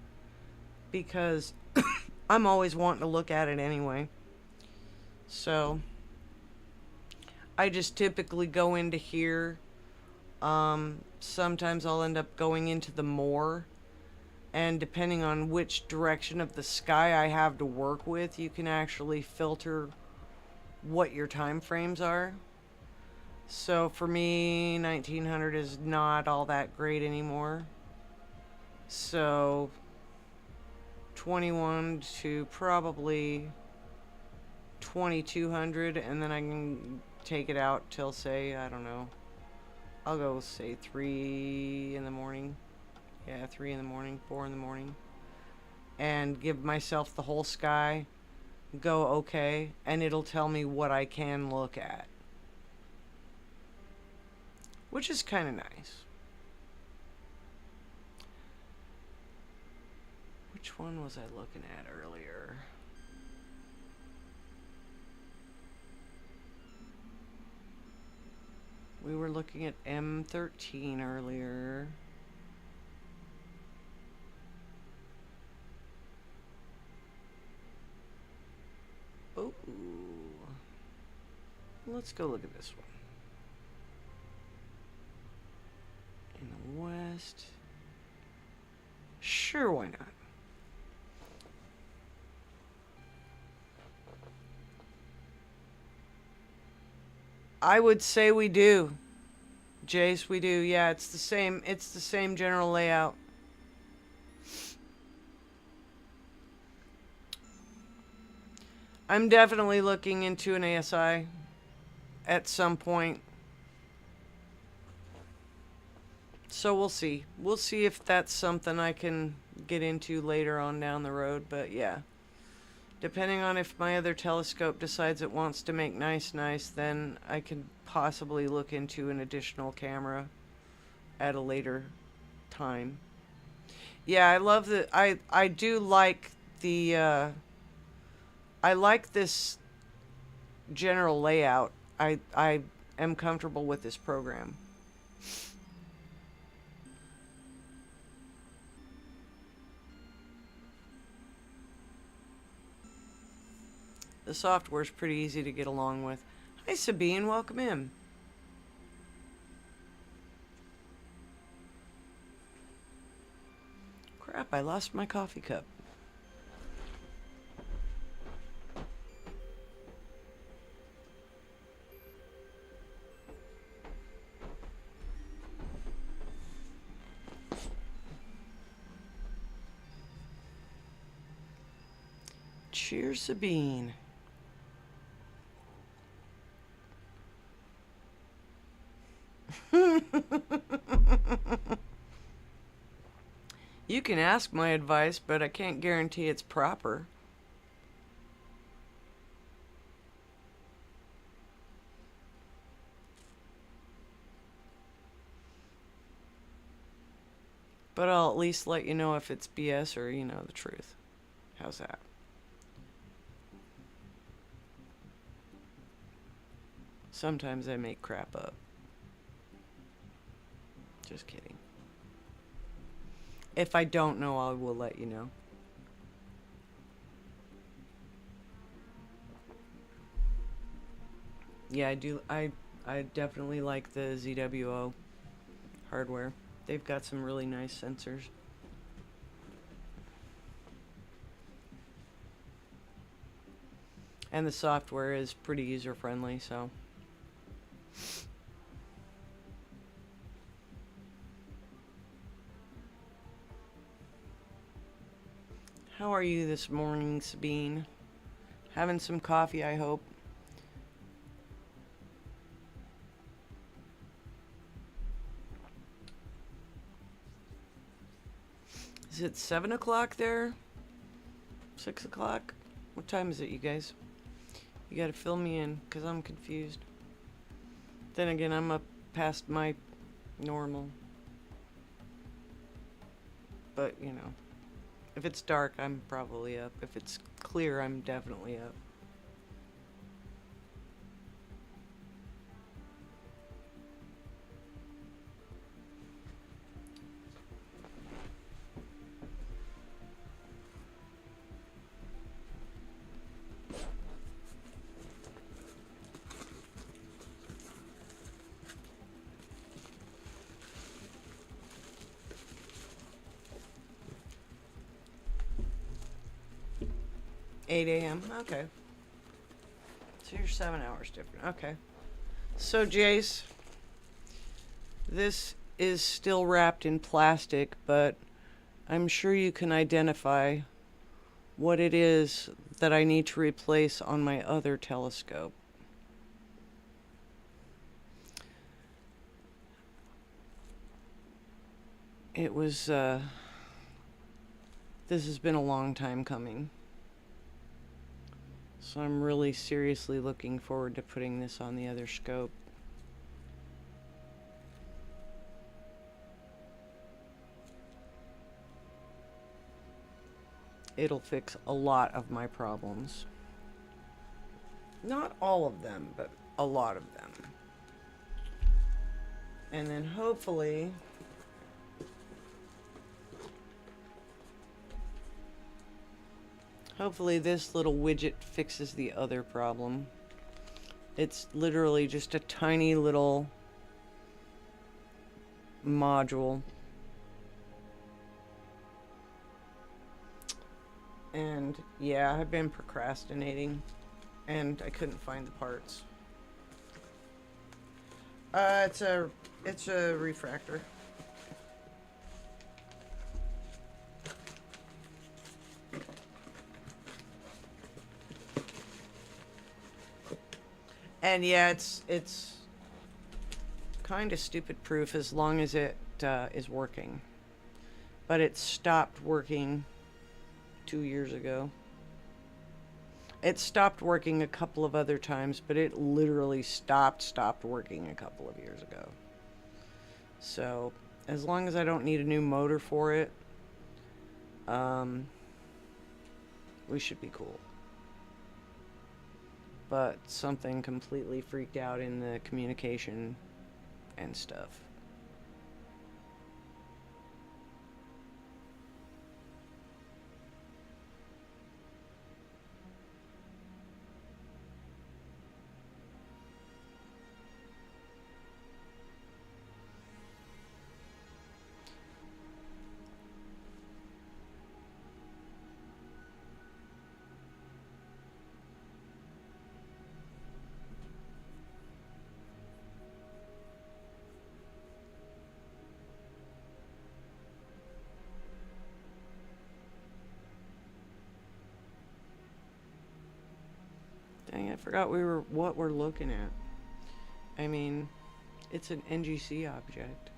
because I'm always wanting to look at it anyway. So I just typically go into here. Sometimes I'll end up going into the more. And depending on which direction of the sky I have to work with, you can actually filter what your time frames are. So for me, 1900 is not all that great anymore. So 21 to probably 2200, and then I can take it out till, say, I don't know, I'll go say 3 in the morning. Yeah, 3 in the morning, 4 in the morning. And give myself the whole sky, go okay, and it'll tell me what I can look at. Which is kind of nice. Which one was I looking at earlier? We were looking at M13 earlier. Oh, let's go look at this one. In the west. Sure, why not? I would say we do. Jace, we do. Yeah, it's the same general layout. I'm definitely looking into an ASI at some point. So we'll see. We'll see if that's something I can get into later on down the road, but yeah. Depending on if my other telescope decides it wants to make nice, then I can possibly look into an additional camera at a later time. Yeah, I love the, I do like the, I like this general layout. I am comfortable with this program. The software is pretty easy to get along with. Hi Sabine, welcome in. Crap, I lost my coffee cup. Cheers, Sabine. You can ask my advice, but I can't guarantee it's proper. But I'll at least let you know if it's BS or, you know, the truth. How's that? Sometimes I make crap up. Just kidding. If I don't know, I will let you know. Yeah, I do. I definitely like the ZWO hardware. They've got some really nice sensors. And the software is pretty user-friendly, so. How are you this morning, Sabine? Having some coffee, I hope. Is it 7 o'clock there? 6 o'clock? What time is it, you guys? You gotta fill me in, because I'm confused. Then again, I'm up past my normal. But, you know. If it's dark, I'm probably up. If it's clear, I'm definitely up. $8 a.m. Okay. So you're 7 hours different. Okay. So Jace, this is still wrapped in plastic, but I'm sure you can identify what it is that I need to replace on my other telescope. It was, this has been a long time coming. So I'm really seriously looking forward to putting this on the other scope. It'll fix a lot of my problems. Not all of them, but a lot of them. And then hopefully this little widget fixes the other problem. It's literally just a tiny little module. And yeah, I've been procrastinating and I couldn't find the parts. It's a refractor. And yeah, it's kind of stupid proof as long as it is working. But it stopped working 2 years ago. It stopped working a couple of other times, but it literally stopped working a couple of years ago. So, as long as I don't need a new motor for it, we should be cool. But something completely freaked out in the communication and stuff. Dang, I forgot what we're looking at. I mean, it's an NGC object.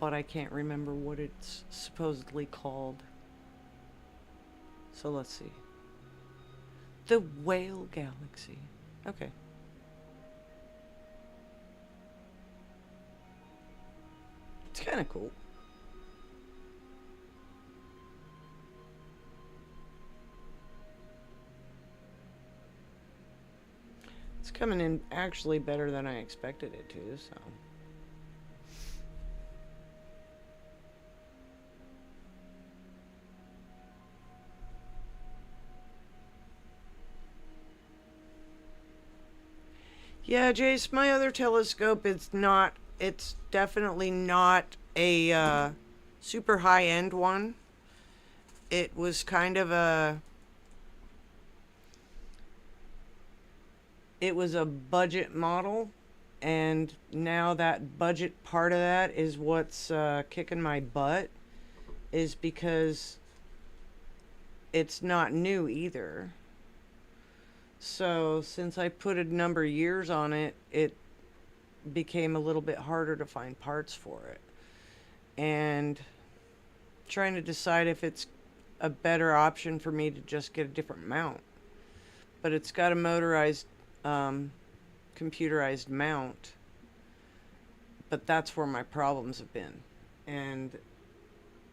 But I can't remember what it's supposedly called. So let's see. The Whale Galaxy. Okay. It's kind of cool. It's coming in actually better than I expected it to, so. Yeah, Jace, my other telescope, it's definitely not a super high-end one. It was kind of it was a budget model, and now that budget part of that is what's kicking my butt, is because it's not new either. So since I put a number of years on it, it became a little bit harder to find parts for it. And trying to decide if it's a better option for me to just get a different mount. But it's got a motorized, computerized mount. But that's where my problems have been. And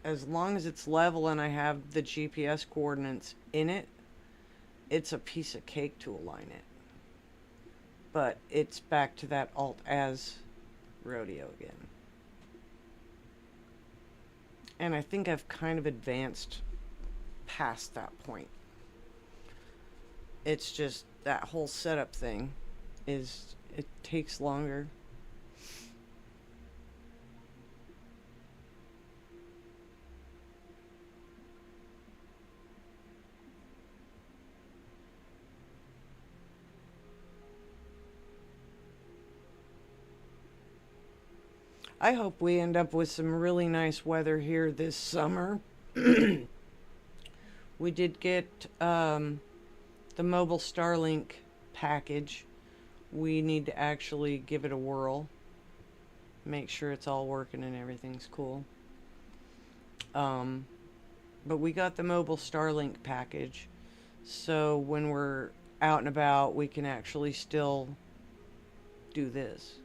as long as it's level and I have the GPS coordinates in it, it's a piece of cake to align it. But it's back to that Alt-Az rodeo again. And I think I've kind of advanced past that point. It's just that whole setup thing it takes longer. I hope we end up with some really nice weather here this summer. We did get the mobile Starlink package. We need to actually give it a whirl. Make sure it's all working and everything's cool. But we got the mobile Starlink package. So when we're out and about, we can actually still do this.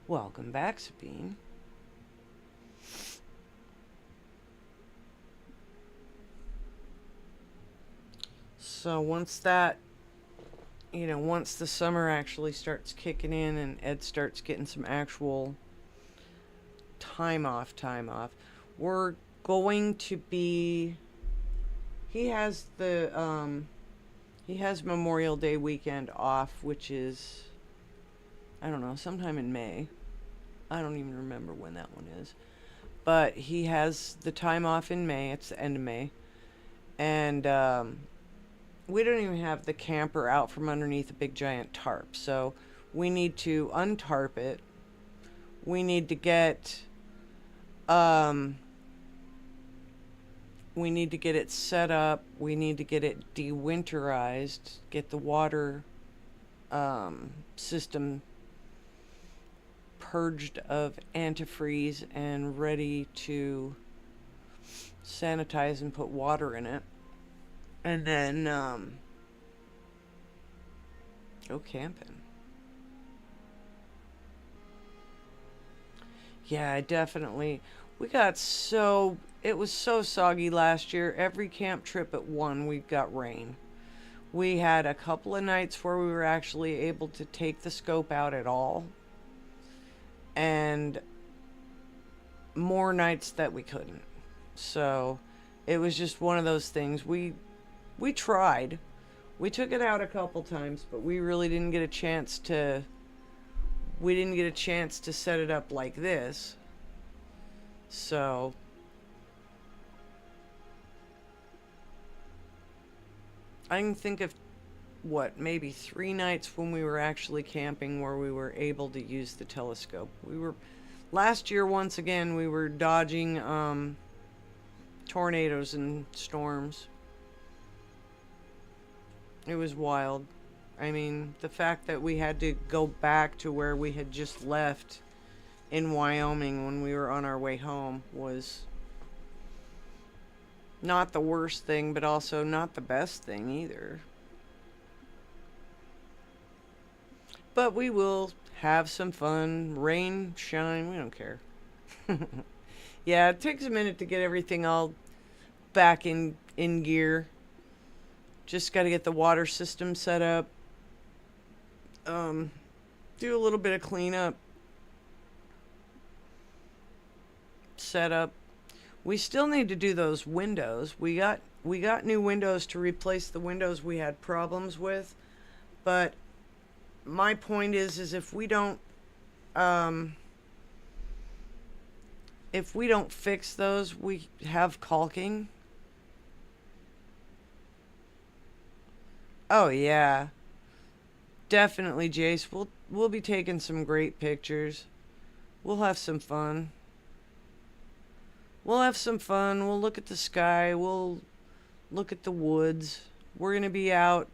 Welcome back, Sabine. So once that, once the summer actually starts kicking in and Ed starts getting some actual time off, we're going to be, he has Memorial Day weekend off, which is, I don't know, sometime in May. I don't even remember when that one is. But he has the time off in May. It's the end of May. And we don't even have the camper out from underneath a big giant tarp. So we need to untarp it. We need to get it set up. We need to get it dewinterized, get the water system purged of antifreeze and ready to sanitize and put water in it. And then go camping. Yeah, definitely. It was so soggy last year. Every camp trip at one, we got rain. We had a couple of nights where we were actually able to take the scope out at all. And more nights that we couldn't. So it was just one of those things. We tried. We took it out a couple times, but we really didn't get a chance to set it up like this. So I can think of maybe 3 nights when we were actually camping where we were able to use the telescope. Last year, once again, we were dodging tornadoes and storms. It was wild. I mean, the fact that we had to go back to where we had just left in Wyoming when we were on our way home was not the worst thing, but also not the best thing either. But we will have some fun. Rain, shine, we don't care. Yeah, it takes a minute to get everything all back in gear. Just got to get the water system set up. Do a little bit of cleanup. Set up. We still need to do those windows. We got new windows to replace the windows we had problems with. But my point is if we don't fix those, we have caulking. Oh yeah, definitely, Jace. We'll be taking some great pictures. We'll have some fun. We'll look at the sky. We'll look at the woods. We're gonna be out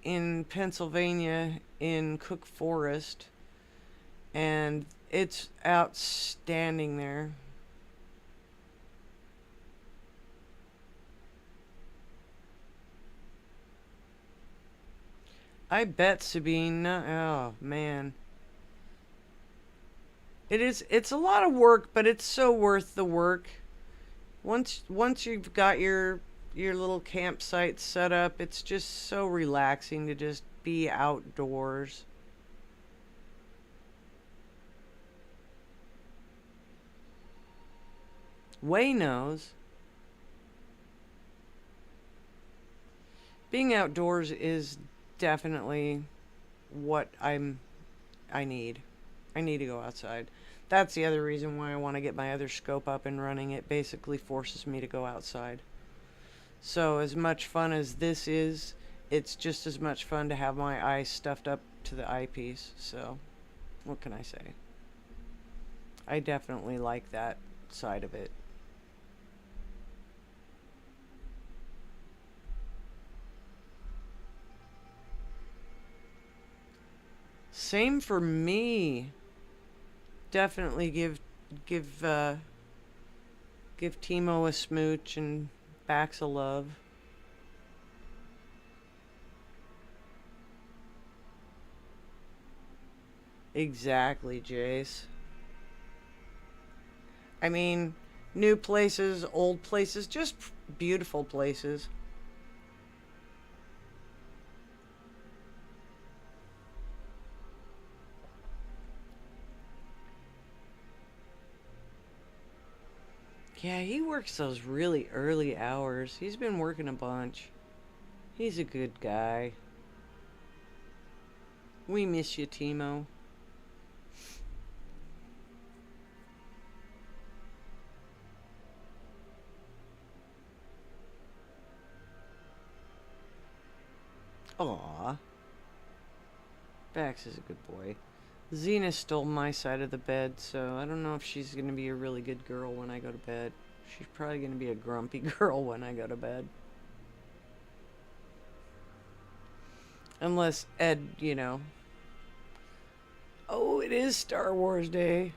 in Pennsylvania in Cook Forest, and it's outstanding there. I bet, Sabine. Oh man, it's a lot of work, but it's so worth the work. Once you've got your little campsite set up, it's just so relaxing to just be outdoors. Way knows. Being outdoors is definitely what I need. I need to go outside. That's the other reason why I want to get my other scope up and running. It basically forces me to go outside. So as much fun as this is, it's just as much fun to have my eyes stuffed up to the eyepiece. So what can I say? I definitely like that side of it. Same for me. Definitely give Timo a smooch and Bax a love. Exactly, Jace. I mean, new places, old places, just beautiful places. Yeah, he works those really early hours. He's been working a bunch. He's a good guy. We miss you, Timo. Aw. Bax is a good boy. Xena stole my side of the bed, so I don't know if she's going to be a really good girl when I go to bed. She's probably going to be a grumpy girl when I go to bed. Unless Ed, you know. Oh, it is Star Wars Day.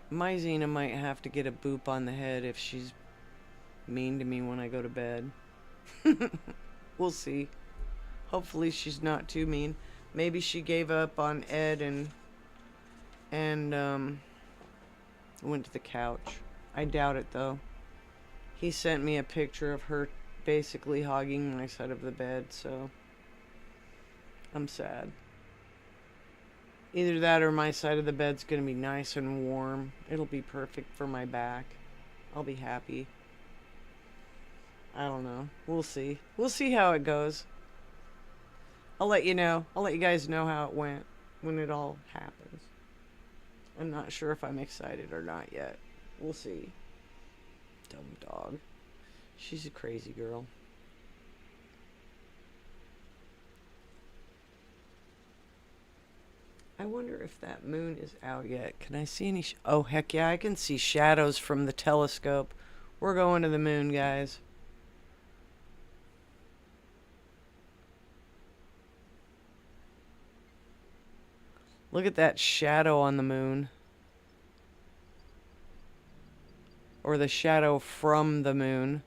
My Xena might have to get a boop on the head if she's mean to me when I go to bed. We'll see. Hopefully she's not too mean. Maybe she gave up on Ed and went to the couch. I doubt it though. He sent me a picture of her basically hogging my side of the bed, so I'm sad. Either that or my side of the bed's gonna be nice and warm. It'll be perfect for my back. I'll be happy. I don't know. We'll see. We'll see how it goes. I'll let you know. I'll let you guys know how it went when it all happens. I'm not sure if I'm excited or not yet. We'll see. Dumb dog. She's a crazy girl. I wonder if that moon is out yet. Can I see any... oh, heck yeah, I can see shadows from the telescope. We're going to the moon, guys. Look at that shadow on the moon. Or the shadow from the moon.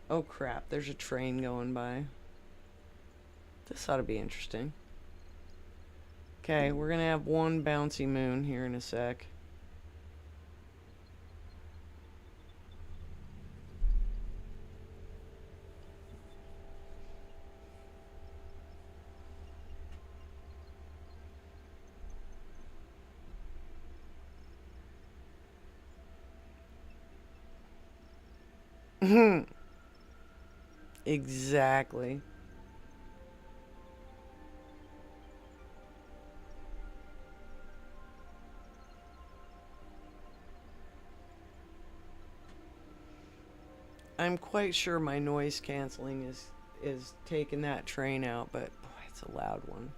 Oh crap, there's a train going by. This ought to be interesting. Okay, we're gonna have one bouncy moon here in a sec. Exactly. I'm quite sure my noise canceling is taking that train out, but boy, it's a loud one.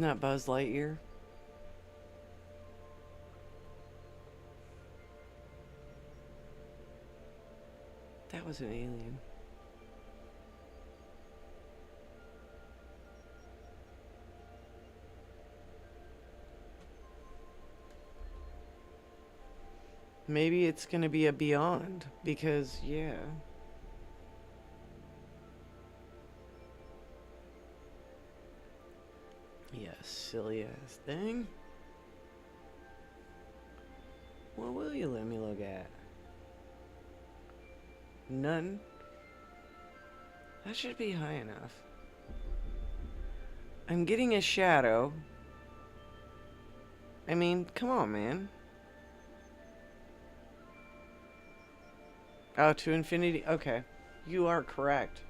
Not Buzz Lightyear. That was an alien. Maybe it's gonna be a Beyond, because, yeah. Yeah, silly ass thing. What will you let me look at? None. That should be high enough. I'm getting a shadow. I mean, come on, man. Oh, to infinity. Okay. You are correct.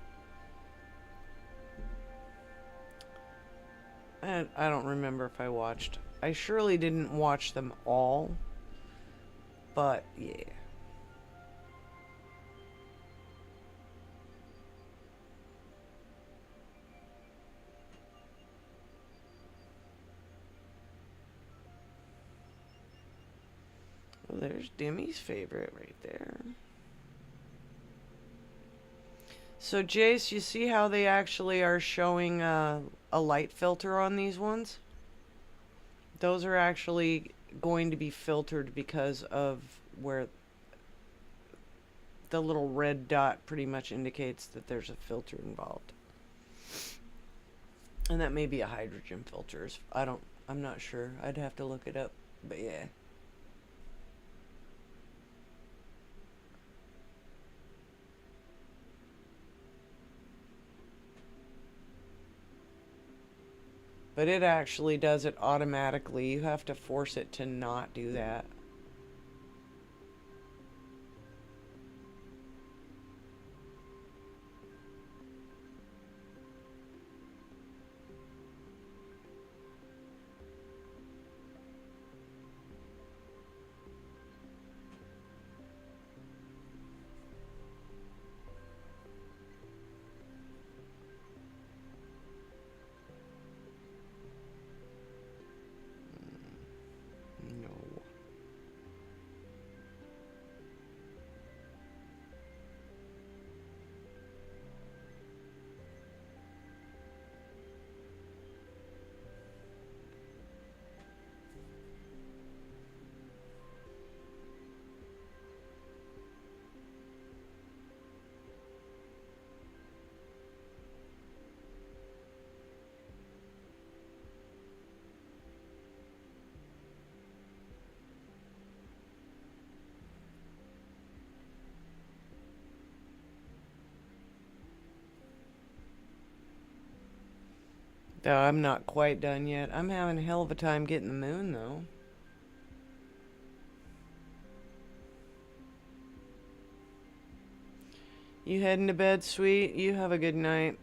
I don't remember if I watched. I surely didn't watch them all. But, yeah. Well, there's Demi's favorite right there. So, Jace, you see how they actually are showing a light filter on these ones? Those are actually going to be filtered because of where the little red dot pretty much indicates that there's a filter involved. And that may be a hydrogen filter. I'm not sure. I'd have to look it up. But yeah. But it actually does it automatically. You have to force it to not do that. No. Though I'm not quite done yet. I'm having a hell of a time getting the moon, though. You heading to bed, sweet? You have a good night.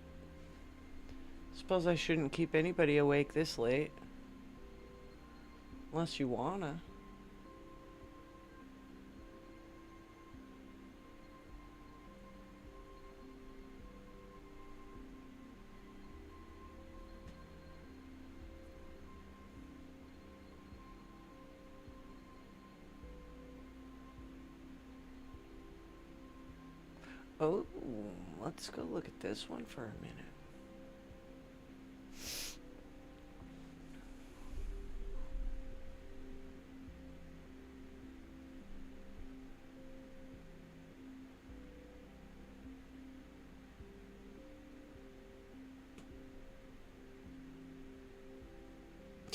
Suppose I shouldn't keep anybody awake this late. Unless you wanna. Oh, let's go look at this one for a minute.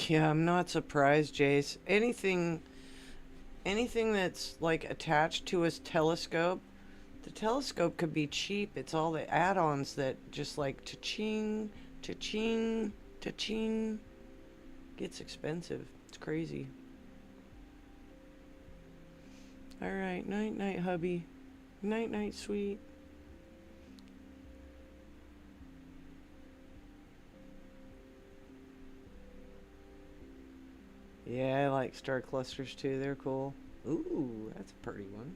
Yeah, I'm not surprised, Jace. Anything that's like attached to a telescope, the telescope could be cheap. It's all the add-ons that just like cha-ching, cha-ching, cha-ching gets expensive. It's crazy. All right, night night, hubby. Night night, sweet. Yeah, I like star clusters too. They're cool. Ooh, that's a pretty one.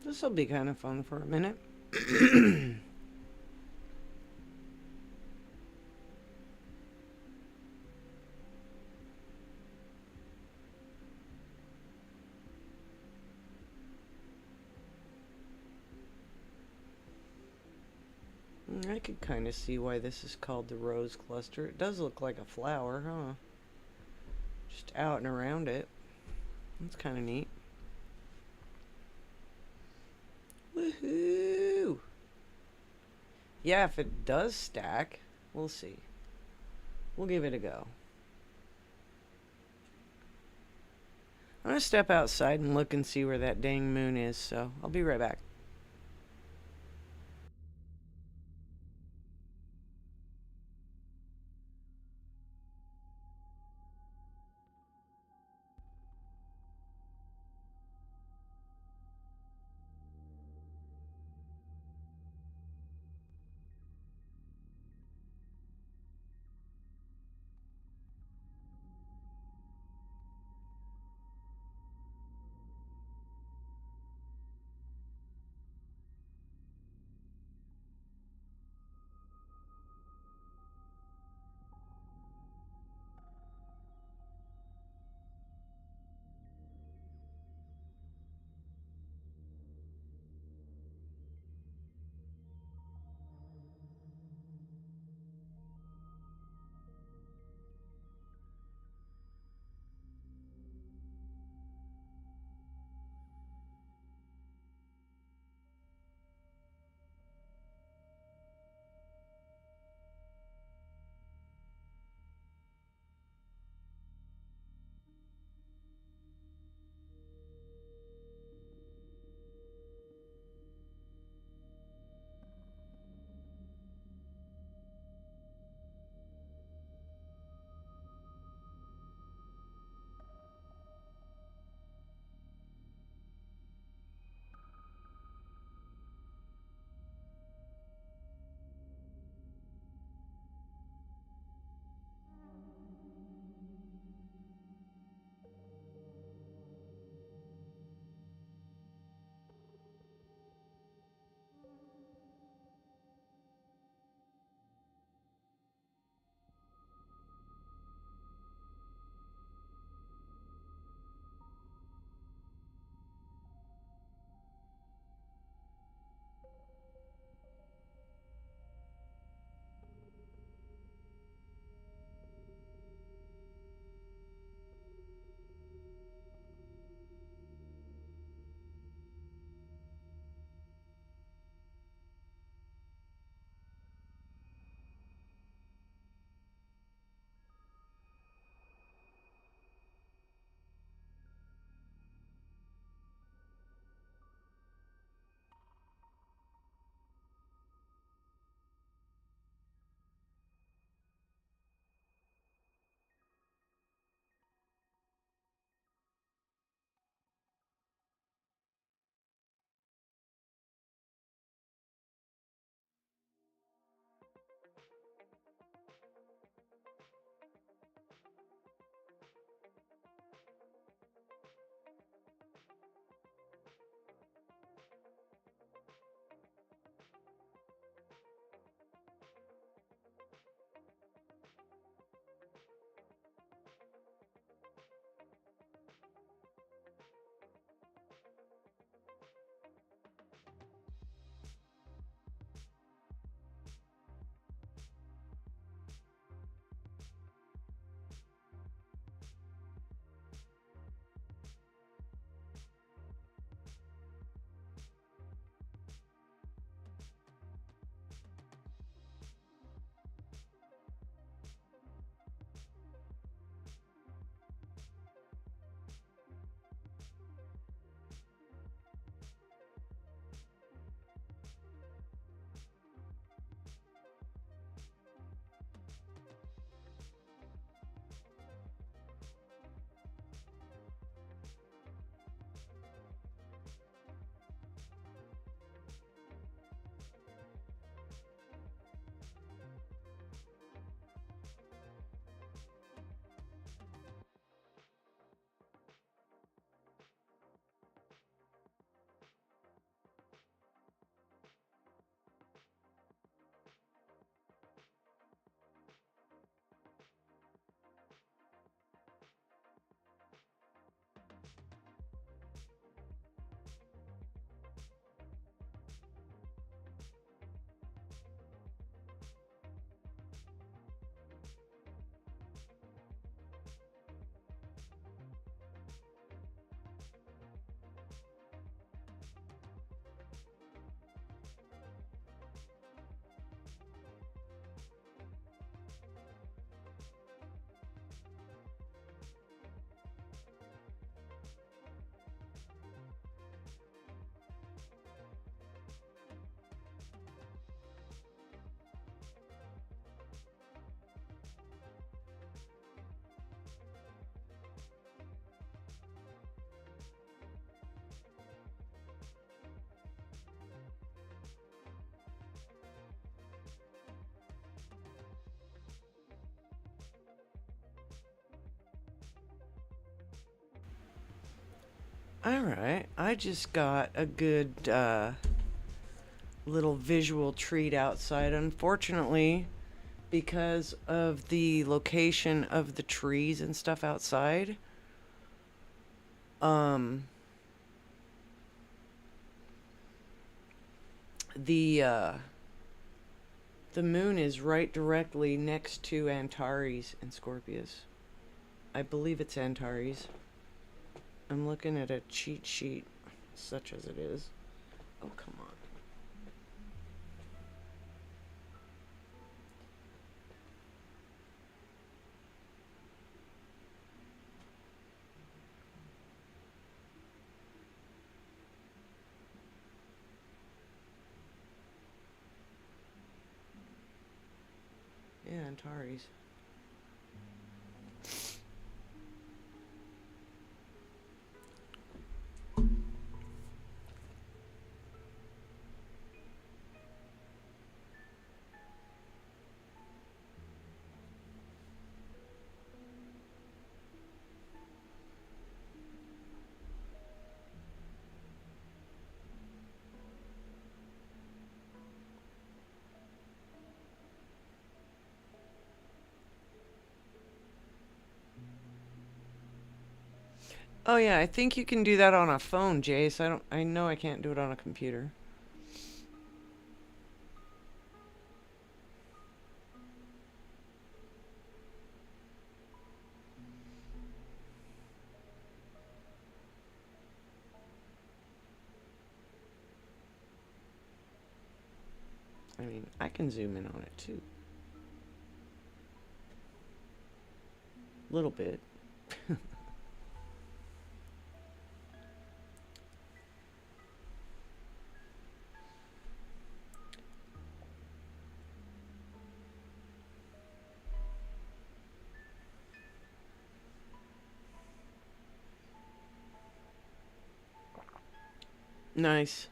This will be kind of fun for a minute. I could kind of see why this is called the rose cluster. It does look like a flower, huh? just out and around it. That's kind of neat. Woohoo! Yeah, if it does stack, we'll see. We'll give it a go. I'm gonna step outside and look and see where that dang moon is, so I'll be right back. All right. I just got a good little visual treat outside. Unfortunately, because of the location of the trees and stuff outside, um, the uh, the moon is right directly next to Antares and Scorpius. I believe it's Antares. I'm looking at a cheat sheet, such as it is. Oh, come on. Yeah, Antares. Oh yeah, I think you can do that on a phone, Jace. I know I can't do it on a computer. I mean, I can zoom in on it too. Little bit. Nice.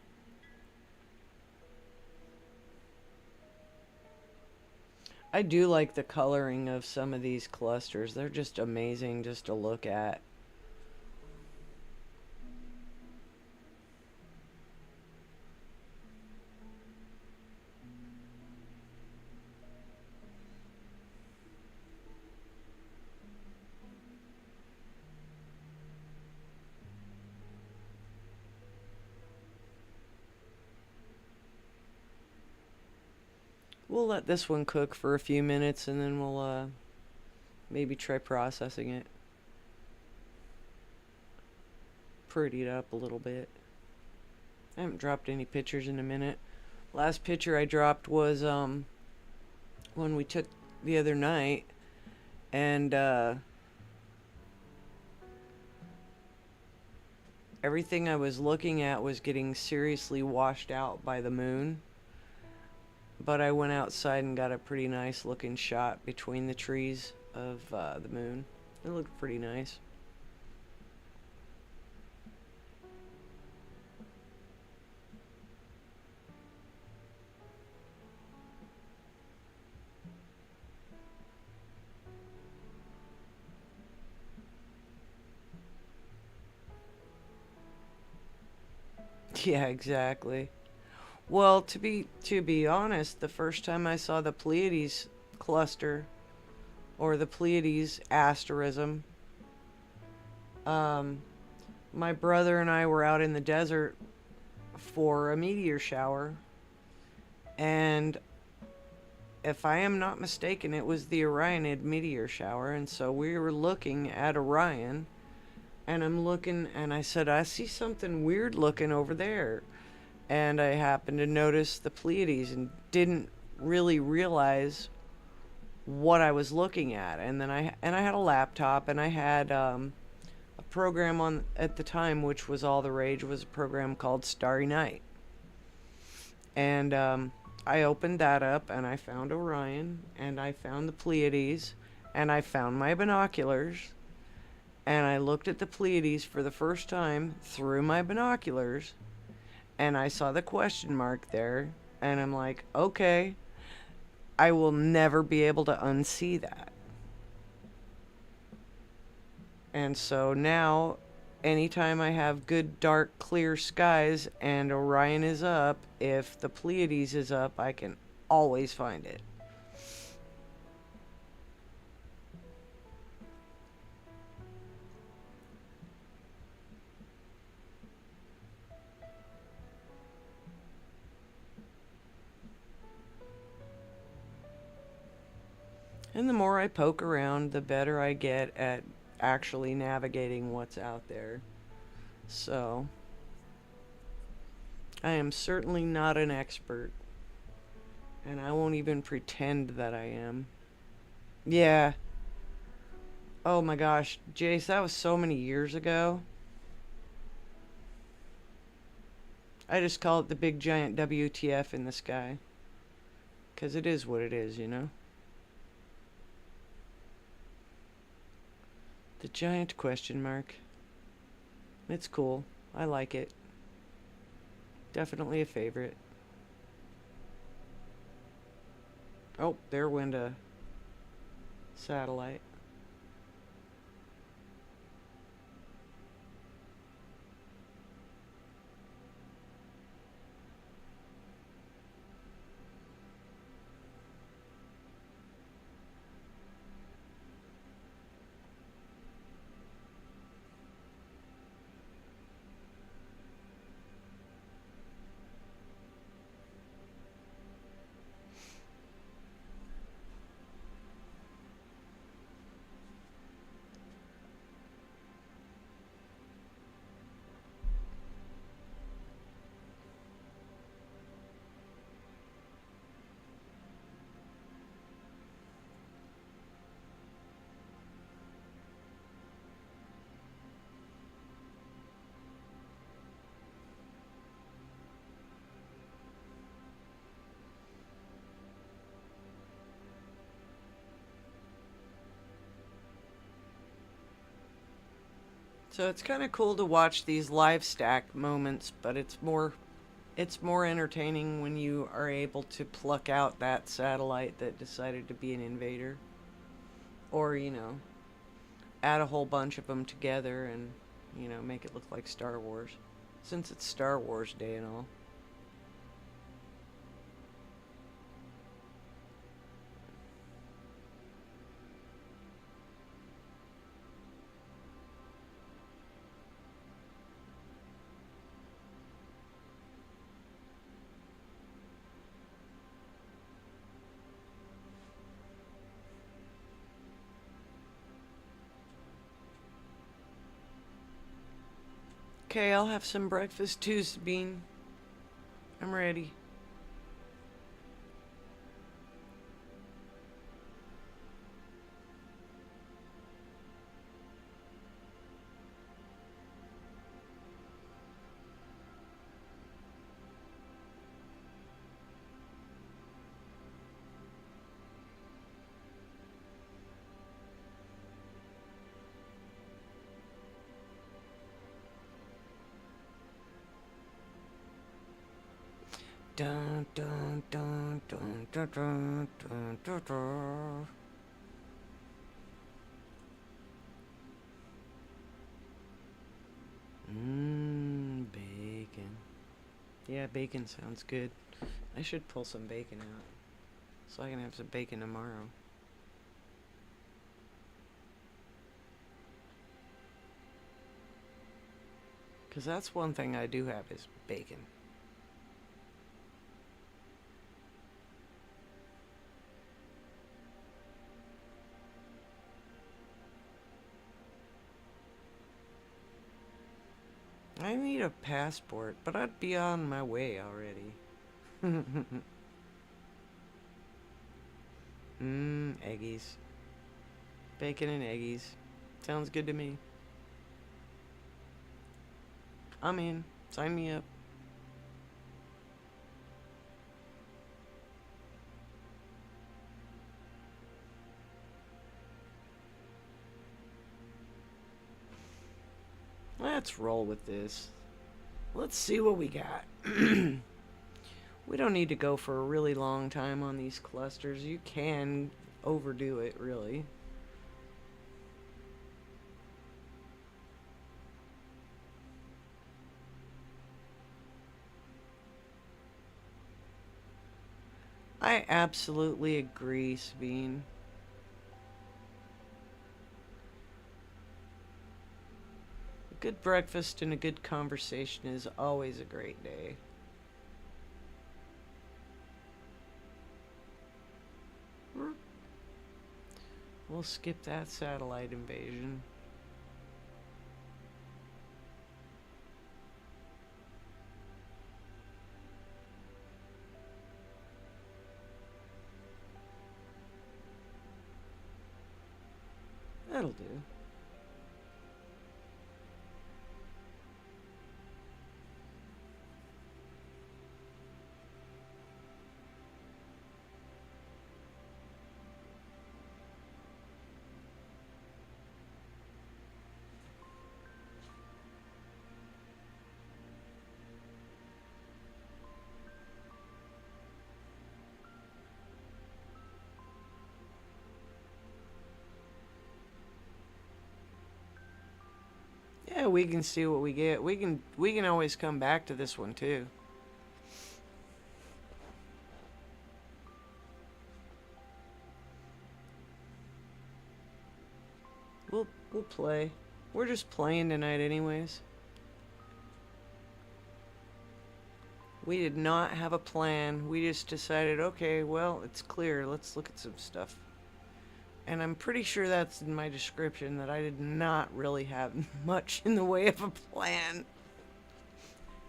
I do like the coloring of some of these clusters. They're just amazing just to look at. We'll let this one cook for a few minutes and then we'll maybe try processing it. Pretty it up a little bit. I haven't dropped any pictures in a minute. Last picture I dropped was one we took the other night, and everything I was looking at was getting seriously washed out by the moon. But I went outside and got a pretty nice looking shot between the trees of the moon. It looked pretty nice. Yeah, exactly. Well, to be honest, the first time I saw the Pleiades cluster or the Pleiades asterism, um, my brother and I were out in the desert for a meteor shower, and if I am not mistaken, it was the Orionid meteor shower, and so we were looking at Orion, and I'm looking, and I said, I see something weird looking over there. And I happened to notice the Pleiades and didn't really realize what I was looking at. And then I had a laptop and I had a program on at the time, which was all the rage, was a program called Starry Night. And I opened that up and I found Orion and I found the Pleiades and I found my binoculars and I looked at the Pleiades for the first time through my binoculars and I saw the question mark there, and I'm like, okay, I will never be able to unsee that. And so now anytime I have good, dark, clear skies and Orion is up, if the Pleiades is up, I can always find it. And the more I poke around, the better I get at actually navigating what's out there. So, I am certainly not an expert. And I won't even pretend that I am. Yeah. Oh my gosh, Jace, that was so many years ago. I just call it the big giant WTF in the sky. 'Cause it is what it is, you know? The giant question mark. It's cool. I like it. Definitely a favorite. Oh, there went a satellite. So it's kind of cool to watch these live stack moments, but it's more entertaining when you are able to pluck out that satellite that decided to be an invader, or add a whole bunch of them together and make it look like Star Wars, since it's Star Wars Day and all. Okay, I'll have some breakfast too, Sabine. I'm ready. Dun dun dun dun dun dun dun dun dun. Bacon. Yeah, bacon sounds good. I should pull some bacon out so I can have some bacon tomorrow. Because that's one thing I do have is bacon. I need a passport, but I'd be on my way already. Eggies. Bacon and eggies. Sounds good to me. I'm in. Sign me up. Let's roll with this. Let's see what we got. We don't need to go for a really long time on these clusters. You can overdo it, really. I absolutely agree, Sabine. A good breakfast and a good conversation is always a great day. We'll skip that satellite invasion. That'll do. Yeah, we can see what we get. We can always come back to this one too. We'll play. We're just playing tonight anyways. We did not have a plan. We just decided, okay, well, it's clear. Let's look at some stuff. And I'm pretty sure that's in my description that I did not really have much in the way of a plan.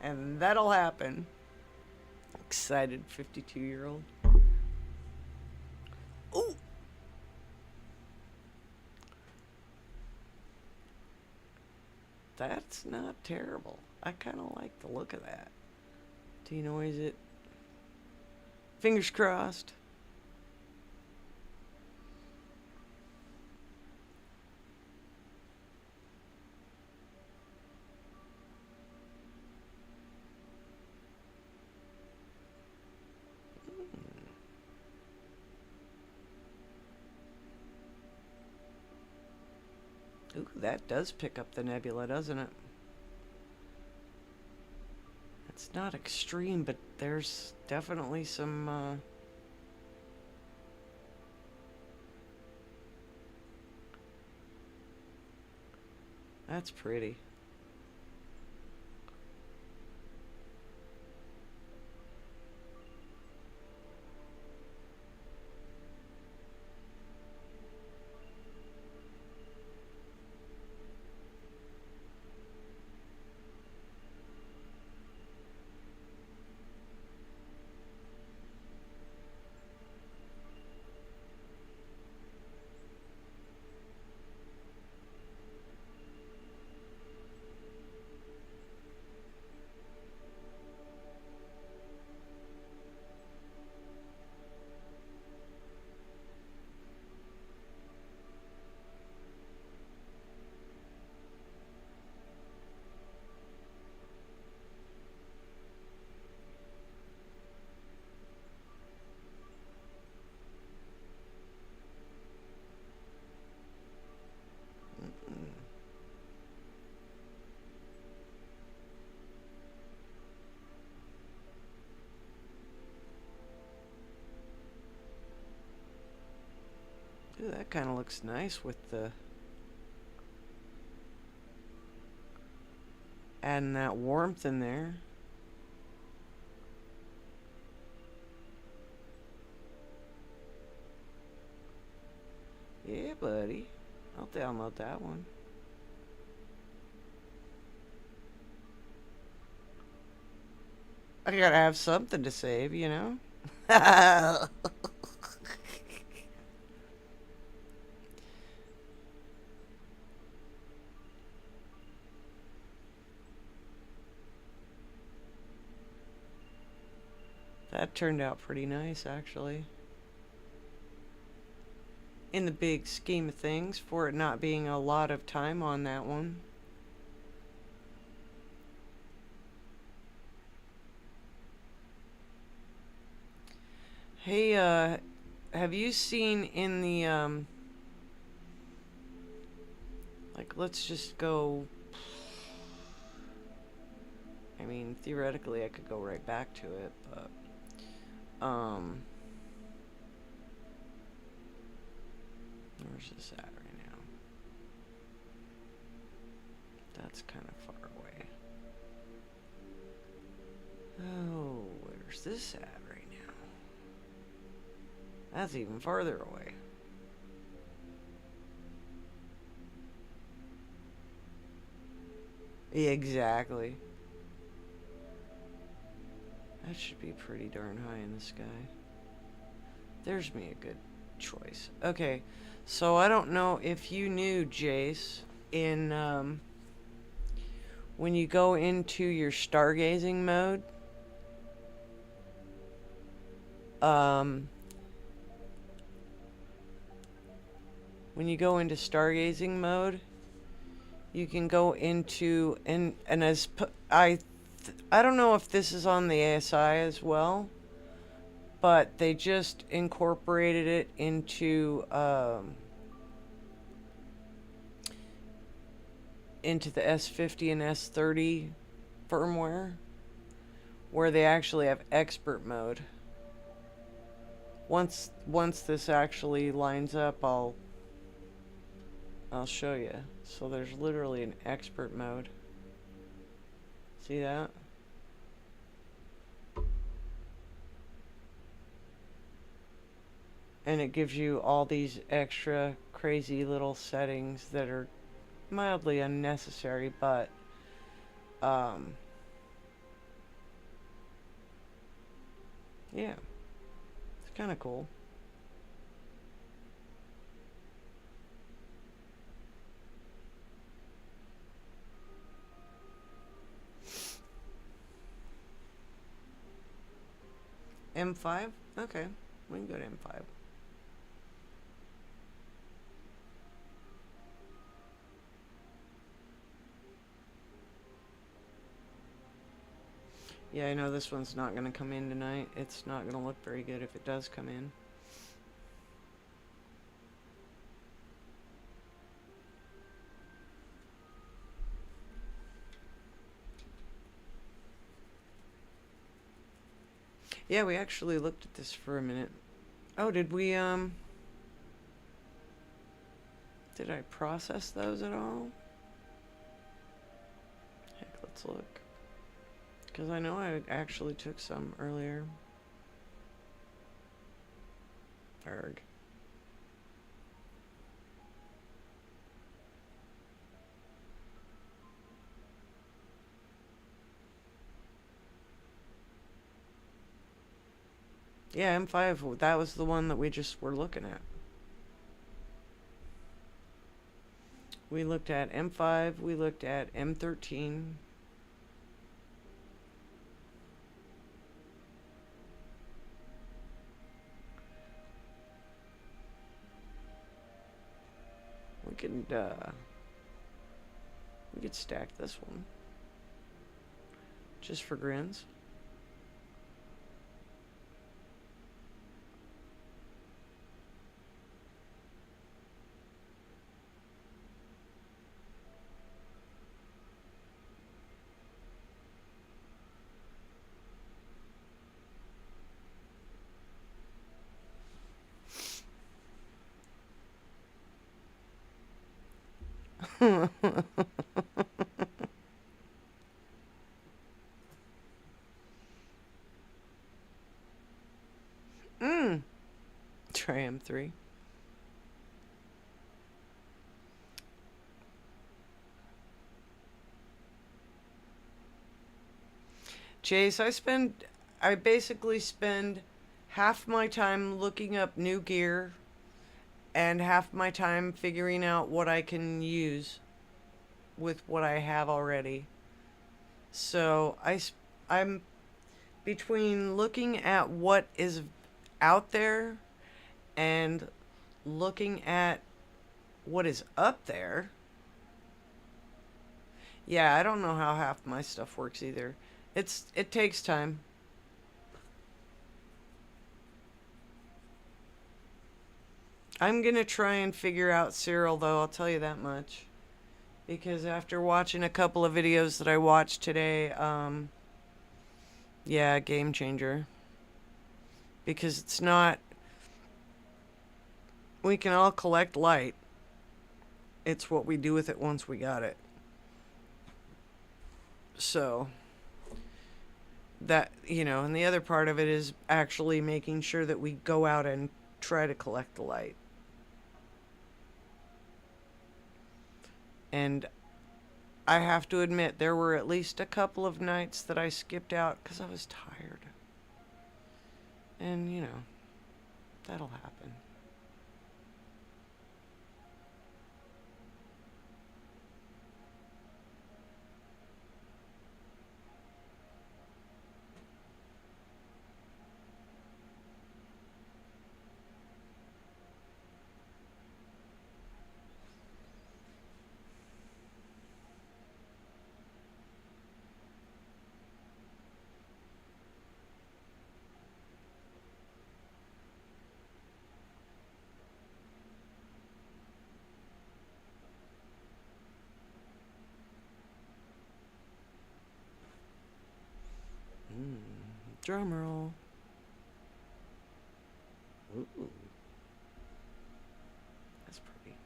And that'll happen. Excited 52-year-old. Ooh! That's not terrible. I kind of like the look of that. Denoise it. Fingers crossed. Ooh, that does pick up the nebula, doesn't it? It's not extreme, but there's definitely some, that's pretty. Ooh, that kind of looks nice with the adding that warmth in there. Yeah, buddy. I'll download that one. I gotta have something to save, you know? That turned out pretty nice, actually. In the big scheme of things, for it not being a lot of time on that one. Hey, have you seen in the, like, let's just go, I mean, theoretically I could go right back to it, but, Where's this at right now? That's kind of far away. Oh, where's this at right now? That's even farther away. Exactly. That should be pretty darn high in the sky. There's me a good choice. Okay, so I don't know if you knew, Jace, in when you go into your stargazing mode, when you go into stargazing mode, you can go into and as I don't know if this is on the ASI as well, but they just incorporated it into the S50 and S30 firmware, where they actually have expert mode. Once this actually lines up, I'll show you. So there's literally an expert mode. See that? And it gives you all these extra crazy little settings that are mildly unnecessary, but yeah, it's kind of cool. M5? Okay, we can go to M5. Yeah, I know this one's not going to come in tonight. It's not going to look very good if it does come in. Yeah, we actually looked at this for a minute. Oh, did we, did I process those at all? Heck, let's look. Because I know I actually took some earlier. Erg. Yeah, M5, that was the one that we just were looking at. We looked at M5, we looked at M13. We could stack this one. Just for grins. Try M3. Jace, I basically spend half my time looking up new gear and half my time figuring out what I can use with what I have already. So I'm between looking at what is out there and looking at what is up there. Yeah, I don't know how half my stuff works either. It takes time. I'm gonna try and figure out Cyril though, I'll tell you that much. Because after watching a couple of videos that I watched today, yeah, game changer. Because it's not we can all collect light. It's what we do with it once we got it. So that, you know, and the other part of it is actually making sure that we go out and try to collect the light. And I have to admit, there were at least a couple of nights that I skipped out because I was tired. And, you know, that'll happen. Drum roll. Ooh. That's pretty.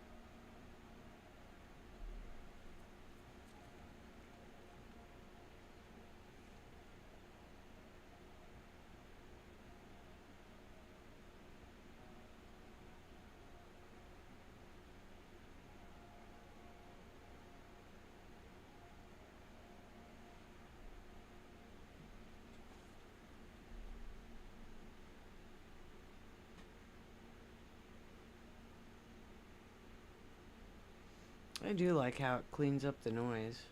I do like how it cleans up the noise.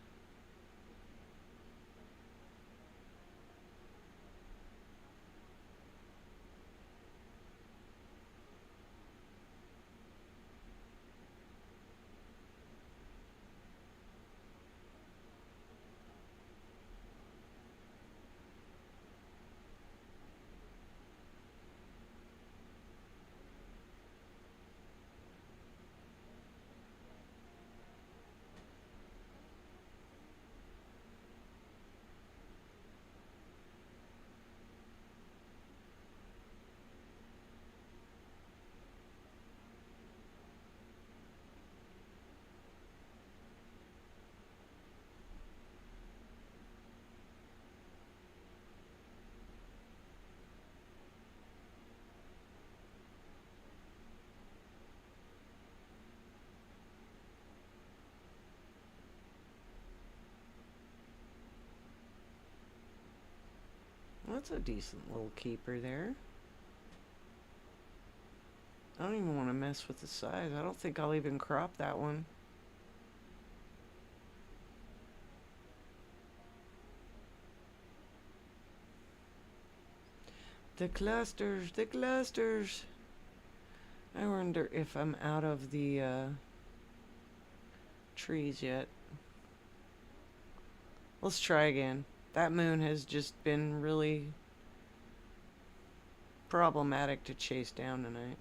That's a decent little keeper there. I don't even want to mess with the size. I don't think I'll even crop that one. The clusters, the clusters. I wonder if I'm out of the trees yet. Let's try again. That moon has just been really problematic to chase down tonight.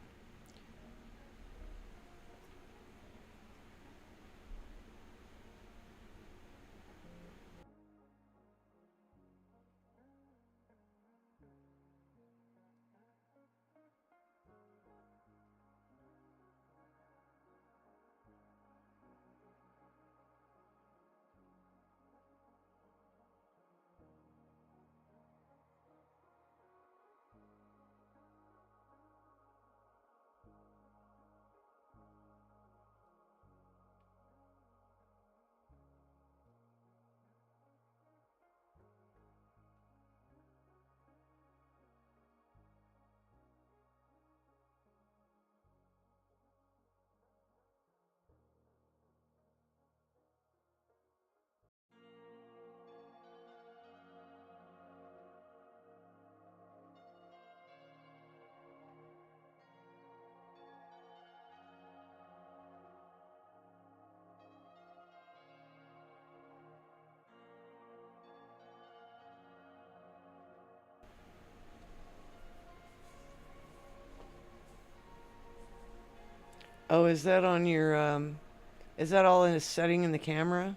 Oh, is that on your, is that all in a setting in the camera?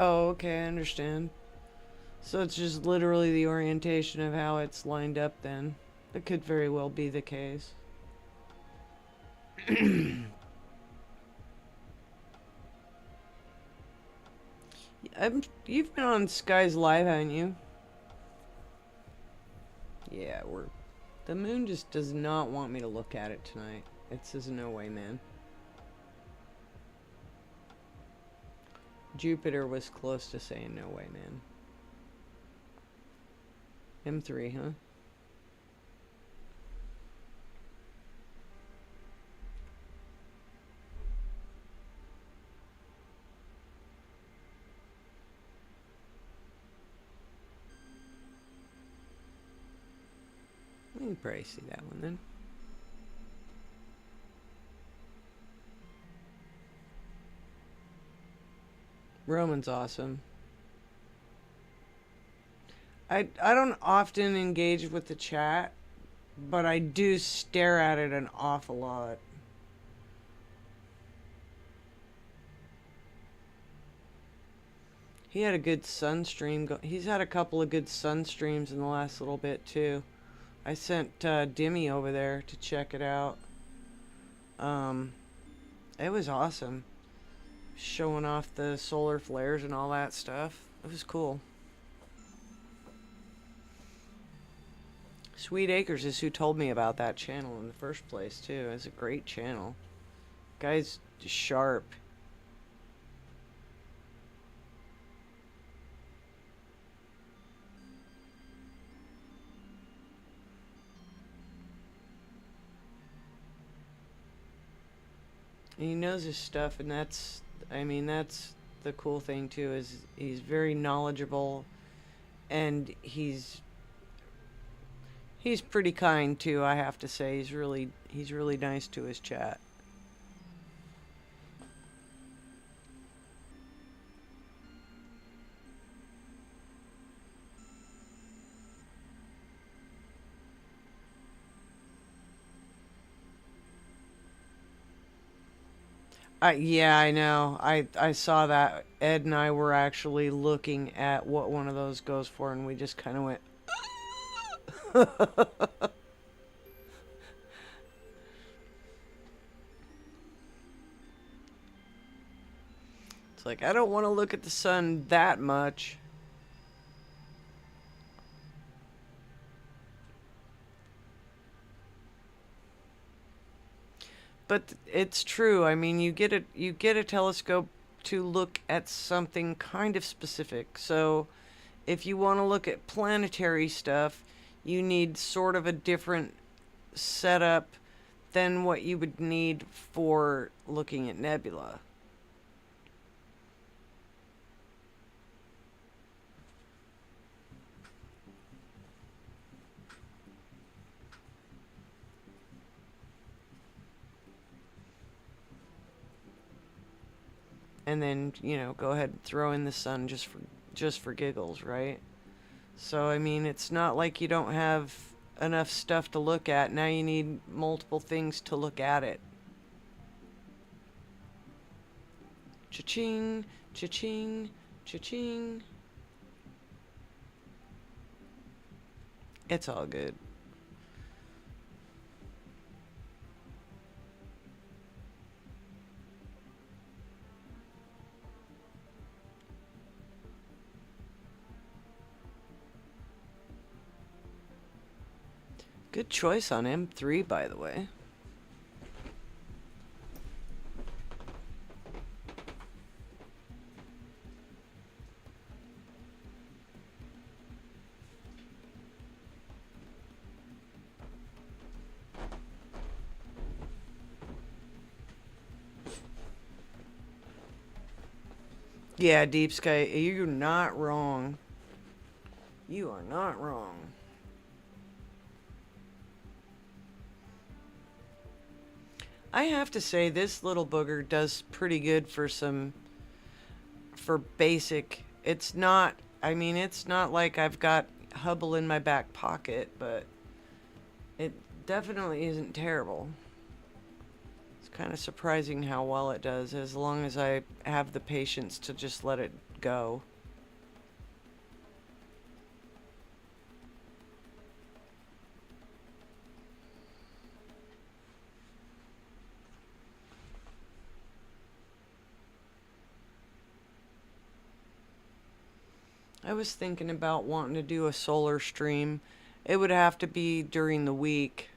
Oh, okay, I understand. So it's just literally the orientation of how it's lined up then. That could very well be the case. You've been on Sky's Live, haven't you? Yeah, we're... The moon just does not want me to look at it tonight. It says no way, man. Jupiter was close to saying no way, man. M3, huh? We can probably see that one then. Roman's awesome. I don't often engage with the chat, but I do stare at it an awful lot. He had a good sun stream. He's had a couple of good sun streams in the last little bit too. I sent Dimmy over there to check it out. It was awesome. Showing off the solar flares and all that stuff. It was cool. Sweet Acres is who told me about that channel in the first place too. It's a great channel. Guy's sharp. And he knows his stuff, and that's, I mean, that's the cool thing too, is he's very knowledgeable, and he's pretty kind too, I have to say. He's really nice to his chat. Yeah, I know. I saw that. Ed and I were actually looking at what one of those goes for, and we just kind of went. It's like, I don't want to look at the sun that much. But it's true. I mean, you get a telescope to look at something kind of specific. So, if you want to look at planetary stuff, you need sort of a different setup than what you would need for looking at nebula. And then, you know, go ahead and throw in the sun just for giggles, right? So I mean, it's not like you don't have enough stuff to look at. Now you need multiple things to look at it. Cha-ching, cha-ching, cha-ching. It's all good. Good choice on M3, by the way. Yeah, Deep Sky, you're not wrong. You are not wrong. I have to say, this little booger does pretty good for basic. It's not, I mean, it's not like I've got Hubble in my back pocket, but it definitely isn't terrible. It's kind of surprising how well it does, as long as I have the patience to just let it go. I was thinking about wanting to do a solar stream. It would have to be during the week.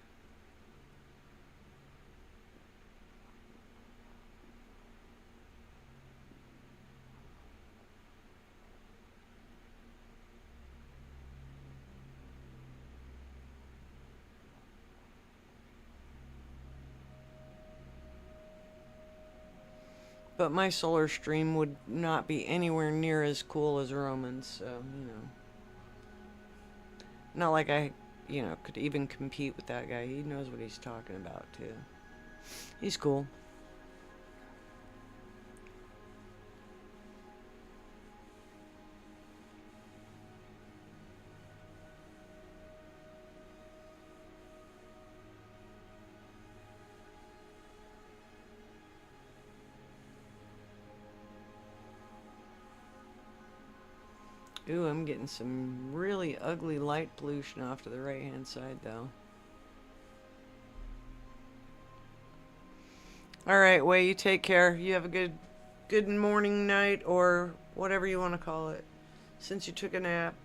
But my solar stream would not be anywhere near as cool as Roman's, so, you know. Not like I, could even compete with that guy. He knows what he's talking about, too. He's cool. Ooh, I'm getting some really ugly light pollution off to the right-hand side, though. All right, Way, you take care. You have a good morning, night, or whatever you want to call it, since you took a nap.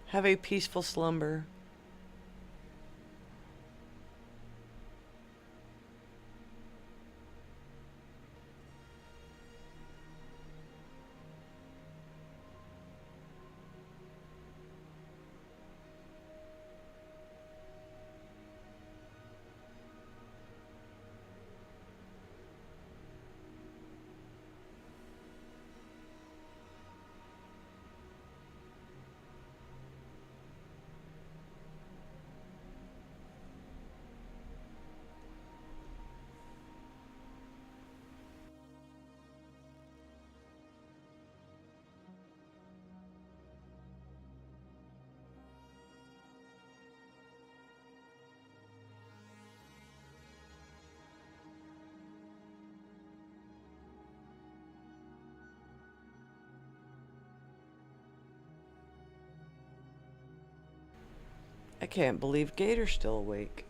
Have a peaceful slumber. I can't believe Gator's still awake.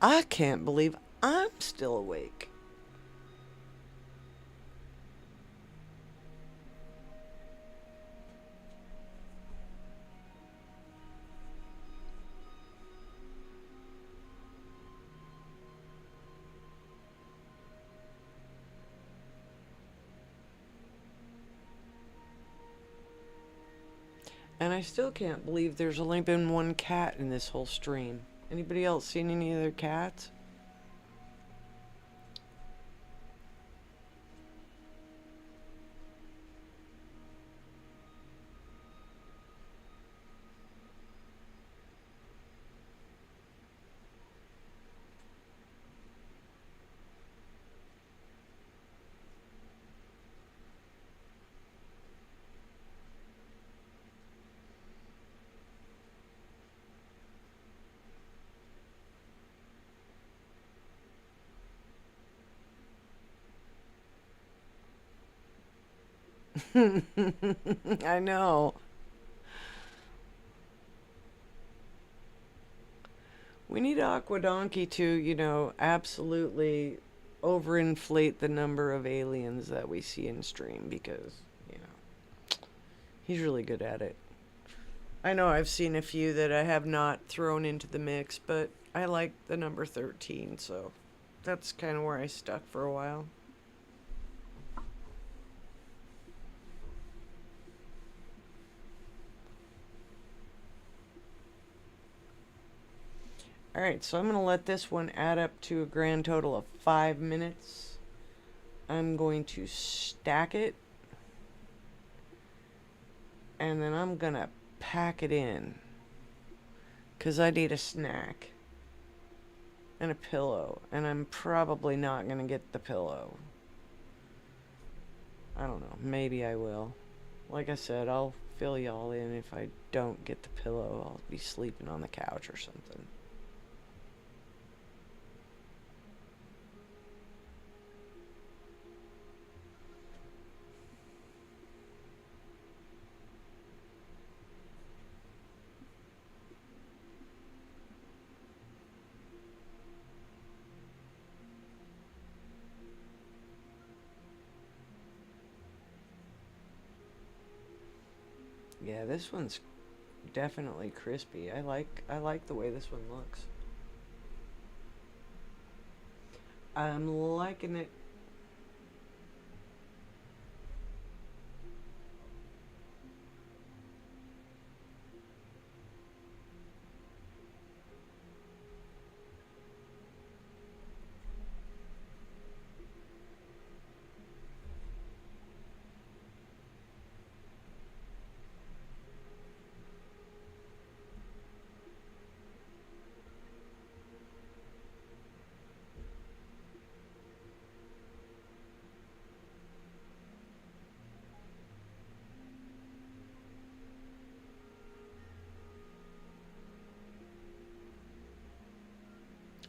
I can't believe I'm still awake. And I still can't believe there's only been one cat in this whole stream. Anybody else seen any other cats? I know. We need Aquadonkey to, absolutely overinflate the number of aliens that we see in stream because, he's really good at it. I know I've seen a few that I have not thrown into the mix, but I like the number 13, so that's kind of where I stuck for a while. Alright, so I'm going to let this one add up to a grand total of 5 minutes. I'm going to stack it. And then I'm going to pack it in. 'cause I need a snack and a pillow, and I'm probably not gonna get the pillow. I don't know, maybe I will. Like I said, I'll fill y'all in. If I don't get the pillow, I'll be sleeping on the couch or something. Yeah, this one's definitely crispy. I like the way this one looks. I'm liking it.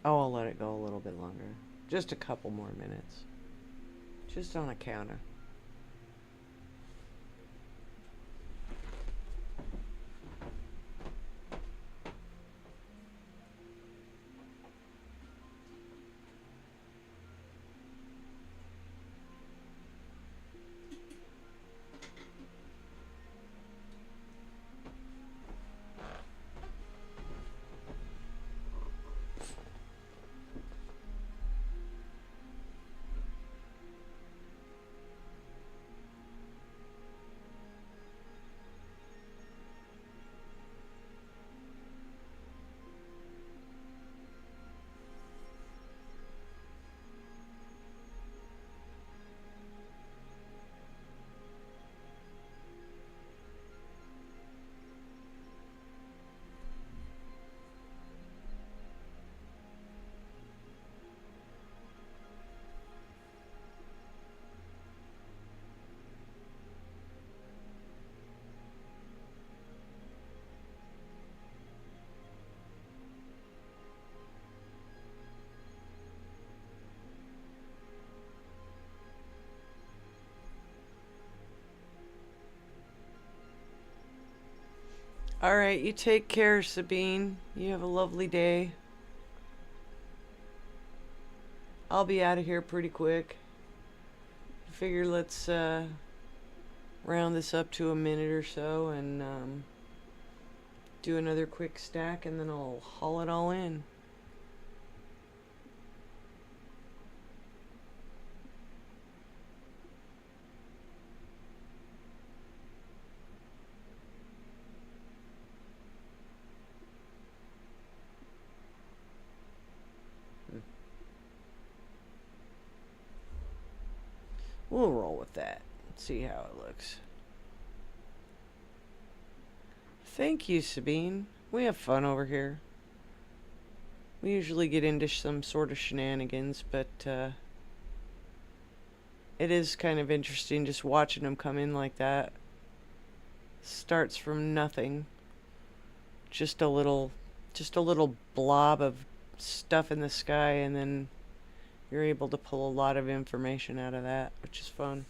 Oh, I'll let it go a little bit longer. Just a couple more minutes. Just on a counter. All right, you take care, Sabine. You have a lovely day. I'll be out of here pretty quick. Figure let's round this up to a minute or so and do another quick stack, and then I'll haul it all in. We'll roll with that. See how it looks. Thank you, Sabine. We have fun over here. We usually get into some sort of shenanigans, but it is kind of interesting just watching them come in like that. Starts from nothing. Just a little blob of stuff in the sky, and then you're able to pull a lot of information out of that, which is fun.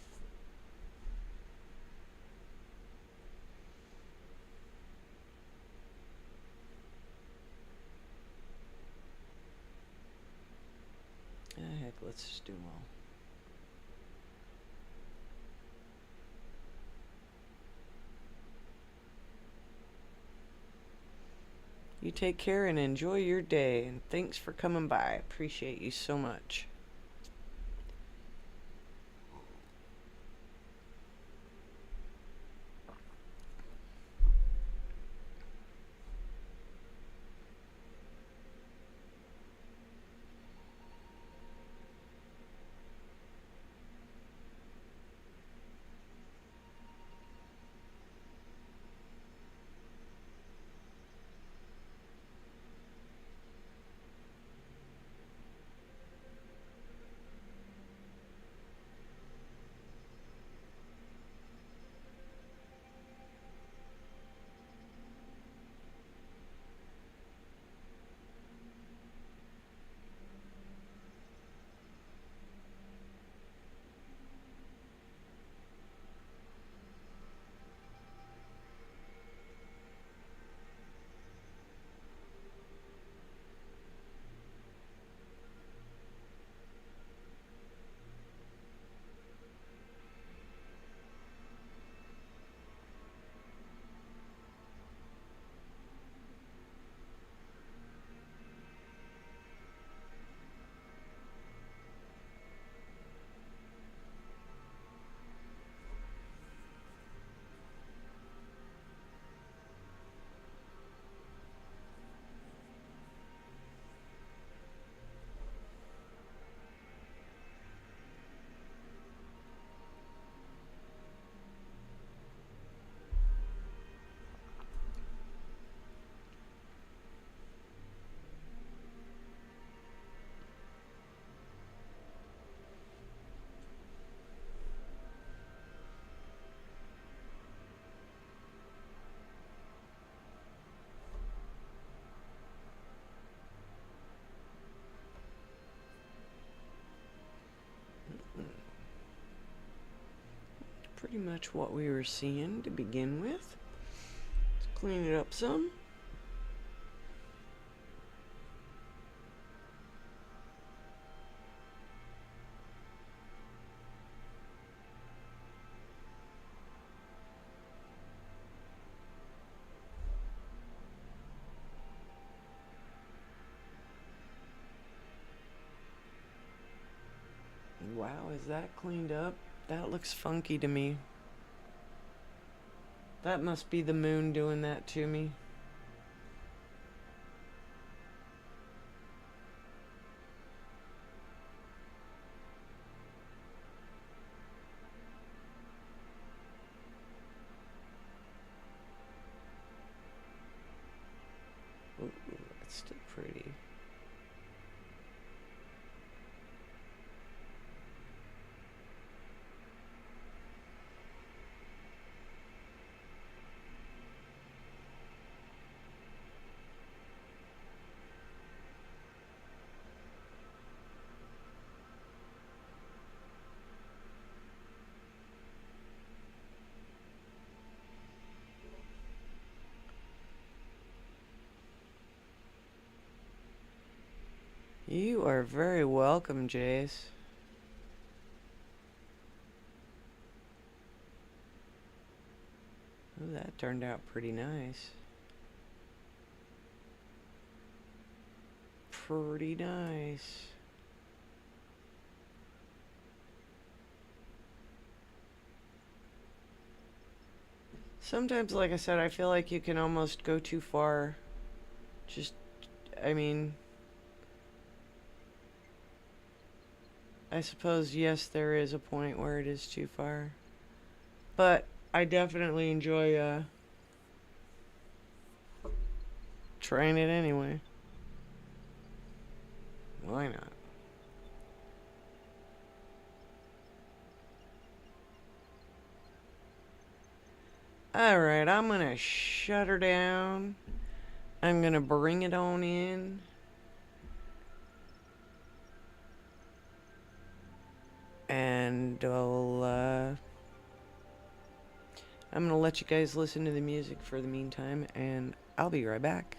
Ah, heck, let's just do them all. You take care and enjoy your day, and thanks for coming by. Appreciate you so much. pretty much what we were seeing to begin with. Let's clean it up some. Wow, is that cleaned up? That looks funky to me. That must be the moon doing that to me. Ooh, that's still pretty. You are very welcome, Jace. Oh, that turned out pretty nice. Pretty nice. Sometimes, like I said, I feel like you can almost go too far. Just, I mean, I suppose, yes, there is a point where it is too far. But I definitely enjoy trying it anyway. Why not? Alright, I'm gonna shut her down. I'm gonna bring it on in. And I'm gonna let you guys listen to the music for the meantime, and I'll be right back.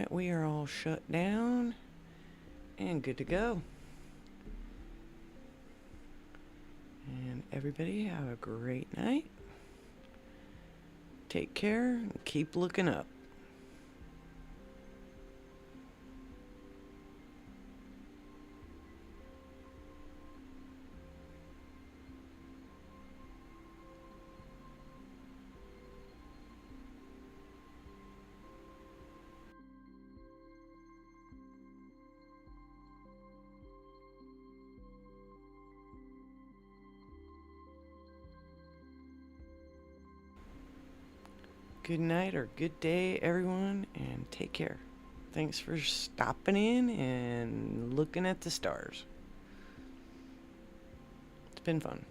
that we are all shut down and good to go. And everybody have a great night. Take care and keep looking up. Good night or good day, everyone, and take care. Thanks for stopping in and looking at the stars. It's been fun.